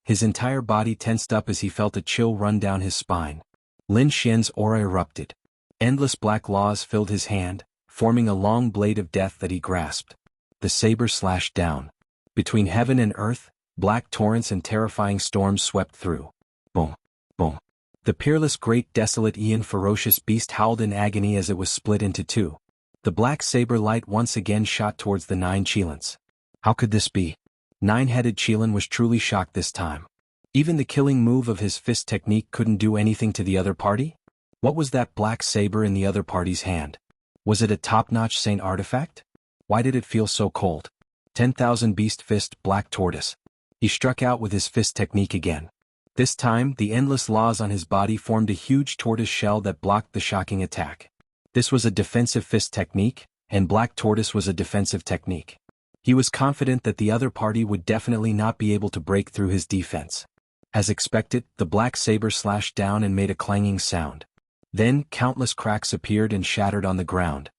His entire body tensed up as he felt a chill run down his spine. Lin Xian's aura erupted. Endless black laws filled his hand, forming a long blade of death that he grasped. The saber slashed down. Between heaven and earth, black torrents and terrifying storms swept through. Boom. Boom. The peerless great desolate Ian ferocious beast howled in agony as it was split into two. The black saber light once again shot towards the nine Qilins. How could this be? Nine-headed Qilin was truly shocked this time. Even the killing move of his fist technique couldn't do anything to the other party? What was that black saber in the other party's hand? Was it a top-notch saint artifact? Why did it feel so cold? 10,000 Beast Fist Black Tortoise. He struck out with his fist technique again. This time, the endless laws on his body formed a huge tortoise shell that blocked the shocking attack. This was a defensive fist technique, and Black Tortoise was a defensive technique. He was confident that the other party would definitely not be able to break through his defense. As expected, the black saber slashed down and made a clanging sound. Then, countless cracks appeared and shattered on the ground.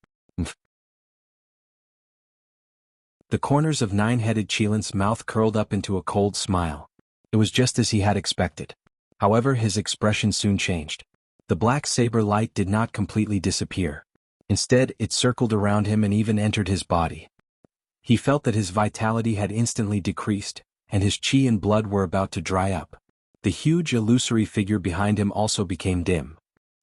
The corners of nine-headed Qilin's mouth curled up into a cold smile. It was just as he had expected. However, his expression soon changed. The black saber light did not completely disappear. Instead, it circled around him and even entered his body. He felt that his vitality had instantly decreased, and his chi and blood were about to dry up. The huge illusory figure behind him also became dim.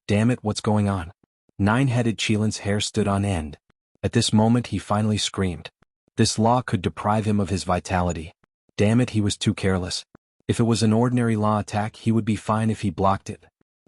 Damn it, what's going on? Nine-headed Qilin's hair stood on end. At this moment he finally screamed. This law could deprive him of his vitality. Damn it, he was too careless. If it was an ordinary law attack, he would be fine if he blocked it.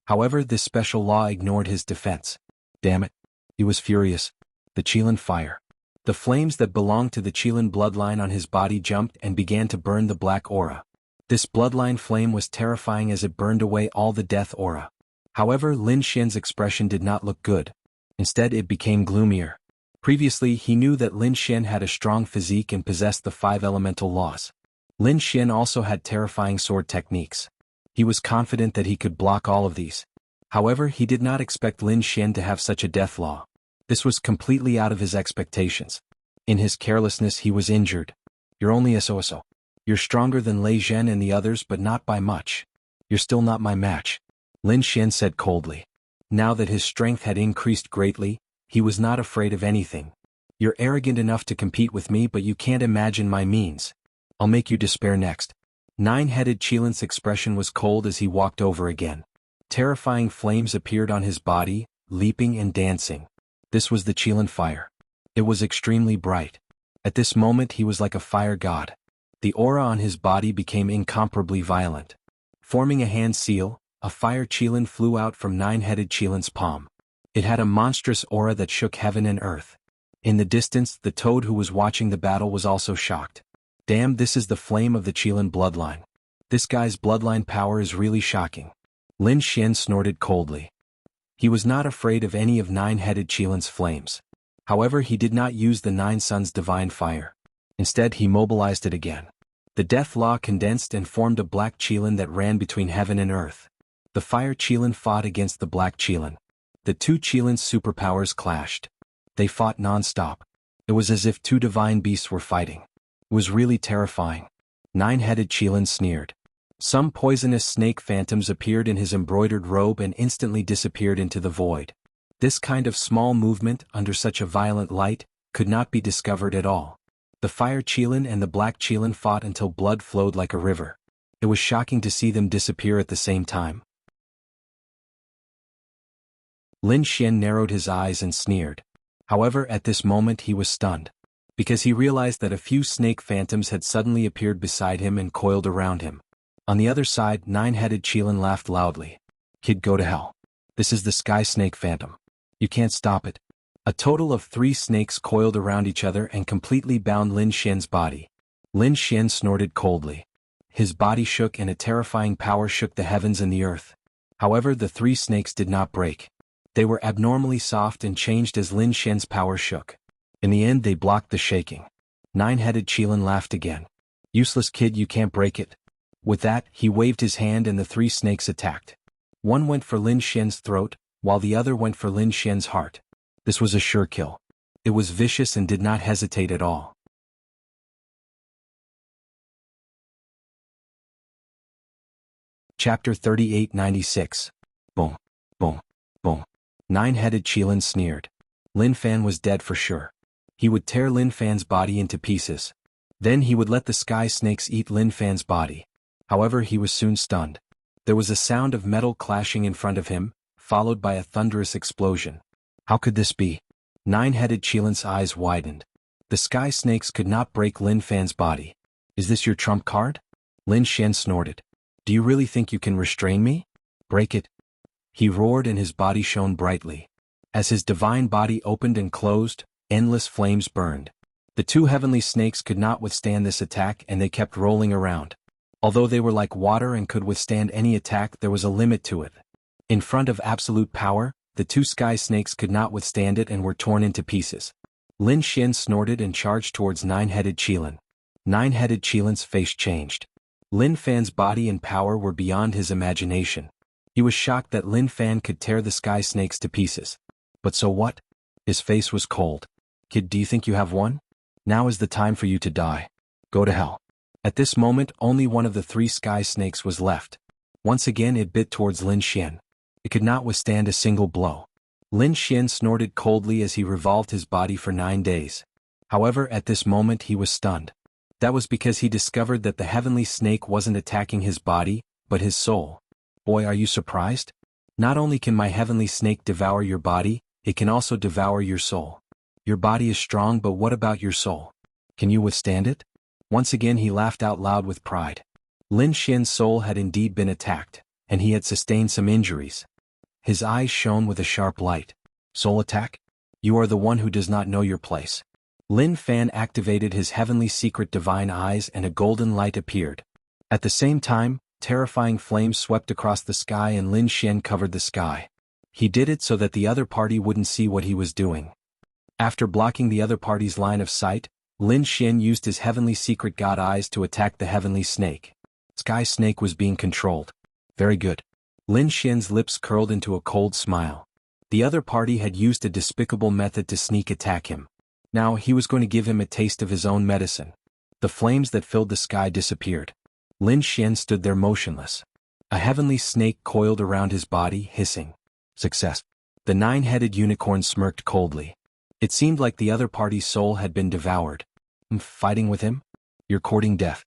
However, this special law ignored his defense. Damn it. He was furious. The Qilin fire. The flames that belonged to the Qilin bloodline on his body jumped and began to burn the black aura. This bloodline flame was terrifying as it burned away all the death aura. However, Lin Xian's expression did not look good. Instead, it became gloomier. Previously, he knew that Lin Xian had a strong physique and possessed the 5 elemental laws. Lin Xian also had terrifying sword techniques. He was confident that he could block all of these. However, he did not expect Lin Xian to have such a death law. This was completely out of his expectations. In his carelessness, he was injured. You're only a so-so. You're stronger than Lei Zhen and the others, but not by much. You're still not my match, Lin Xian said coldly. Now that his strength had increased greatly, he was not afraid of anything. You're arrogant enough to compete with me, but you can't imagine my means. I'll make you despair next. Nine-headed Qilin's expression was cold as he walked over again. Terrifying flames appeared on his body, leaping and dancing. This was the Qilin fire. It was extremely bright. At this moment he was like a fire god. The aura on his body became incomparably violent. Forming a hand seal, a fire Qilin flew out from nine-headed Qilin's palm. It had a monstrous aura that shook heaven and earth. In the distance, the toad who was watching the battle was also shocked. Damn, this is the flame of the Qilin bloodline. This guy's bloodline power is really shocking. Lin Xian snorted coldly. He was not afraid of any of nine-headed Qilin's flames. However, he did not use the Nine Suns' divine fire. Instead, he mobilized it again. The death law condensed and formed a black Qilin that ran between heaven and earth. The fire Qilin fought against the black Qilin. The two Qilin's superpowers clashed. They fought non-stop. It was as if two divine beasts were fighting. It was really terrifying. Nine-headed Qilin sneered. Some poisonous snake phantoms appeared in his embroidered robe and instantly disappeared into the void. This kind of small movement, under such a violent light, could not be discovered at all. The fire Qilin and the black Qilin fought until blood flowed like a river. It was shocking to see them disappear at the same time. Lin Xian narrowed his eyes and sneered. However, at this moment he was stunned. Because he realized that a few snake phantoms had suddenly appeared beside him and coiled around him. On the other side, nine-headed Qilin laughed loudly. Kid, go to hell. This is the sky snake phantom. You can't stop it. A total of 3 snakes coiled around each other and completely bound Lin Xian's body. Lin Xian snorted coldly. His body shook and a terrifying power shook the heavens and the earth. However, the 3 snakes did not break. They were abnormally soft and changed as Lin Xian's power shook. In the end, they blocked the shaking. Nine-headed Qilin laughed again. Useless kid, you can't break it. With that, he waved his hand and the 3 snakes attacked. One went for Lin Xian's throat, while the other went for Lin Xian's heart. This was a sure kill. It was vicious and did not hesitate at all. Chapter 3896. Boom. Boom. Boom. Nine-headed Qilin sneered. Lin Fan was dead for sure. He would tear Lin Fan's body into pieces. Then he would let the sky snakes eat Lin Fan's body. However, he was soon stunned. There was a sound of metal clashing in front of him, followed by a thunderous explosion. How could this be? Nine-headed Qilin's eyes widened. The sky snakes could not break Lin Fan's body. Is this your trump card? Lin Xian snorted. Do you really think you can restrain me? Break it. He roared and his body shone brightly. As his divine body opened and closed, endless flames burned. The 2 heavenly snakes could not withstand this attack and they kept rolling around. Although they were like water and could withstand any attack, there was a limit to it. In front of absolute power, the 2 sky snakes could not withstand it and were torn into pieces. Lin Xian snorted and charged towards nine-headed Qilin. Nine-headed Qilin's face changed. Lin Fan's body and power were beyond his imagination. He was shocked that Lin Fan could tear the sky snakes to pieces. But so what? His face was cold. Kid, do you think you have won? Now is the time for you to die. Go to hell. At this moment, only one of the 3 sky snakes was left. Once again it bit towards Lin Xian. It could not withstand a single blow. Lin Xian snorted coldly as he revolved his body for 9 days. However, at this moment he was stunned. That was because he discovered that the heavenly snake wasn't attacking his body, but his soul. Boy, are you surprised? Not only can my heavenly snake devour your body, it can also devour your soul. Your body is strong, but what about your soul? Can you withstand it? Once again he laughed out loud with pride. Lin Xian's soul had indeed been attacked, and he had sustained some injuries. His eyes shone with a sharp light. Soul attack? You are the one who does not know your place. Lin Fan activated his heavenly secret divine eyes and a golden light appeared. At the same time, terrifying flames swept across the sky and Lin Xian covered the sky. He did it so that the other party wouldn't see what he was doing. After blocking the other party's line of sight, Lin Xian used his heavenly secret god eyes to attack the heavenly snake. Sky Snake was being controlled. Very good. Lin Xian's lips curled into a cold smile. The other party had used a despicable method to sneak attack him. Now he was going to give him a taste of his own medicine. The flames that filled the sky disappeared. Lin Xian stood there motionless. A heavenly snake coiled around his body, hissing. Success. The nine-headed unicorn smirked coldly. It seemed like the other party's soul had been devoured. Fighting with him? You're courting death.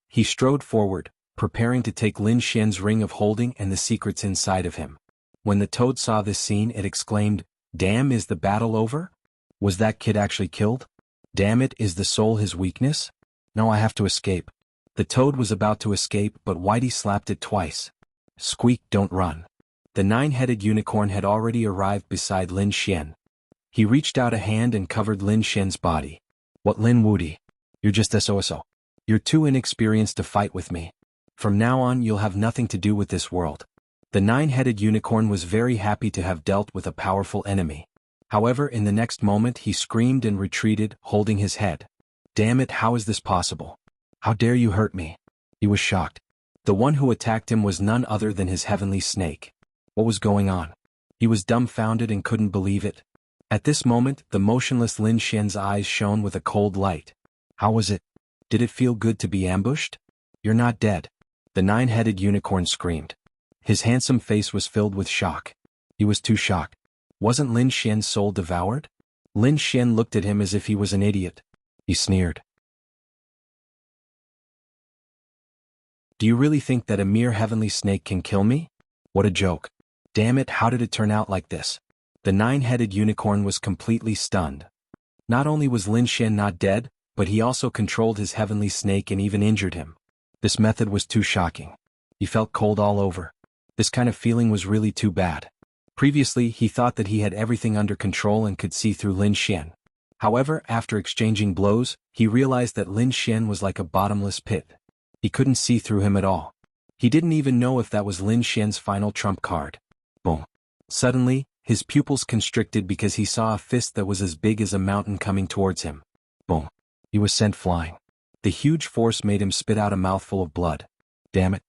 He strode forward, preparing to take Lin Xian's ring of holding and the secrets inside of him. When the toad saw this scene, it exclaimed, "Damn, is the battle over? Was that kid actually killed? Damn it, is the soul his weakness? No, I have to escape." The toad was about to escape, but Whitey slapped it twice. Squeak, don't run. The nine-headed unicorn had already arrived beside Lin Xian. He reached out a hand and covered Lin Xian's body. What, Lin Wudi? You're just SOSO. You're too inexperienced to fight with me. From now on you'll have nothing to do with this world. The nine-headed unicorn was very happy to have dealt with a powerful enemy. However, in the next moment he screamed and retreated, holding his head. Damn it, how is this possible? How dare you hurt me? He was shocked. The one who attacked him was none other than his heavenly snake. What was going on? He was dumbfounded and couldn't believe it. At this moment, the motionless Lin Xian's eyes shone with a cold light. How was it? Did it feel good to be ambushed? You're not dead. The nine-headed unicorn screamed. His handsome face was filled with shock. He was too shocked. Wasn't Lin Xian's soul devoured? Lin Xian looked at him as if he was an idiot. He sneered. Do you really think that a mere heavenly snake can kill me? What a joke. Damn it, how did it turn out like this? The nine-headed unicorn was completely stunned. Not only was Lin Xian not dead, but he also controlled his heavenly snake and even injured him. This method was too shocking. He felt cold all over. This kind of feeling was really too bad. Previously, he thought that he had everything under control and could see through Lin Xian. However, after exchanging blows, he realized that Lin Xian was like a bottomless pit. He couldn't see through him at all. He didn't even know if that was Lin Xian's final trump card. Boom. Suddenly, his pupils constricted because he saw a fist that was as big as a mountain coming towards him. Boom. He was sent flying. The huge force made him spit out a mouthful of blood. Damn it.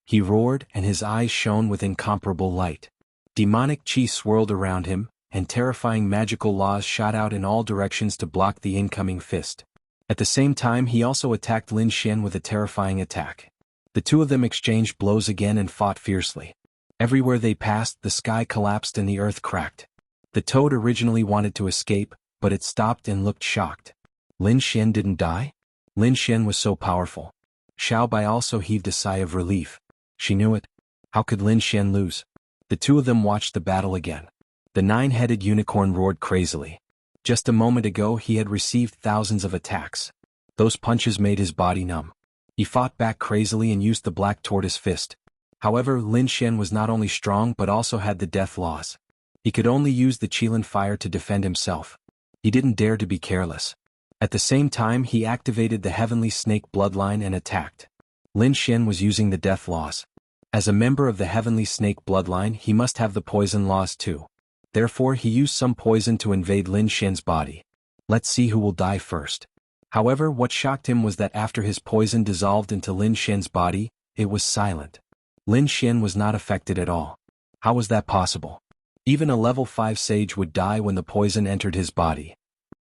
He roared, and his eyes shone with incomparable light. Demonic chi swirled around him, and terrifying magical laws shot out in all directions to block the incoming fist. At the same time, he also attacked Lin Xian with a terrifying attack. The two of them exchanged blows again and fought fiercely. Everywhere they passed, the sky collapsed and the earth cracked. The toad originally wanted to escape, but it stopped and looked shocked. Lin Xian didn't die? Lin Xian was so powerful. Xiao Bai also heaved a sigh of relief. She knew it. How could Lin Xian lose? The two of them watched the battle again. The nine-headed unicorn roared crazily. Just a moment ago he had received thousands of attacks. Those punches made his body numb. He fought back crazily and used the black tortoise fist. However, Lin Xian was not only strong but also had the death laws. He could only use the Qilin fire to defend himself. He didn't dare to be careless. At the same time, he activated the heavenly snake bloodline and attacked. Lin Xian was using the death laws. As a member of the heavenly snake bloodline, he must have the poison laws too. Therefore, he used some poison to invade Lin Xian's body. Let's see who will die first. However, what shocked him was that after his poison dissolved into Lin Xian's body, it was silent. Lin Xian was not affected at all. How was that possible? Even a level 5 sage would die when the poison entered his body.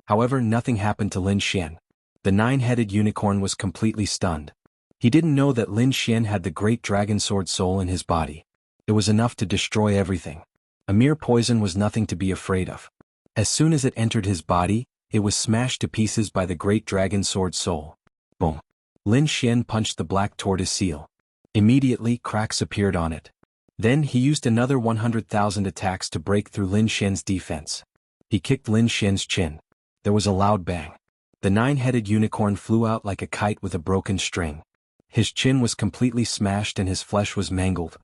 However, nothing happened to Lin Xian. The nine-headed unicorn was completely stunned. He didn't know that Lin Xian had the great dragon sword soul in his body. It was enough to destroy everything. A mere poison was nothing to be afraid of. As soon as it entered his body, it was smashed to pieces by the great dragon sword soul. Boom. Lin Xian punched the black tortoise seal. Immediately, cracks appeared on it. Then he used another 100,000 attacks to break through Lin Xian's defense. He kicked Lin Xian's chin. There was a loud bang. The nine-headed unicorn flew out like a kite with a broken string. His chin was completely smashed and his flesh was mangled.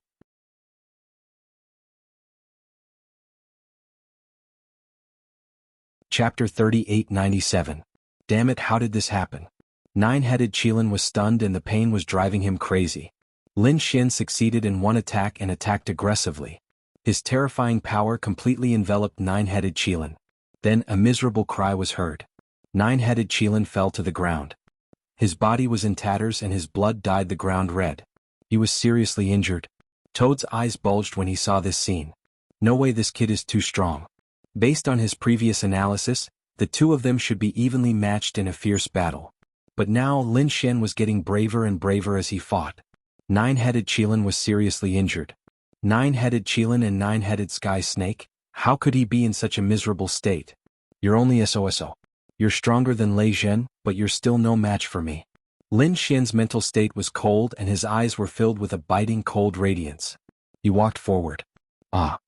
Chapter 3897. Damn it, how did this happen? Nine-headed Qilin was stunned and the pain was driving him crazy. Lin Xian succeeded in one attack and attacked aggressively. His terrifying power completely enveloped nine-headed Qilin. Then a miserable cry was heard. Nine-headed Qilin fell to the ground. His body was in tatters and his blood dyed the ground red. He was seriously injured. Toad's eyes bulged when he saw this scene. No way, this kid is too strong. Based on his previous analysis, the two of them should be evenly matched in a fierce battle. But now Lin Xian was getting braver and braver as he fought. Nine-headed Qilin was seriously injured. Nine-headed Qilin and nine-headed Sky Snake? How could he be in such a miserable state? You're only SOSO. You're stronger than Lei Zhen, but you're still no match for me. Lin Xian's mental state was cold and his eyes were filled with a biting cold radiance. He walked forward. Ah!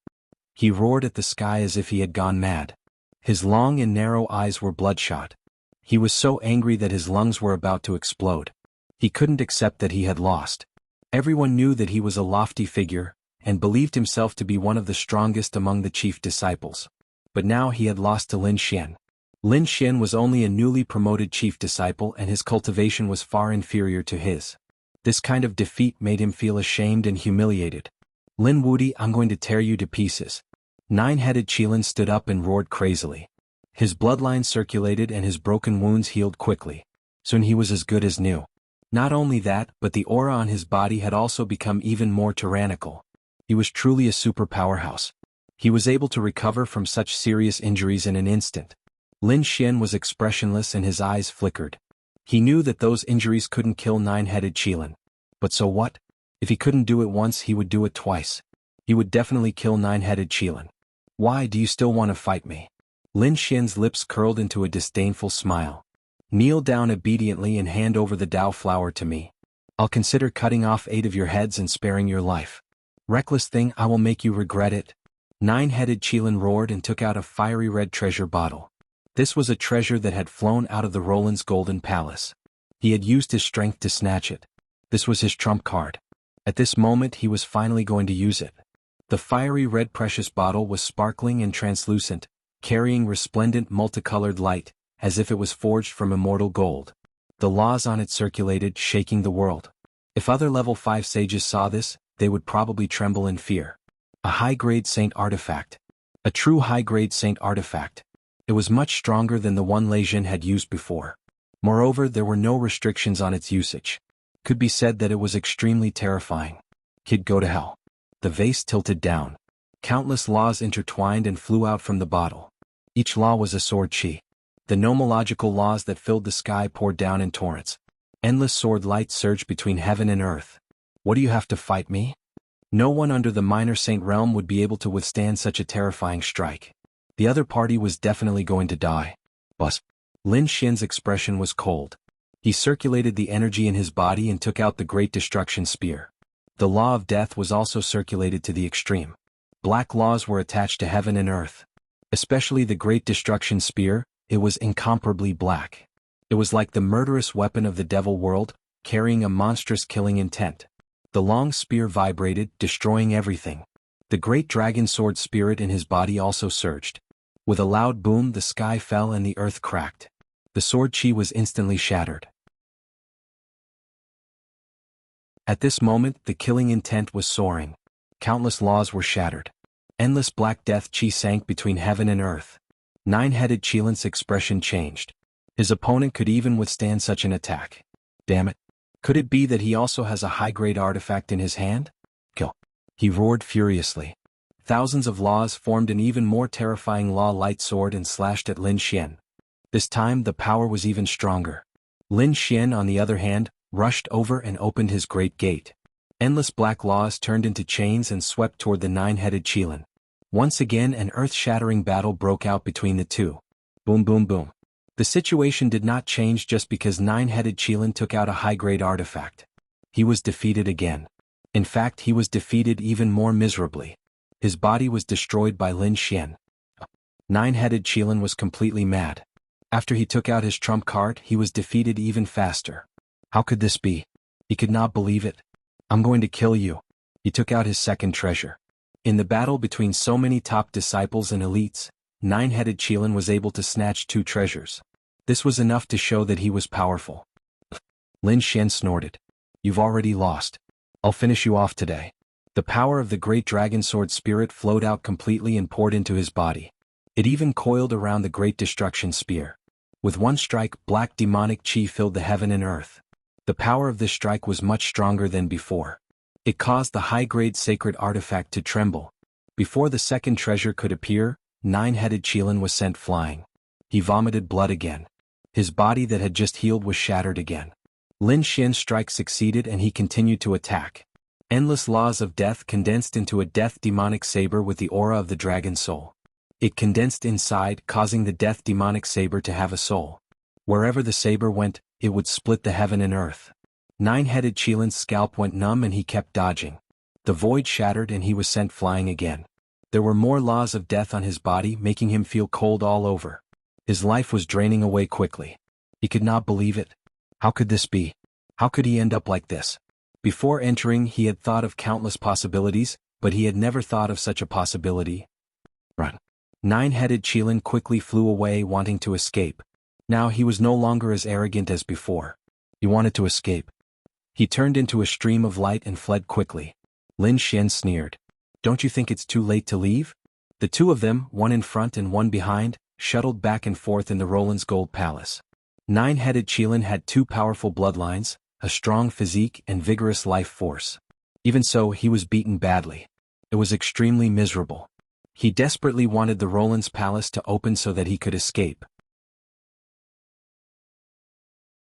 He roared at the sky as if he had gone mad. His long and narrow eyes were bloodshot. He was so angry that his lungs were about to explode. He couldn't accept that he had lost. Everyone knew that he was a lofty figure, and believed himself to be one of the strongest among the chief disciples. But now he had lost to Lin Xian. Lin Xian was only a newly promoted chief disciple and his cultivation was far inferior to his. This kind of defeat made him feel ashamed and humiliated. Lin Wudi, I'm going to tear you to pieces. Nine-headed Qilin stood up and roared crazily. His bloodline circulated and his broken wounds healed quickly. Soon he was as good as new. Not only that, but the aura on his body had also become even more tyrannical. He was truly a super powerhouse. He was able to recover from such serious injuries in an instant. Lin Xian was expressionless and his eyes flickered. He knew that those injuries couldn't kill nine-headed Qilin. But so what? If he couldn't do it once, he would do it twice. He would definitely kill nine-headed Qilin. Why do you still want to fight me? Lin Xian's lips curled into a disdainful smile. Kneel down obediently and hand over the Dao flower to me. I'll consider cutting off 8 of your heads and sparing your life. Reckless thing, I will make you regret it. Nine-headed Qilin roared and took out a fiery red treasure bottle. This was a treasure that had flown out of the Roland's golden palace. He had used his strength to snatch it. This was his trump card. At this moment he was finally going to use it. The fiery red precious bottle was sparkling and translucent, carrying resplendent multicolored light, as if it was forged from immortal gold. The laws on it circulated, shaking the world. If other level 5 sages saw this, they would probably tremble in fear. A high-grade saint artifact. A true high-grade saint artifact. It was much stronger than the one Lei Zhen had used before. Moreover, there were no restrictions on its usage. Could be said that it was extremely terrifying. Kid, go to hell. The vase tilted down. Countless laws intertwined and flew out from the bottle. Each law was a sword chi. The nomological laws that filled the sky poured down in torrents. Endless sword light surged between heaven and earth. What do you have to fight me? No one under the minor saint realm would be able to withstand such a terrifying strike. The other party was definitely going to die. Bus. Lin Xian's expression was cold. He circulated the energy in his body and took out the Great Destruction Spear. The law of death was also circulated to the extreme. Black laws were attached to heaven and earth. Especially the Great Destruction Spear, it was incomparably black. It was like the murderous weapon of the devil world, carrying a monstrous killing intent. The long spear vibrated, destroying everything. The great dragon sword spirit in his body also surged. With a loud boom, the sky fell and the earth cracked. The sword chi was instantly shattered. At this moment, the killing intent was soaring. Countless laws were shattered. Endless black death chi sank between heaven and earth. Nine-headed Qilin's expression changed. His opponent could even withstand such an attack. Damn it. Could it be that he also has a high-grade artifact in his hand? Kill. He roared furiously. Thousands of laws formed an even more terrifying law light sword and slashed at Lin Xian. This time the power was even stronger. Lin Xian, on the other hand, rushed over and opened his great gate. Endless black laws turned into chains and swept toward the nine-headed Qilin. Once again an earth-shattering battle broke out between the two. Boom boom boom. The situation did not change just because nine-headed Qilin took out a high-grade artifact. He was defeated again. In fact, he was defeated even more miserably. His body was destroyed by Lin Xian. Nine-headed Qilin was completely mad. After he took out his trump card, he was defeated even faster. How could this be? He could not believe it. I'm going to kill you. He took out his second treasure. In the battle between so many top disciples and elites, nine-headed Qilin was able to snatch 2 treasures. This was enough to show that he was powerful. Lin Xian snorted. You've already lost. I'll finish you off today. The power of the great dragon sword spirit flowed out completely and poured into his body. It even coiled around the great destruction spear. With one strike, black demonic chi filled the heaven and earth. The power of this strike was much stronger than before. It caused the high-grade sacred artifact to tremble. Before the second treasure could appear, nine-headed Qilin was sent flying. He vomited blood again. His body that had just healed was shattered again. Lin Xian's strike succeeded and he continued to attack. Endless laws of death condensed into a death demonic saber with the aura of the dragon soul. It condensed inside, causing the death demonic saber to have a soul. Wherever the saber went, it would split the heaven and earth. Nine-headed Qilin's scalp went numb and he kept dodging. The void shattered and he was sent flying again. There were more laws of death on his body, making him feel cold all over. His life was draining away quickly. He could not believe it. How could this be? How could he end up like this? Before entering, he had thought of countless possibilities, but he had never thought of such a possibility. Run. Nine-headed Qilin quickly flew away, wanting to escape. Now he was no longer as arrogant as before. He wanted to escape. He turned into a stream of light and fled quickly. Lin Xian sneered. Don't you think it's too late to leave? The two of them, one in front and one behind, shuttled back and forth in the Roland's Gold Palace. Nine-headed Qilin had 2 powerful bloodlines, a strong physique and vigorous life force. Even so, he was beaten badly. It was extremely miserable. He desperately wanted the Roland's Palace to open so that he could escape.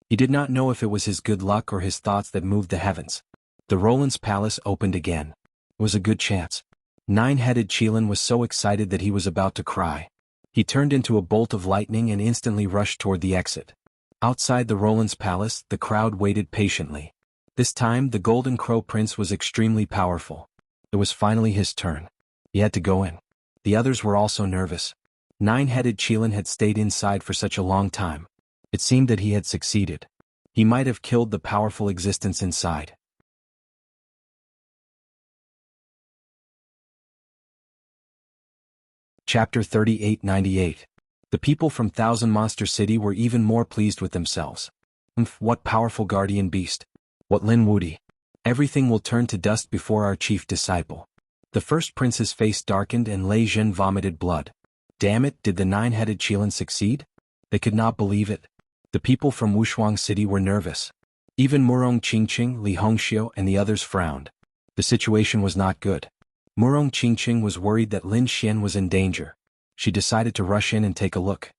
He did not know if it was his good luck or his thoughts that moved the heavens. The Roland's Palace opened again. It was a good chance. Nine-headed Qilin was so excited that he was about to cry. He turned into a bolt of lightning and instantly rushed toward the exit. Outside the Roland's Palace, the crowd waited patiently. This time, the Golden Crow Prince was extremely powerful. It was finally his turn. He had to go in. The others were also nervous. Nine-headed Qilin had stayed inside for such a long time. It seemed that he had succeeded. He might have killed the powerful existence inside. Chapter 3898. The people from Thousand Monster City were even more pleased with themselves. What powerful guardian beast. What Lin Wudi. Everything will turn to dust before our chief disciple. The first prince's face darkened and Lei Zhen vomited blood. Damn it, did the nine-headed Qilin succeed? They could not believe it. The people from Wushuang City were nervous. Even Murong Qingqing, Li Hongxiu and the others frowned. The situation was not good. Murong Qingqing was worried that Lin Xian was in danger. She decided to rush in and take a look.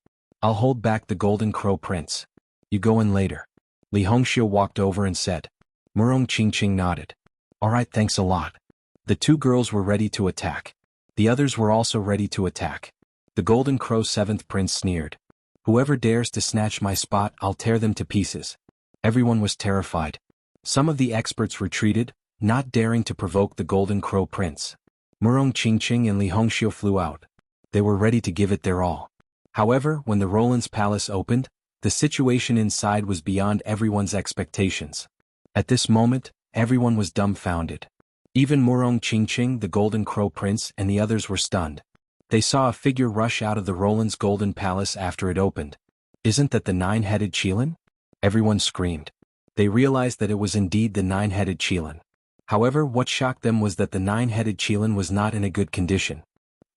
I'll hold back the Golden Crow Prince. You go in later. Li Hongxiu walked over and said. Murong Qingqing nodded. All right, thanks a lot. The 2 girls were ready to attack. The others were also ready to attack. The Golden Crow 7th Prince sneered. Whoever dares to snatch my spot, I'll tear them to pieces. Everyone was terrified. Some of the experts retreated, not daring to provoke the Golden Crow Prince. Murong Qingqing and Li Hongxiu flew out. They were ready to give it their all. However, when the Roland's Palace opened, the situation inside was beyond everyone's expectations. At this moment, everyone was dumbfounded. Even Murong Qingqing, the Golden Crow Prince, and the others were stunned. They saw a figure rush out of the Roland's Golden Palace after it opened. Isn't that the nine-headed Qilin? Everyone screamed. They realized that it was indeed the nine-headed Qilin. However, what shocked them was that the nine-headed Qilin was not in a good condition.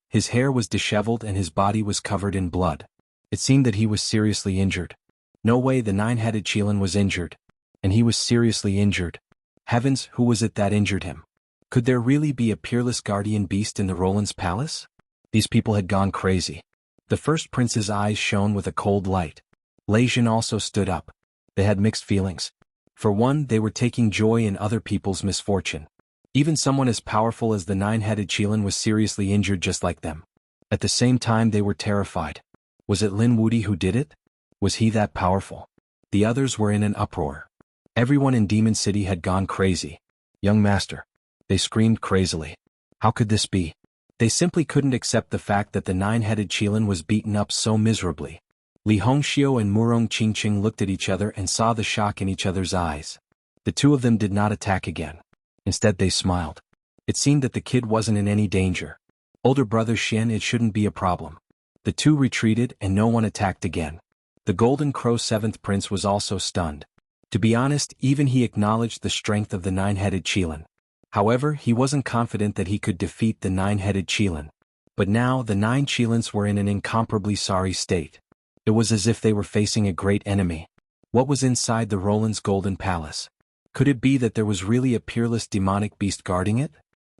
His hair was disheveled and his body was covered in blood. It seemed that he was seriously injured. No way, the nine-headed Qilin was injured. And he was seriously injured. Heavens, who was it that injured him? Could there really be a peerless guardian beast in the Roland's Palace? These people had gone crazy. The first prince's eyes shone with a cold light. Lei Zhen also stood up. They had mixed feelings. For one, they were taking joy in other people's misfortune. Even someone as powerful as the nine-headed Qilin was seriously injured just like them. At the same time, they were terrified. Was it Lin Wudi who did it? Was he that powerful? The others were in an uproar. Everyone in Demon City had gone crazy. Young master. They screamed crazily. How could this be? They simply couldn't accept the fact that the nine-headed Qilin was beaten up so miserably. Li Hongxiu and Murong Qingqing looked at each other and saw the shock in each other's eyes. The 2 of them did not attack again. Instead, they smiled. It seemed that the kid wasn't in any danger. Older brother Xian, it shouldn't be a problem. The two retreated and no one attacked again. The Golden Crow 7th Prince was also stunned. To be honest, even he acknowledged the strength of the nine-headed Qilin. However, he wasn't confident that he could defeat the nine-headed Qilin. But now the 9 Qilins were in an incomparably sorry state. It was as if they were facing a great enemy. What was inside the Roland's Golden Palace? Could it be that there was really a peerless demonic beast guarding it?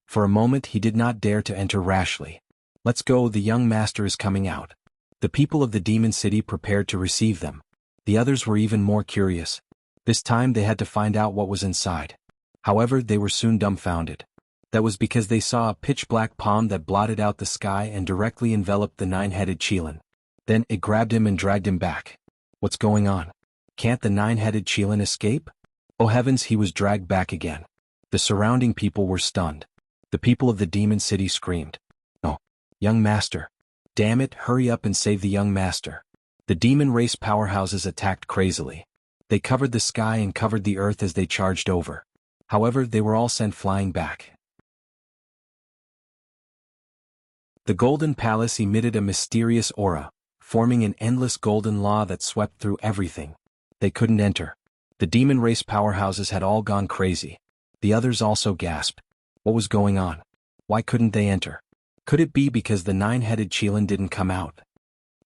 For a moment he did not dare to enter rashly. Let's go, the young master is coming out. The people of the Demon City prepared to receive them. The others were even more curious. This time they had to find out what was inside. However, they were soon dumbfounded. That was because they saw a pitch-black palm that blotted out the sky and directly enveloped the nine-headed Qilin. Then it grabbed him and dragged him back. What's going on? Can't the nine-headed Qilin escape? Oh heavens, he was dragged back again. The surrounding people were stunned. The people of the Demon City screamed. "Oh, young master. Damn it, hurry up and save the young master." The demon race powerhouses attacked crazily. They covered the sky and covered the earth as they charged over. However, they were all sent flying back. The Golden Palace emitted a mysterious aura, forming an endless golden law that swept through everything. They couldn't enter. The demon race powerhouses had all gone crazy. The others also gasped. What was going on? Why couldn't they enter? Could it be because the nine-headed Qilin didn't come out?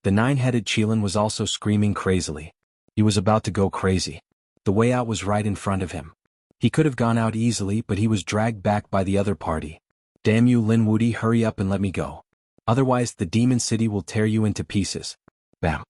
The nine-headed Qilin was also screaming crazily. He was about to go crazy. The way out was right in front of him. He could have gone out easily, but he was dragged back by the other party. Damn you, Lin Wudy, hurry up and let me go. Otherwise the Demon City will tear you into pieces. Bam.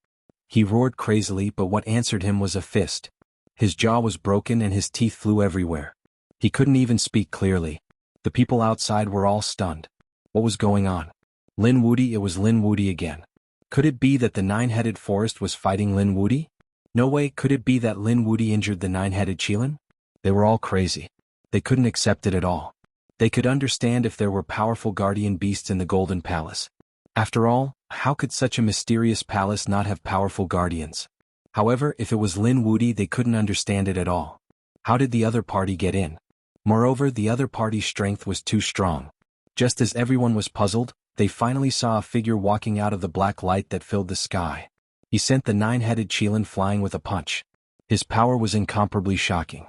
He roared crazily, but what answered him was a fist. His jaw was broken and his teeth flew everywhere. He couldn't even speak clearly. The people outside were all stunned. What was going on? Lin Wudy, it was Lin Wudy again. Could it be that the nine-headed forest was fighting Lin Wudy? No way, could it be that Lin Wudy injured the nine-headed Qilin? They were all crazy. They couldn't accept it at all. They could understand if there were powerful guardian beasts in the Golden Palace. After all, how could such a mysterious palace not have powerful guardians? However, if it was Lin Wudy, they couldn't understand it at all. How did the other party get in? Moreover, the other party's strength was too strong. Just as everyone was puzzled, they finally saw a figure walking out of the black light that filled the sky. He sent the nine-headed Qilin flying with a punch. His power was incomparably shocking.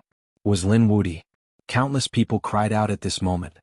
It was Lin Wudy. Countless people cried out at this moment.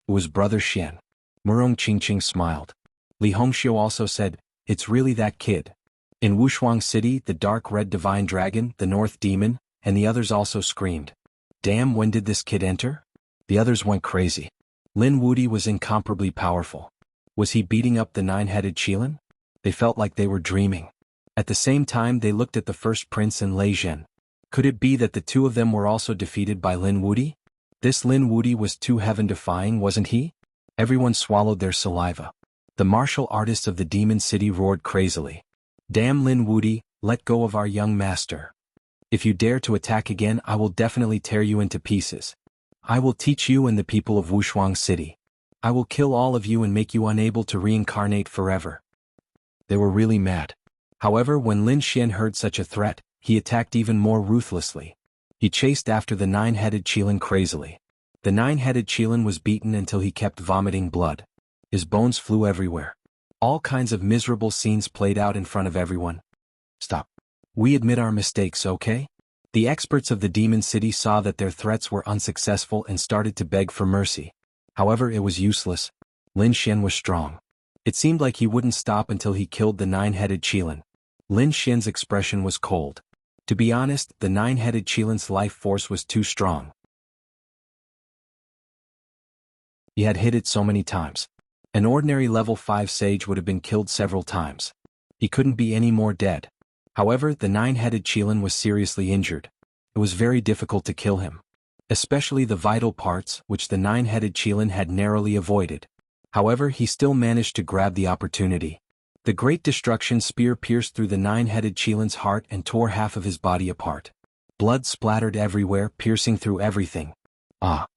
It was Brother Xian. Murong Qingqing smiled. Li Hongxiu also said, "It's really that kid." In Wushuang City, the dark red divine dragon, the North Demon, and the others also screamed. Damn, when did this kid enter? The others went crazy. Lin Wudy was incomparably powerful. Was he beating up the nine-headed Qilin? They felt like they were dreaming. At the same time they looked at the first prince and Lei Zhen. Could it be that the two of them were also defeated by Lin Wudy? This Lin Wudy was too heaven-defying, wasn't he? Everyone swallowed their saliva. The martial artists of the Demon City roared crazily. Damn Lin Wudy, let go of our young master. If you dare to attack again, I will definitely tear you into pieces. I will teach you and the people of Wushuang City. I will kill all of you and make you unable to reincarnate forever. They were really mad. However, when Lin Xian heard such a threat, he attacked even more ruthlessly. He chased after the nine-headed Qilin crazily. The nine-headed Qilin was beaten until he kept vomiting blood. His bones flew everywhere. All kinds of miserable scenes played out in front of everyone. Stop. We admit our mistakes, okay? The experts of the Demon City saw that their threats were unsuccessful and started to beg for mercy. However, it was useless. Lin Xian was strong. It seemed like he wouldn't stop until he killed the nine-headed Qilin. Lin Xian's expression was cold. To be honest, the nine-headed Qilin's life force was too strong. He had hit it so many times. An ordinary level 5 sage would have been killed several times. He couldn't be any more dead. However, the nine-headed Qilin was seriously injured. It was very difficult to kill him. Especially the vital parts, which the nine-headed Qilin had narrowly avoided. However, he still managed to grab the opportunity. The Great Destruction Spear pierced through the nine-headed Qilin's heart and tore half of his body apart. Blood splattered everywhere, piercing through everything. Ah!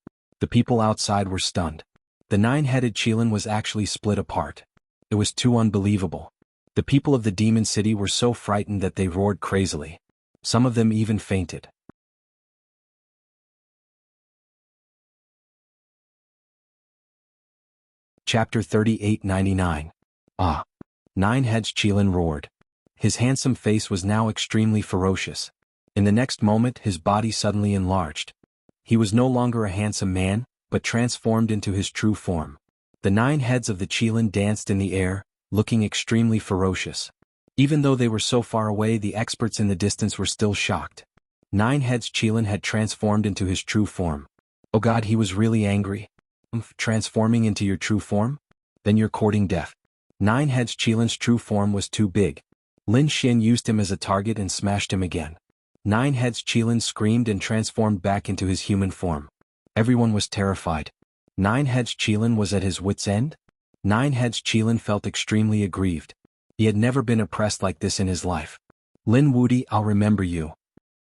The people outside were stunned. The nine-headed Qilin was actually split apart. It was too unbelievable. The people of the Demon City were so frightened that they roared crazily. Some of them even fainted. Chapter 3899. Ah! Nine-Heads Qilin roared. His handsome face was now extremely ferocious. In the next moment his body suddenly enlarged. He was no longer a handsome man, but transformed into his true form. The 9 heads of the Qilin danced in the air, looking extremely ferocious. Even though they were so far away, the experts in the distance were still shocked. 9 heads Qilin had transformed into his true form. Oh God, he was really angry. Transforming into your true form? Then you're courting death. 9 heads Qilin's true form was too big. Lin Xian used him as a target and smashed him again. 9 heads Qilin screamed and transformed back into his human form. Everyone was terrified. 9 heads Qilin was at his wits' end? 9 heads Qilin felt extremely aggrieved. He had never been oppressed like this in his life. Lin Wudi, I'll remember you.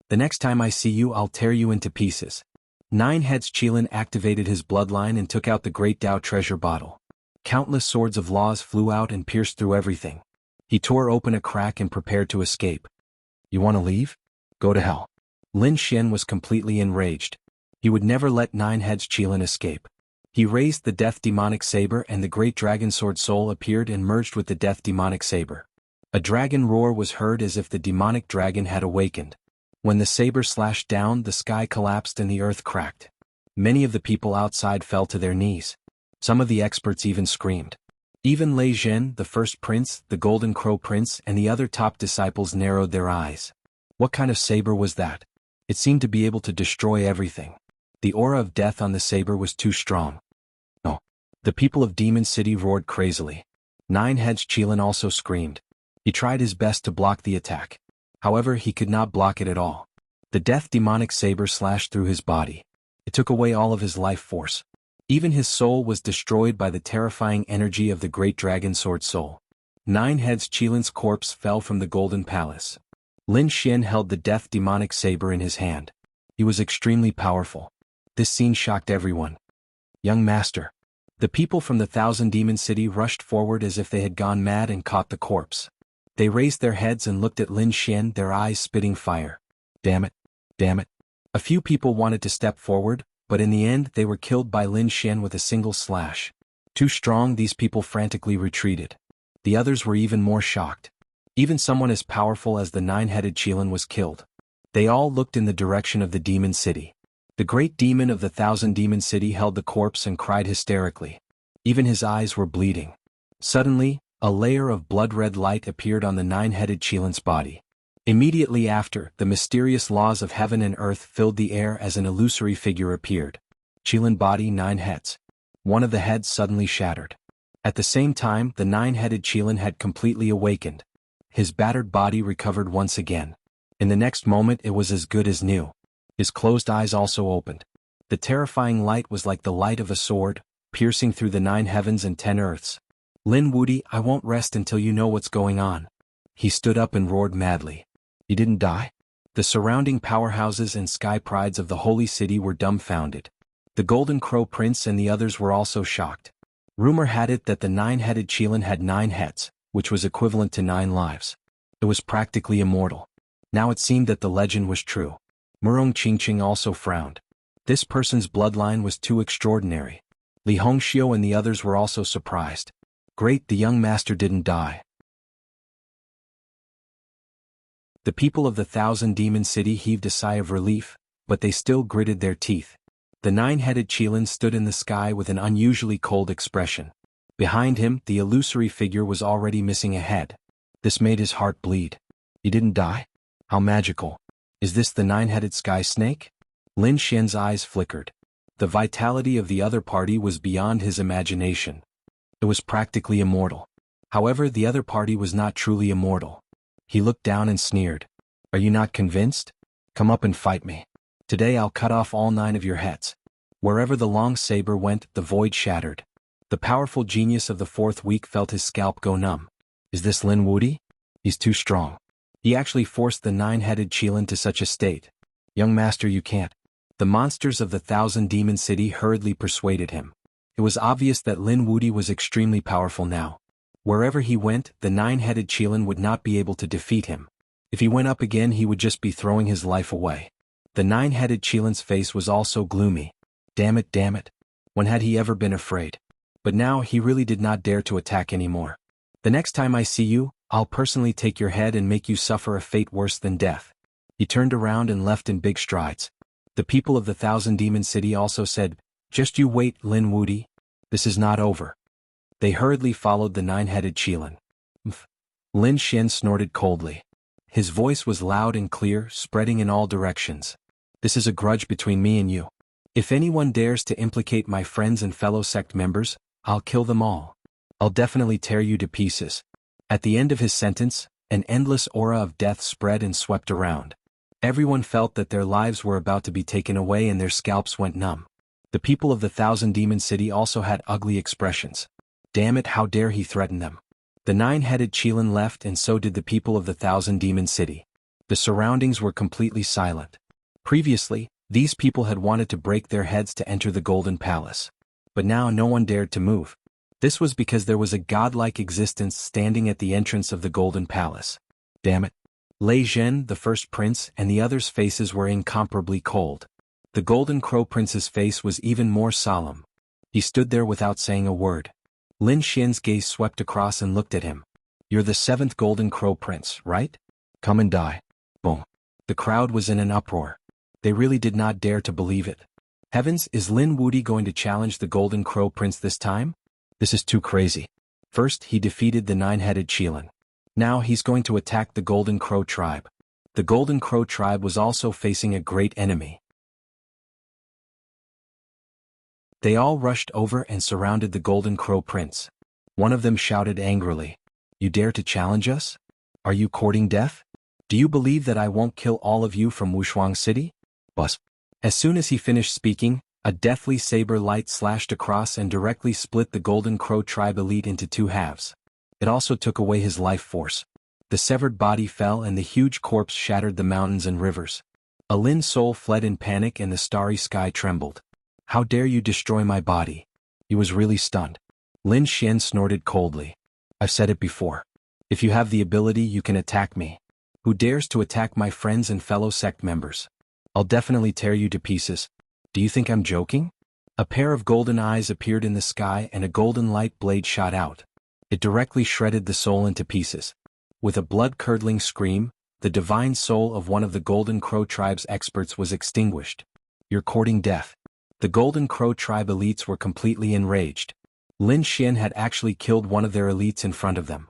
The next time I see you, I'll tear you into pieces. 9 heads Qilin activated his bloodline and took out the Great Dao treasure bottle. Countless swords of laws flew out and pierced through everything. He tore open a crack and prepared to escape. You want to leave? Go to hell. Lin Xian was completely enraged. He would never let 9 heads Qilin escape. He raised the Death Demonic Saber and the Great Dragon Sword Soul appeared and merged with the Death Demonic Saber. A dragon roar was heard as if the demonic dragon had awakened. When the saber slashed down, the sky collapsed and the earth cracked. Many of the people outside fell to their knees. Some of the experts even screamed. Even Lei Zhen, the first prince, the Golden Crow Prince, and the other top disciples narrowed their eyes. What kind of saber was that? It seemed to be able to destroy everything. The aura of death on the saber was too strong. No. The people of Demon City roared crazily. 9 heads Qilin also screamed. He tried his best to block the attack. However, he could not block it at all. The Death Demonic Saber slashed through his body. It took away all of his life force. Even his soul was destroyed by the terrifying energy of the Great Dragon Sword Soul. 9 heads Qilin's corpse fell from the Golden Palace. Lin Xian held the Death Demonic Saber in his hand. He was extremely powerful. This scene shocked everyone. Young master. The people from the Thousand Demon City rushed forward as if they had gone mad and caught the corpse. They raised their heads and looked at Lin Xian, their eyes spitting fire. Damn it. Damn it. A few people wanted to step forward, but in the end they were killed by Lin Xian with a single slash. Too strong, these people frantically retreated. The others were even more shocked. Even someone as powerful as the 9-headed Qilin was killed. They all looked in the direction of the Demon City. The great demon of the Thousand Demon City held the corpse and cried hysterically. Even his eyes were bleeding. Suddenly, a layer of blood-red light appeared on the 9-headed Qilin's body. Immediately after, the mysterious laws of heaven and earth filled the air as an illusory figure appeared. Qilin body 9 heads. One of the heads suddenly shattered. At the same time, the 9-headed Qilin had completely awakened. His battered body recovered once again. In the next moment it was as good as new. His closed eyes also opened. The terrifying light was like the light of a sword, piercing through the 9 heavens and 10 earths. Lin Wudi, I won't rest until you know what's going on. He stood up and roared madly. He didn't die? The surrounding powerhouses and sky prides of the holy city were dumbfounded. The Golden Crow Prince and the others were also shocked. Rumor had it that the 9-headed Qilin had 9 heads, which was equivalent to 9 lives. It was practically immortal. Now it seemed that the legend was true. Murong Qingqing also frowned. This person's bloodline was too extraordinary. Li Hongxiu and the others were also surprised. Great, the young master didn't die. The people of the Thousand Demon City heaved a sigh of relief, but they still gritted their teeth. The 9-headed Qilin stood in the sky with an unusually cold expression. Behind him, the illusory figure was already missing a head. This made his heart bleed. He didn't die? How magical. Is this the 9-headed sky snake? Lin Xian's eyes flickered. The vitality of the other party was beyond his imagination. It was practically immortal. However, the other party was not truly immortal. He looked down and sneered. Are you not convinced? Come up and fight me. Today I'll cut off all 9 of your heads. Wherever the long saber went, the void shattered. The powerful genius of the 4th week felt his scalp go numb. Is this Lin Wudi? He's too strong. He actually forced the 9-headed Qilin to such a state. Young master, you can't. The monsters of the Thousand Demon City hurriedly persuaded him. It was obvious that Lin Wudi was extremely powerful now. Wherever he went, the 9-headed Qilin would not be able to defeat him. If he went up again, he would just be throwing his life away. The 9-headed Qilin's face was also gloomy. Damn it, damn it. When had he ever been afraid? But now he really did not dare to attack anymore. The next time I see you, I'll personally take your head and make you suffer a fate worse than death. He turned around and left in big strides. The people of the Thousand Demon City also said, "Just you wait, Lin Wuti. This is not over." They hurriedly followed the nine-headed Qilin. Lin Xian snorted coldly. His voice was loud and clear, spreading in all directions. "This is a grudge between me and you. If anyone dares to implicate my friends and fellow sect members, I'll kill them all. I'll definitely tear you to pieces." At the end of his sentence, an endless aura of death spread and swept around. Everyone felt that their lives were about to be taken away and their scalps went numb. The people of the Thousand Demon City also had ugly expressions. Damn it, how dare he threaten them. The nine-headed Qilin left and so did the people of the Thousand Demon City. The surroundings were completely silent. Previously, these people had wanted to break their heads to enter the Golden Palace. But now no one dared to move. This was because there was a godlike existence standing at the entrance of the Golden Palace. Damn it. Lei Zhen, the first prince, and the others' faces were incomparably cold. The Golden Crow Prince's face was even more solemn. He stood there without saying a word. Lin Xian's gaze swept across and looked at him. "You're the seventh Golden Crow Prince, right? Come and die." Boom. The crowd was in an uproar. They really did not dare to believe it. Heavens, is Lin Wuti going to challenge the Golden Crow Prince this time? This is too crazy. First, he defeated the nine-headed Qilin. Now he's going to attack the Golden Crow tribe. The Golden Crow tribe was also facing a great enemy. They all rushed over and surrounded the Golden Crow Prince. One of them shouted angrily, "You dare to challenge us? Are you courting death? Do you believe that I won't kill all of you from Wuxia City?" Buzz. As soon as he finished speaking, a deathly saber light slashed across and directly split the Golden Crow tribe elite into two halves. It also took away his life force. The severed body fell and the huge corpse shattered the mountains and rivers. A Lin soul fled in panic and the starry sky trembled. "How dare you destroy my body?" He was really stunned. Lin Xian snorted coldly. "I've said it before. If you have the ability, you can attack me. Who dares to attack my friends and fellow sect members? I'll definitely tear you to pieces. Do you think I'm joking?" A pair of golden eyes appeared in the sky and a golden light blade shot out. It directly shredded the soul into pieces. With a blood-curdling scream, the divine soul of one of the Golden Crow tribe's experts was extinguished. "You're courting death." The Golden Crow tribe elites were completely enraged. Lin Xian had actually killed one of their elites in front of them.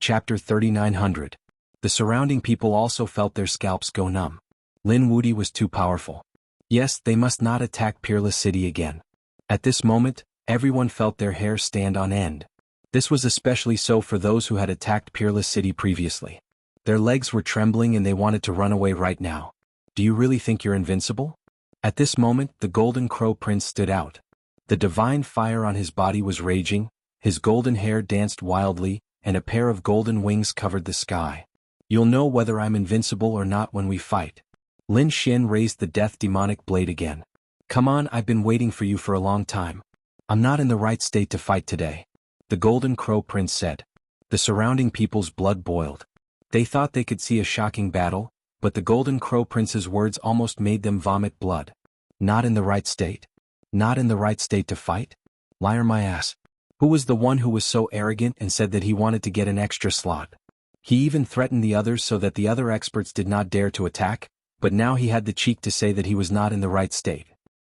Chapter 3900. The surrounding people also felt their scalps go numb. Lin Wuti was too powerful. Yes, they must not attack Peerless City again. At this moment, everyone felt their hair stand on end. This was especially so for those who had attacked Peerless City previously. Their legs were trembling and they wanted to run away right now. "Do you really think you're invincible?" At this moment, the Golden Crow Prince stood out. The divine fire on his body was raging, his golden hair danced wildly, and a pair of golden wings covered the sky. "You'll know whether I'm invincible or not when we fight." Lin Xian raised the death demonic blade again. "Come on, I've been waiting for you for a long time. I'm not in the right state to fight today," the Golden Crow Prince said. The surrounding people's blood boiled. They thought they could see a shocking battle, but the Golden Crow Prince's words almost made them vomit blood. "Not in the right state? Not in the right state to fight? Liar my ass. Who was the one who was so arrogant and said that he wanted to get an extra slot? He even threatened the others so that the other experts did not dare to attack, but now he had the cheek to say that he was not in the right state."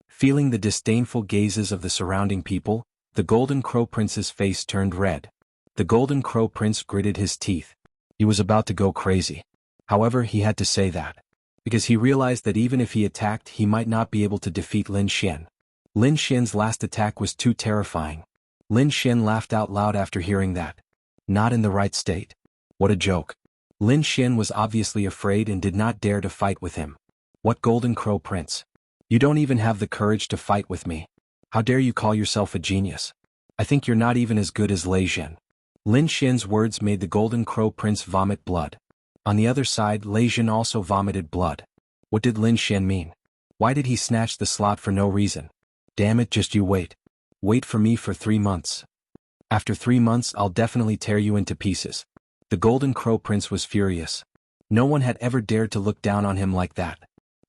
Feeling the disdainful gazes of the surrounding people, the Golden Crow Prince's face turned red. The Golden Crow Prince gritted his teeth. He was about to go crazy. However, he had to say that, because he realized that even if he attacked, he might not be able to defeat Lin Xian. Lin Xian's last attack was too terrifying. Lin Xian laughed out loud after hearing that. Not in the right state? What a joke. Lin Xian was obviously afraid and did not dare to fight with him. What Golden Crow Prince? You don't even have the courage to fight with me. How dare you call yourself a genius? I think you're not even as good as Lei Zhen. Lin Xian's words made the Golden Crow Prince vomit blood. On the other side, Lei Zhen also vomited blood. What did Lin Xian mean? Why did he snatch the slot for no reason? Damn it, just you wait. Wait for me for 3 months. After 3 months I'll definitely tear you into pieces. The Golden Crow Prince was furious. No one had ever dared to look down on him like that.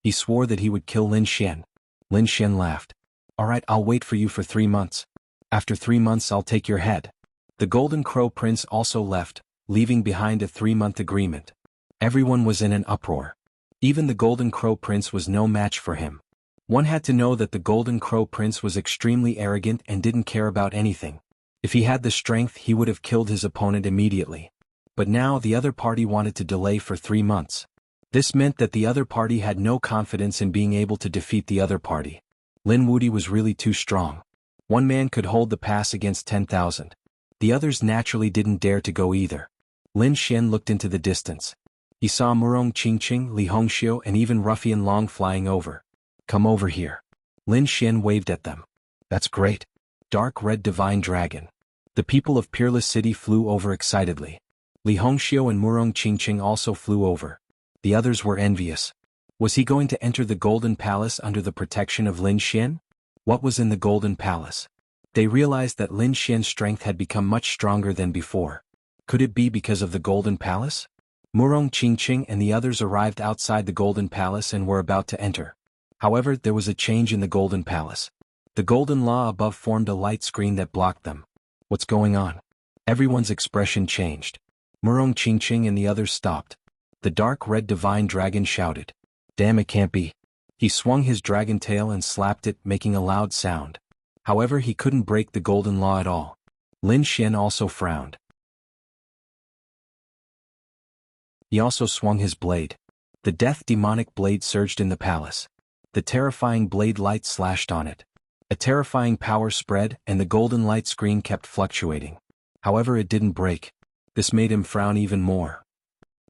He swore that he would kill Lin Xian. Lin Xian laughed. Alright, I'll wait for you for 3 months. After 3 months I'll take your head. The Golden Crow Prince also left, leaving behind a 3-month agreement. Everyone was in an uproar. Even the Golden Crow Prince was no match for him. One had to know that the Golden Crow Prince was extremely arrogant and didn't care about anything. If he had the strength he would have killed his opponent immediately. But now the other party wanted to delay for 3 months. This meant that the other party had no confidence in being able to defeat the other party. Lin Wudi was really too strong. One man could hold the pass against 10,000. The others naturally didn't dare to go either. Lin Xian looked into the distance. He saw Murong Qingqing, Li Hongxiu and even Ruffian Long flying over. Come over here. Lin Xian waved at them. That's great. Dark Red Divine Dragon. The people of Peerless City flew over excitedly. Li Hongxiu and Murong Qingqing also flew over. The others were envious. Was he going to enter the Golden Palace under the protection of Lin Xian? What was in the Golden Palace? They realized that Lin Xian's strength had become much stronger than before. Could it be because of the Golden Palace? Murong Qingqing and the others arrived outside the Golden Palace and were about to enter. However, there was a change in the Golden Palace. The Golden Law above formed a light screen that blocked them. What's going on? Everyone's expression changed. Murong Qingqing and the others stopped. The Dark Red Divine Dragon shouted. Damn, it can't be. He swung his dragon tail and slapped it, making a loud sound. However, he couldn't break the Golden Law at all. Lin Xian also frowned. He also swung his blade. The death demonic blade surged in the palace. The terrifying blade light slashed on it. A terrifying power spread and the golden light screen kept fluctuating. However, it didn't break. This made him frown even more.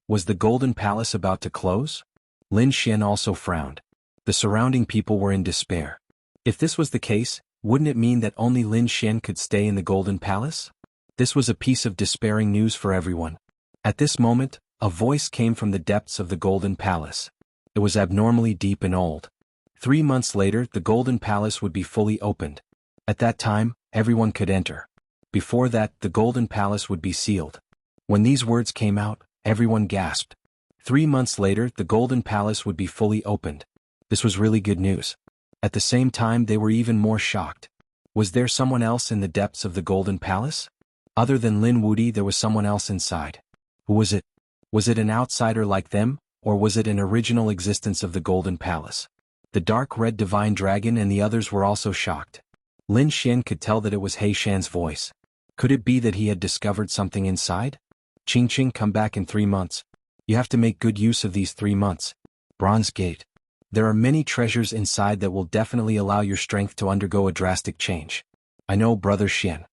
Was the Golden Palace about to close? Lin Xian also frowned. The surrounding people were in despair. If this was the case, wouldn't it mean that only Lin Xian could stay in the Golden Palace? This was a piece of despairing news for everyone. At this moment, a voice came from the depths of the Golden Palace. It was abnormally deep and old. 3 months later, the Golden Palace would be fully opened. At that time, everyone could enter. Before that, the Golden Palace would be sealed. When these words came out, everyone gasped. 3 months later, the Golden Palace would be fully opened. This was really good news. At the same time, they were even more shocked. Was there someone else in the depths of the Golden Palace? Other than Lin Wudi, there was someone else inside. Who was it? Was it an outsider like them, or was it an original existence of the Golden Palace? The Dark Red Divine Dragon and the others were also shocked. Lin Xian could tell that it was He Shan's voice. Could it be that he had discovered something inside? Qingqing, come back in 3 months. You have to make good use of these 3 months. Bronze Gate. There are many treasures inside that will definitely allow your strength to undergo a drastic change. I know, Brother Xian.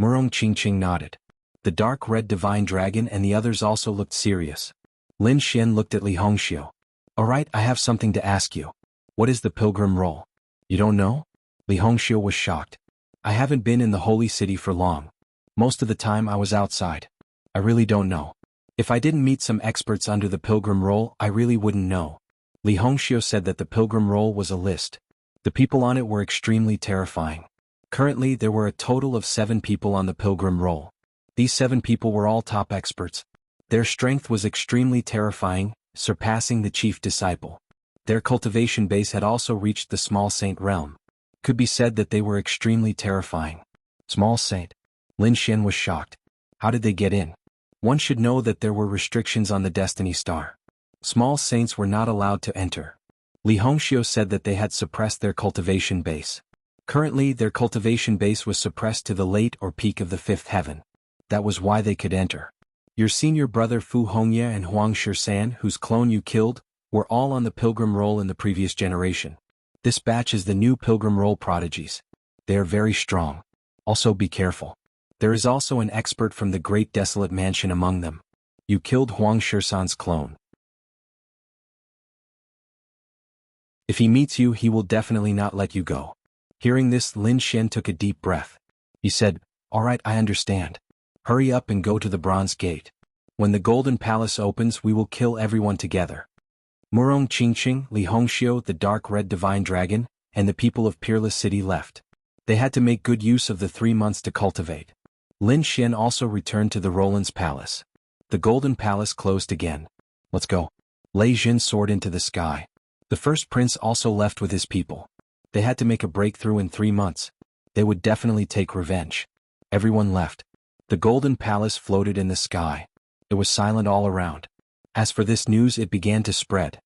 Murong Qingqing nodded. The Dark Red Divine Dragon and the others also looked serious. Lin Xian looked at Li Hongxiu. Alright, I have something to ask you. What is the Pilgrim Roll? You don't know? Li Hongxiu was shocked. I haven't been in the Holy City for long. Most of the time I was outside. I really don't know. If I didn't meet some experts under the Pilgrim Roll, I really wouldn't know. Li Hongxiu said that the Pilgrim Roll was a list. The people on it were extremely terrifying. Currently, there were a total of 7 people on the Pilgrim Roll. These 7 people were all top experts. Their strength was extremely terrifying, surpassing the chief disciple. Their cultivation base had also reached the Small Saint realm. Could be said that they were extremely terrifying. Small Saint. Lin Xian was shocked. How did they get in? One should know that there were restrictions on the Destiny Star. Small Saints were not allowed to enter. Li Hongxiu said that they had suppressed their cultivation base. Currently, their cultivation base was suppressed to the late or peak of the 5th heaven. That was why they could enter. Your senior brother Fu Hongye and Huang Shisan, whose clone you killed, were all on the Pilgrim Roll in the previous generation. This batch is the new Pilgrim Roll prodigies. They are very strong. Also be careful. There is also an expert from the Great Desolate Mansion among them. You killed Huang Shisan's clone. If he meets you, he will definitely not let you go. Hearing this, Lin Xian took a deep breath. He said, Alright, I understand. Hurry up and go to the Bronze Gate. When the Golden Palace opens, we will kill everyone together. Murong Qingqing, Li Hongxiu, the Dark Red Divine Dragon, and the people of Peerless City left. They had to make good use of the 3 months to cultivate. Lin Xian also returned to the Roland's palace. The Golden Palace closed again. Let's go. Lei Jin soared into the sky. The first prince also left with his people. They had to make a breakthrough in 3 months. They would definitely take revenge. Everyone left. The golden palace floated in the sky. It was silent all around. As for this news, it began to spread.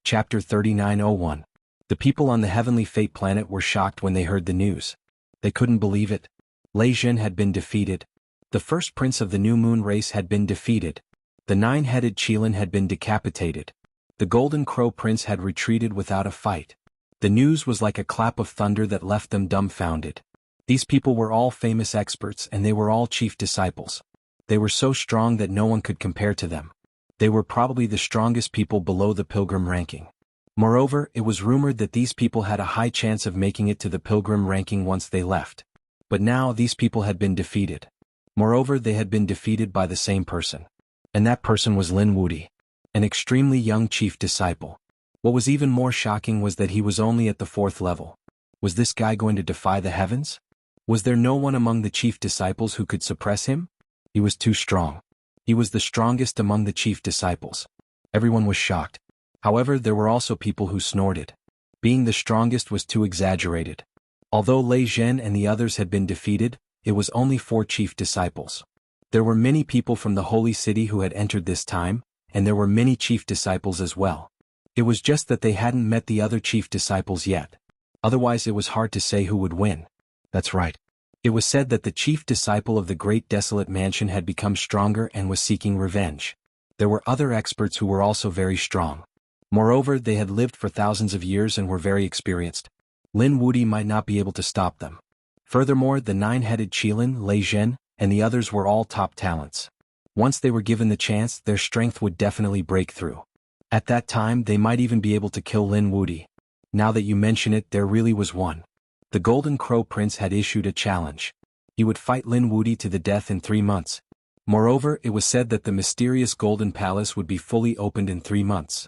Chapter 3901. The people on the heavenly fate planet were shocked when they heard the news. They couldn't believe it. Lei Jin had been defeated. The first prince of the new moon race had been defeated. The 9-headed Qilin had been decapitated. The golden crow prince had retreated without a fight. The news was like a clap of thunder that left them dumbfounded. These people were all famous experts and they were all chief disciples. They were so strong that no one could compare to them. They were probably the strongest people below the pilgrim ranking. Moreover, it was rumored that these people had a high chance of making it to the pilgrim ranking once they left. But now these people had been defeated. Moreover, they had been defeated by the same person. And that person was Lin Wudi, an extremely young chief disciple. What was even more shocking was that he was only at the 4th level. Was this guy going to defy the heavens? Was there no one among the chief disciples who could suppress him? He was too strong. He was the strongest among the chief disciples. Everyone was shocked. However, there were also people who snorted. Being the strongest was too exaggerated. Although Lei Jin and the others had been defeated, it was only 4 chief disciples. There were many people from the holy city who had entered this time, and there were many chief disciples as well. It was just that they hadn't met the other chief disciples yet. Otherwise it was hard to say who would win. That's right. It was said that the chief disciple of the great desolate mansion had become stronger and was seeking revenge. There were other experts who were also very strong. Moreover, they had lived for thousands of years and were very experienced. Lin Wudi might not be able to stop them. Furthermore, the 9-headed Qilin, Lei Jin, and the others were all top talents. Once they were given the chance, their strength would definitely break through. At that time, they might even be able to kill Lin Wudi. Now that you mention it, there really was one. The Golden Crow Prince had issued a challenge. He would fight Lin Wudi to the death in 3 months. Moreover, it was said that the mysterious Golden Palace would be fully opened in 3 months.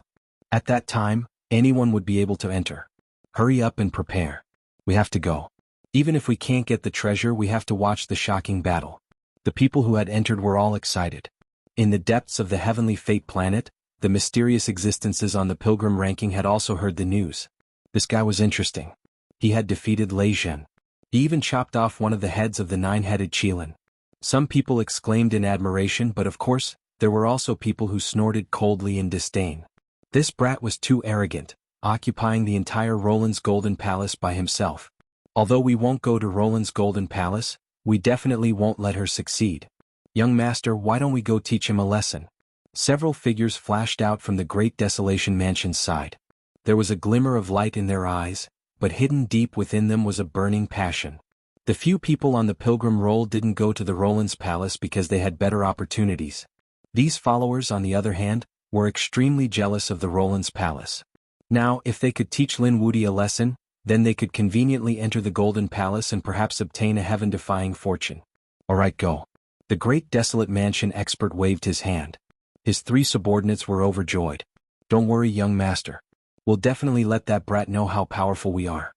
At that time, anyone would be able to enter. Hurry up and prepare. We have to go. Even if we can't get the treasure, we have to watch the shocking battle. The people who had entered were all excited. In the depths of the heavenly fate planet, the mysterious existences on the pilgrim ranking had also heard the news. This guy was interesting. He had defeated Lei Jin. He even chopped off one of the heads of the 9-headed Qilin. Some people exclaimed in admiration, but of course, there were also people who snorted coldly in disdain. This brat was too arrogant, occupying the entire Roland's Golden Palace by himself. Although we won't go to Roland's Golden Palace, we definitely won't let her succeed. Young master, why don't we go teach him a lesson? Several figures flashed out from the Great Desolation Mansion's side. There was a glimmer of light in their eyes, but hidden deep within them was a burning passion. The few people on the pilgrim roll didn't go to the Roland's Palace because they had better opportunities. These followers, on the other hand, were extremely jealous of the Roland's Palace. Now, if they could teach Lin Wudi a lesson, then they could conveniently enter the Golden Palace and perhaps obtain a heaven-defying fortune. Alright, go. The Great Desolate Mansion expert waved his hand. His 3 subordinates were overjoyed. Don't worry, young master. We'll definitely let that brat know how powerful we are.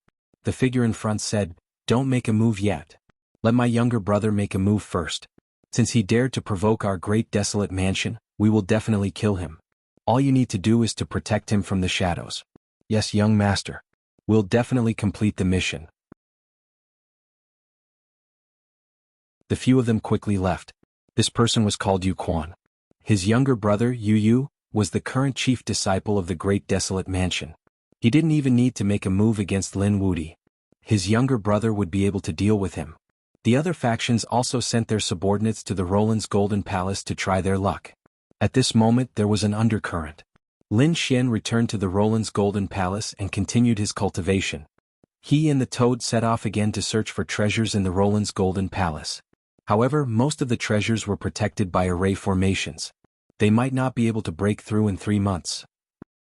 The figure in front said, don't make a move yet. Let my younger brother make a move first. Since he dared to provoke our Great Desolate Mansion, we will definitely kill him. All you need to do is to protect him from the shadows. Yes, young master. We'll definitely complete the mission. The few of them quickly left. This person was called Yu Quan. His younger brother, Yu, was the current chief disciple of the Great Desolate Mansion. He didn't even need to make a move against Lin Wudi. His younger brother would be able to deal with him. The other factions also sent their subordinates to the Roland's Golden Palace to try their luck. At this moment there was an undercurrent. Lin Xian returned to the Roland's Golden Palace and continued his cultivation. He and the Toad set off again to search for treasures in the Roland's Golden Palace. However, most of the treasures were protected by array formations. They might not be able to break through in 3 months.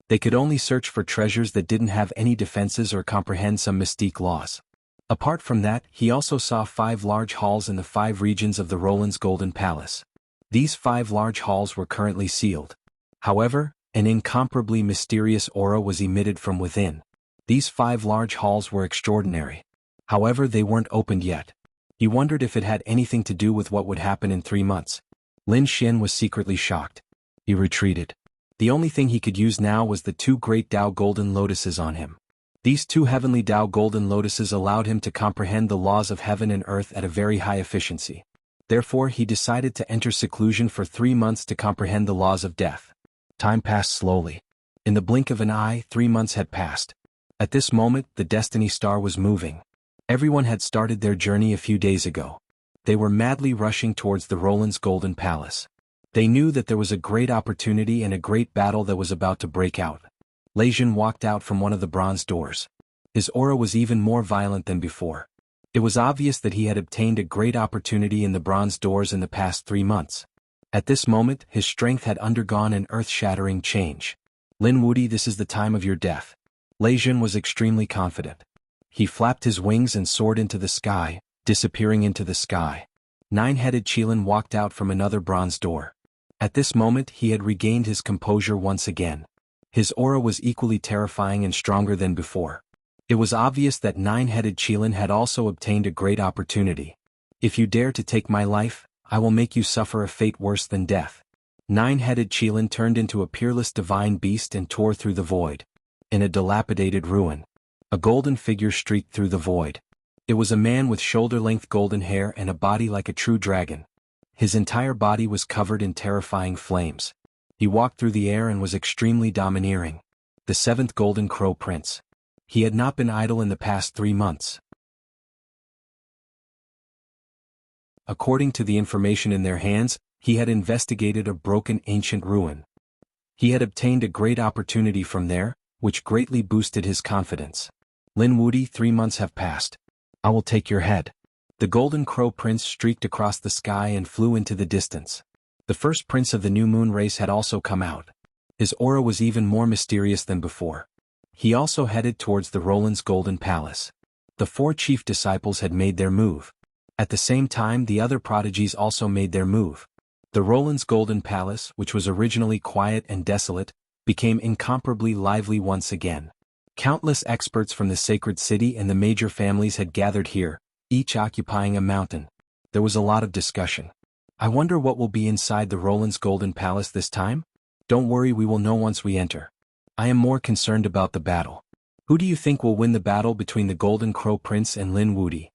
They could only search for treasures that didn't have any defenses or comprehend some mystique laws. Apart from that, he also saw 5 large halls in the 5 regions of the Roland's Golden Palace. These 5 large halls were currently sealed. However, an incomparably mysterious aura was emitted from within. These 5 large halls were extraordinary. However, they weren't opened yet. He wondered if it had anything to do with what would happen in 3 months. Lin Xian was secretly shocked. He retreated. The only thing he could use now was the 2 great Tao golden lotuses on him. These 2 heavenly Tao golden lotuses allowed him to comprehend the laws of heaven and earth at a very high efficiency. Therefore he decided to enter seclusion for 3 months to comprehend the laws of death. Time passed slowly. In the blink of an eye, 3 months had passed. At this moment, the Destiny Star was moving. Everyone had started their journey a few days ago. They were madly rushing towards the Roland's Golden Palace. They knew that there was a great opportunity and a great battle that was about to break out. Lei Jin walked out from one of the bronze doors. His aura was even more violent than before. It was obvious that he had obtained a great opportunity in the bronze doors in the past 3 months. At this moment, his strength had undergone an earth-shattering change. Lin Wuti, this is the time of your death. Lei Jin was extremely confident. He flapped his wings and soared into the sky, disappearing into the sky. 9-headed Qilin walked out from another bronze door. At this moment he had regained his composure once again. His aura was equally terrifying and stronger than before. It was obvious that 9-headed Qilin had also obtained a great opportunity. If you dare to take my life, I will make you suffer a fate worse than death. 9-headed Qilin turned into a peerless divine beast and tore through the void. In a dilapidated ruin, a golden figure streaked through the void. It was a man with shoulder-length golden hair and a body like a true dragon. His entire body was covered in terrifying flames. He walked through the air and was extremely domineering. The 7th Golden Crow Prince. He had not been idle in the past 3 months. According to the information in their hands, he had investigated a broken ancient ruin. He had obtained a great opportunity from there, which greatly boosted his confidence. Lin Wuti, 3 months have passed. I will take your head. The Golden Crow Prince streaked across the sky and flew into the distance. The first prince of the New Moon race had also come out. His aura was even more mysterious than before. He also headed towards the Roland's Golden Palace. The 4 chief disciples had made their move. At the same time, the other prodigies also made their move. The Roland's Golden Palace, which was originally quiet and desolate, became incomparably lively once again. Countless experts from the sacred city and the major families had gathered here, each occupying a mountain. There was a lot of discussion. I wonder what will be inside the Roland's Golden Palace this time? Don't worry, we will know once we enter. I am more concerned about the battle. Who do you think will win the battle between the Golden Crow Prince and Lin Wuti?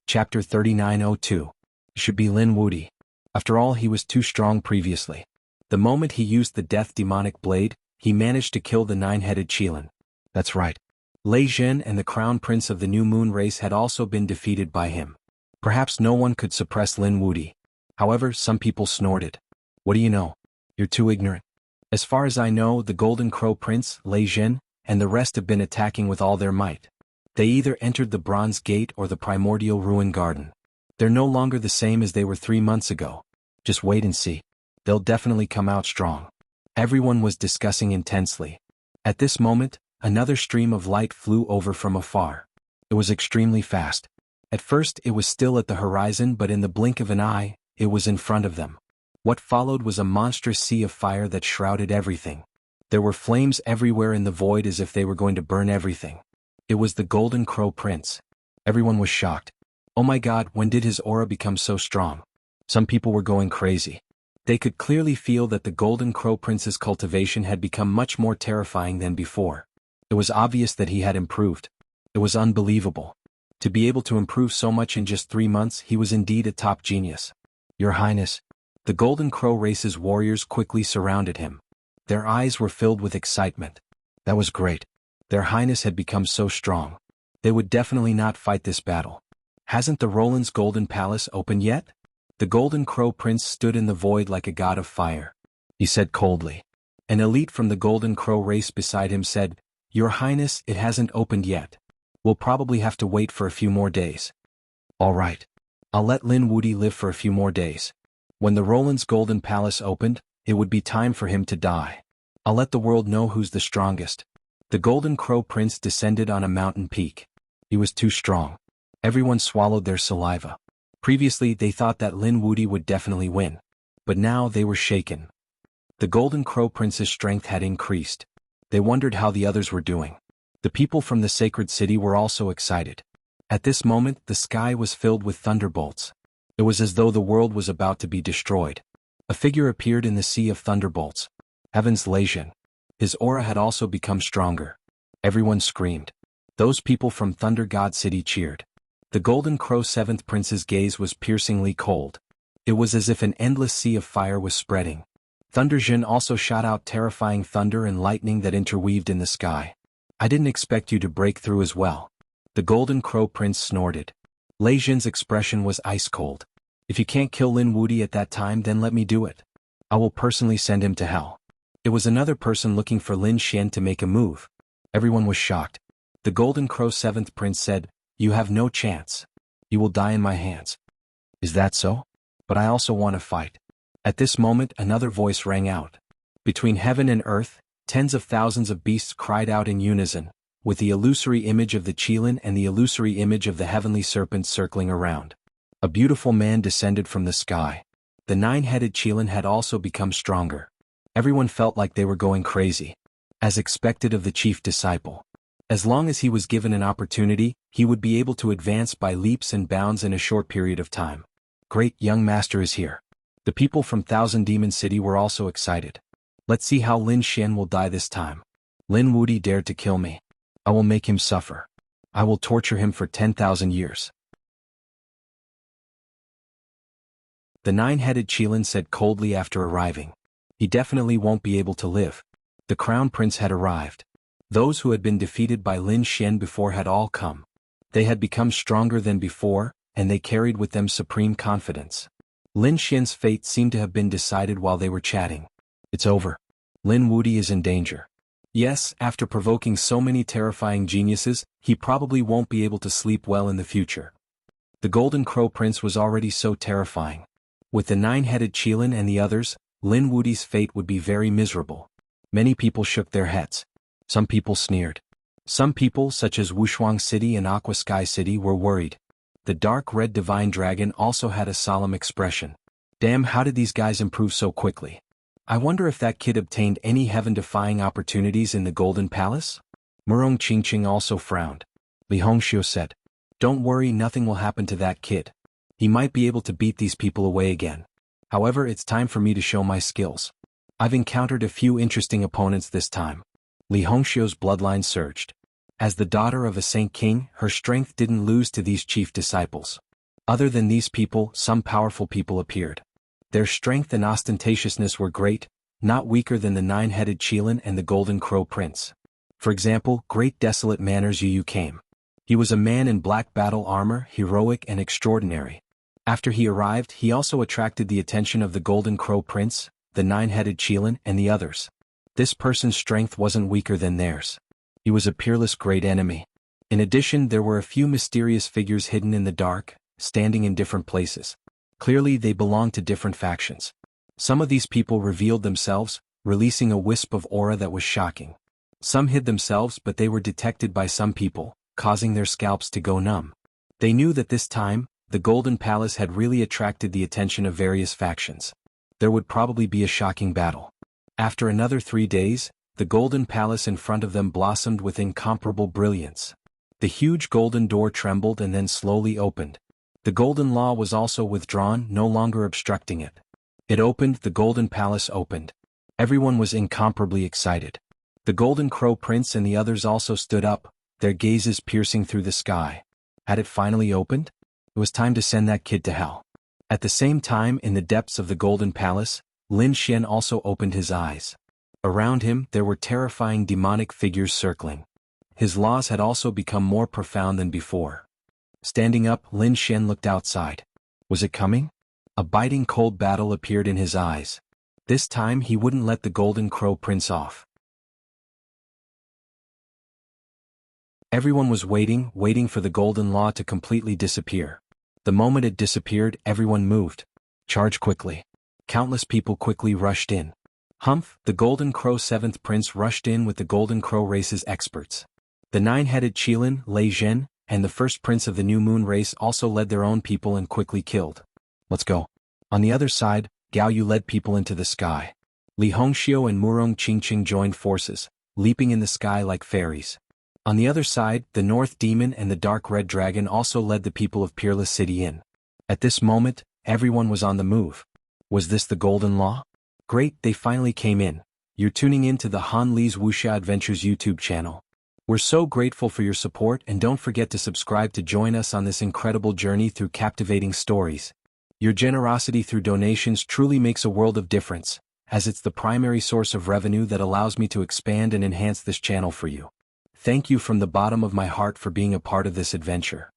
Chapter 3902. Should be Lin Wuti. After all, he was too strong previously. The moment he used the death demonic blade, he managed to kill the 9-headed Qilin. That's right. Lei Jin and the Crown Prince of the New Moon race had also been defeated by him. Perhaps no one could suppress Lin Wuti. However, some people snorted. What do you know? You're too ignorant. As far as I know, the Golden Crow Prince, Lei Jin, and the rest have been attacking with all their might. They either entered the Bronze Gate or the Primordial Ruin Garden. They're no longer the same as they were 3 months ago. Just wait and see. They'll definitely come out strong. Everyone was discussing intensely. At this moment, another stream of light flew over from afar. It was extremely fast. At first it was still at the horizon, but in the blink of an eye, it was in front of them. What followed was a monstrous sea of fire that shrouded everything. There were flames everywhere in the void as if they were going to burn everything. It was the Golden Crow Prince. Everyone was shocked. Oh my God, when did his aura become so strong? Some people were going crazy. They could clearly feel that the Golden Crow Prince's cultivation had become much more terrifying than before. It was obvious that he had improved. It was unbelievable. To be able to improve so much in just 3 months, he was indeed a top genius. Your Highness. The Golden Crow race's warriors quickly surrounded him. Their eyes were filled with excitement. That was great. Their Highness had become so strong. They would definitely not fight this battle. Hasn't the Roland's Golden Palace opened yet? The Golden Crow Prince stood in the void like a god of fire. He said coldly. An elite from the Golden Crow race beside him said, Your Highness, it hasn't opened yet. We'll probably have to wait for a few more days. All right. I'll let Lin Wuti live for a few more days. When the Roland's Golden Palace opened, it would be time for him to die. I'll let the world know who's the strongest. The Golden Crow Prince descended on a mountain peak. He was too strong. Everyone swallowed their saliva. Previously they thought that Lin Wuti would definitely win. But now they were shaken. The Golden Crow Prince's strength had increased. They wondered how the others were doing. The people from the sacred city were also excited. At this moment, the sky was filled with thunderbolts. It was as though the world was about to be destroyed. A figure appeared in the sea of thunderbolts. Heaven's Legion. His aura had also become stronger. Everyone screamed. Those people from Thunder God City cheered. The Golden Crow Seventh Prince's gaze was piercingly cold. It was as if an endless sea of fire was spreading. Thunder Jin also shot out terrifying thunder and lightning that interweaved in the sky. I didn't expect you to break through as well. The Golden Crow Prince snorted. Lei Jin's expression was ice cold. If you can't kill Lin Wuti at that time, then let me do it. I will personally send him to hell. It was another person looking for Lin Xian to make a move. Everyone was shocked. The Golden Crow Seventh Prince said, "You have no chance. You will die in my hands." Is that so? But I also want to fight. At this moment, another voice rang out. Between heaven and earth, tens of thousands of beasts cried out in unison, with the illusory image of the Qilin and the illusory image of the heavenly serpent circling around. A beautiful man descended from the sky. The nine-headed Qilin had also become stronger. Everyone felt like they were going crazy. As expected of the chief disciple. As long as he was given an opportunity, he would be able to advance by leaps and bounds in a short period of time. Great young master is here. The people from Thousand Demon City were also excited. Let's see how Lin Xian will die this time. Lin Wuti dared to kill me. I will make him suffer. I will torture him for 10,000 years. The nine-headed Qilin said coldly after arriving. He definitely won't be able to live. The Crown Prince had arrived. Those who had been defeated by Lin Xian before had all come. They had become stronger than before, and they carried with them supreme confidence. Lin Xian's fate seemed to have been decided while they were chatting. It's over. Lin Wuti is in danger. Yes, after provoking so many terrifying geniuses, he probably won't be able to sleep well in the future. The Golden Crow Prince was already so terrifying. With the nine-headed Qilin and the others, Lin Wuti's fate would be very miserable. Many people shook their heads. Some people sneered. Some people, such as Wushuang City and Aqua Sky City, were worried. The dark red divine dragon also had a solemn expression. Damn, how did these guys improve so quickly? I wonder if that kid obtained any heaven-defying opportunities in the Golden Palace? Murong Qingqing also frowned. Li Hongxiu said, "Don't worry, nothing will happen to that kid. He might be able to beat these people away again. However, it's time for me to show my skills. I've encountered a few interesting opponents this time." Li Hongxiu's bloodline surged. As the daughter of a Saint King, her strength didn't lose to these chief disciples. Other than these people, some powerful people appeared. Their strength and ostentatiousness were great, not weaker than the nine-headed Qilin and the Golden Crow Prince. For example, Great Desolate Manners Yu came. He was a man in black battle armor, heroic and extraordinary. After he arrived, he also attracted the attention of the Golden Crow Prince, the nine-headed Qilin, and the others. This person's strength wasn't weaker than theirs. He was a peerless great enemy. In addition, there were a few mysterious figures hidden in the dark, standing in different places. Clearly, they belonged to different factions. Some of these people revealed themselves, releasing a wisp of aura that was shocking. Some hid themselves, but they were detected by some people, causing their scalps to go numb. They knew that this time, the Golden Palace had really attracted the attention of various factions. There would probably be a shocking battle. After another 3 days, the Golden Palace in front of them blossomed with incomparable brilliance. The huge golden door trembled and then slowly opened. The Golden Law was also withdrawn, no longer obstructing it. It opened, the Golden Palace opened. Everyone was incomparably excited. The Golden Crow Prince and the others also stood up, their gazes piercing through the sky. Had it finally opened? It was time to send that kid to hell. At the same time, in the depths of the Golden Palace, Lin Xian also opened his eyes. Around him, there were terrifying demonic figures circling. His laws had also become more profound than before. Standing up, Lin Xian looked outside. Was it coming? A biting cold battle appeared in his eyes. This time he wouldn't let the Golden Crow Prince off. Everyone was waiting for the Golden Law to completely disappear. The moment it disappeared, everyone moved. Charge quickly. Countless people quickly rushed in. Humph, the Golden Crow Seventh Prince rushed in with the Golden Crow race's experts. The nine-headed Qilin, Lei Zhen, and the first prince of the New Moon race also led their own people and quickly killed. Let's go. On the other side, Gao Yu led people into the sky. Li Hongxiu and Murong Qingqing joined forces, leaping in the sky like fairies. On the other side, the North Demon and the Dark Red Dragon also led the people of Peerless City in. At this moment, everyone was on the move. Was this the Golden Law? Great, they finally came in. You're tuning in to the Han Li's Wuxia Adventures YouTube channel. We're so grateful for your support, and don't forget to subscribe to join us on this incredible journey through captivating stories. Your generosity through donations truly makes a world of difference, as it's the primary source of revenue that allows me to expand and enhance this channel for you. Thank you from the bottom of my heart for being a part of this adventure.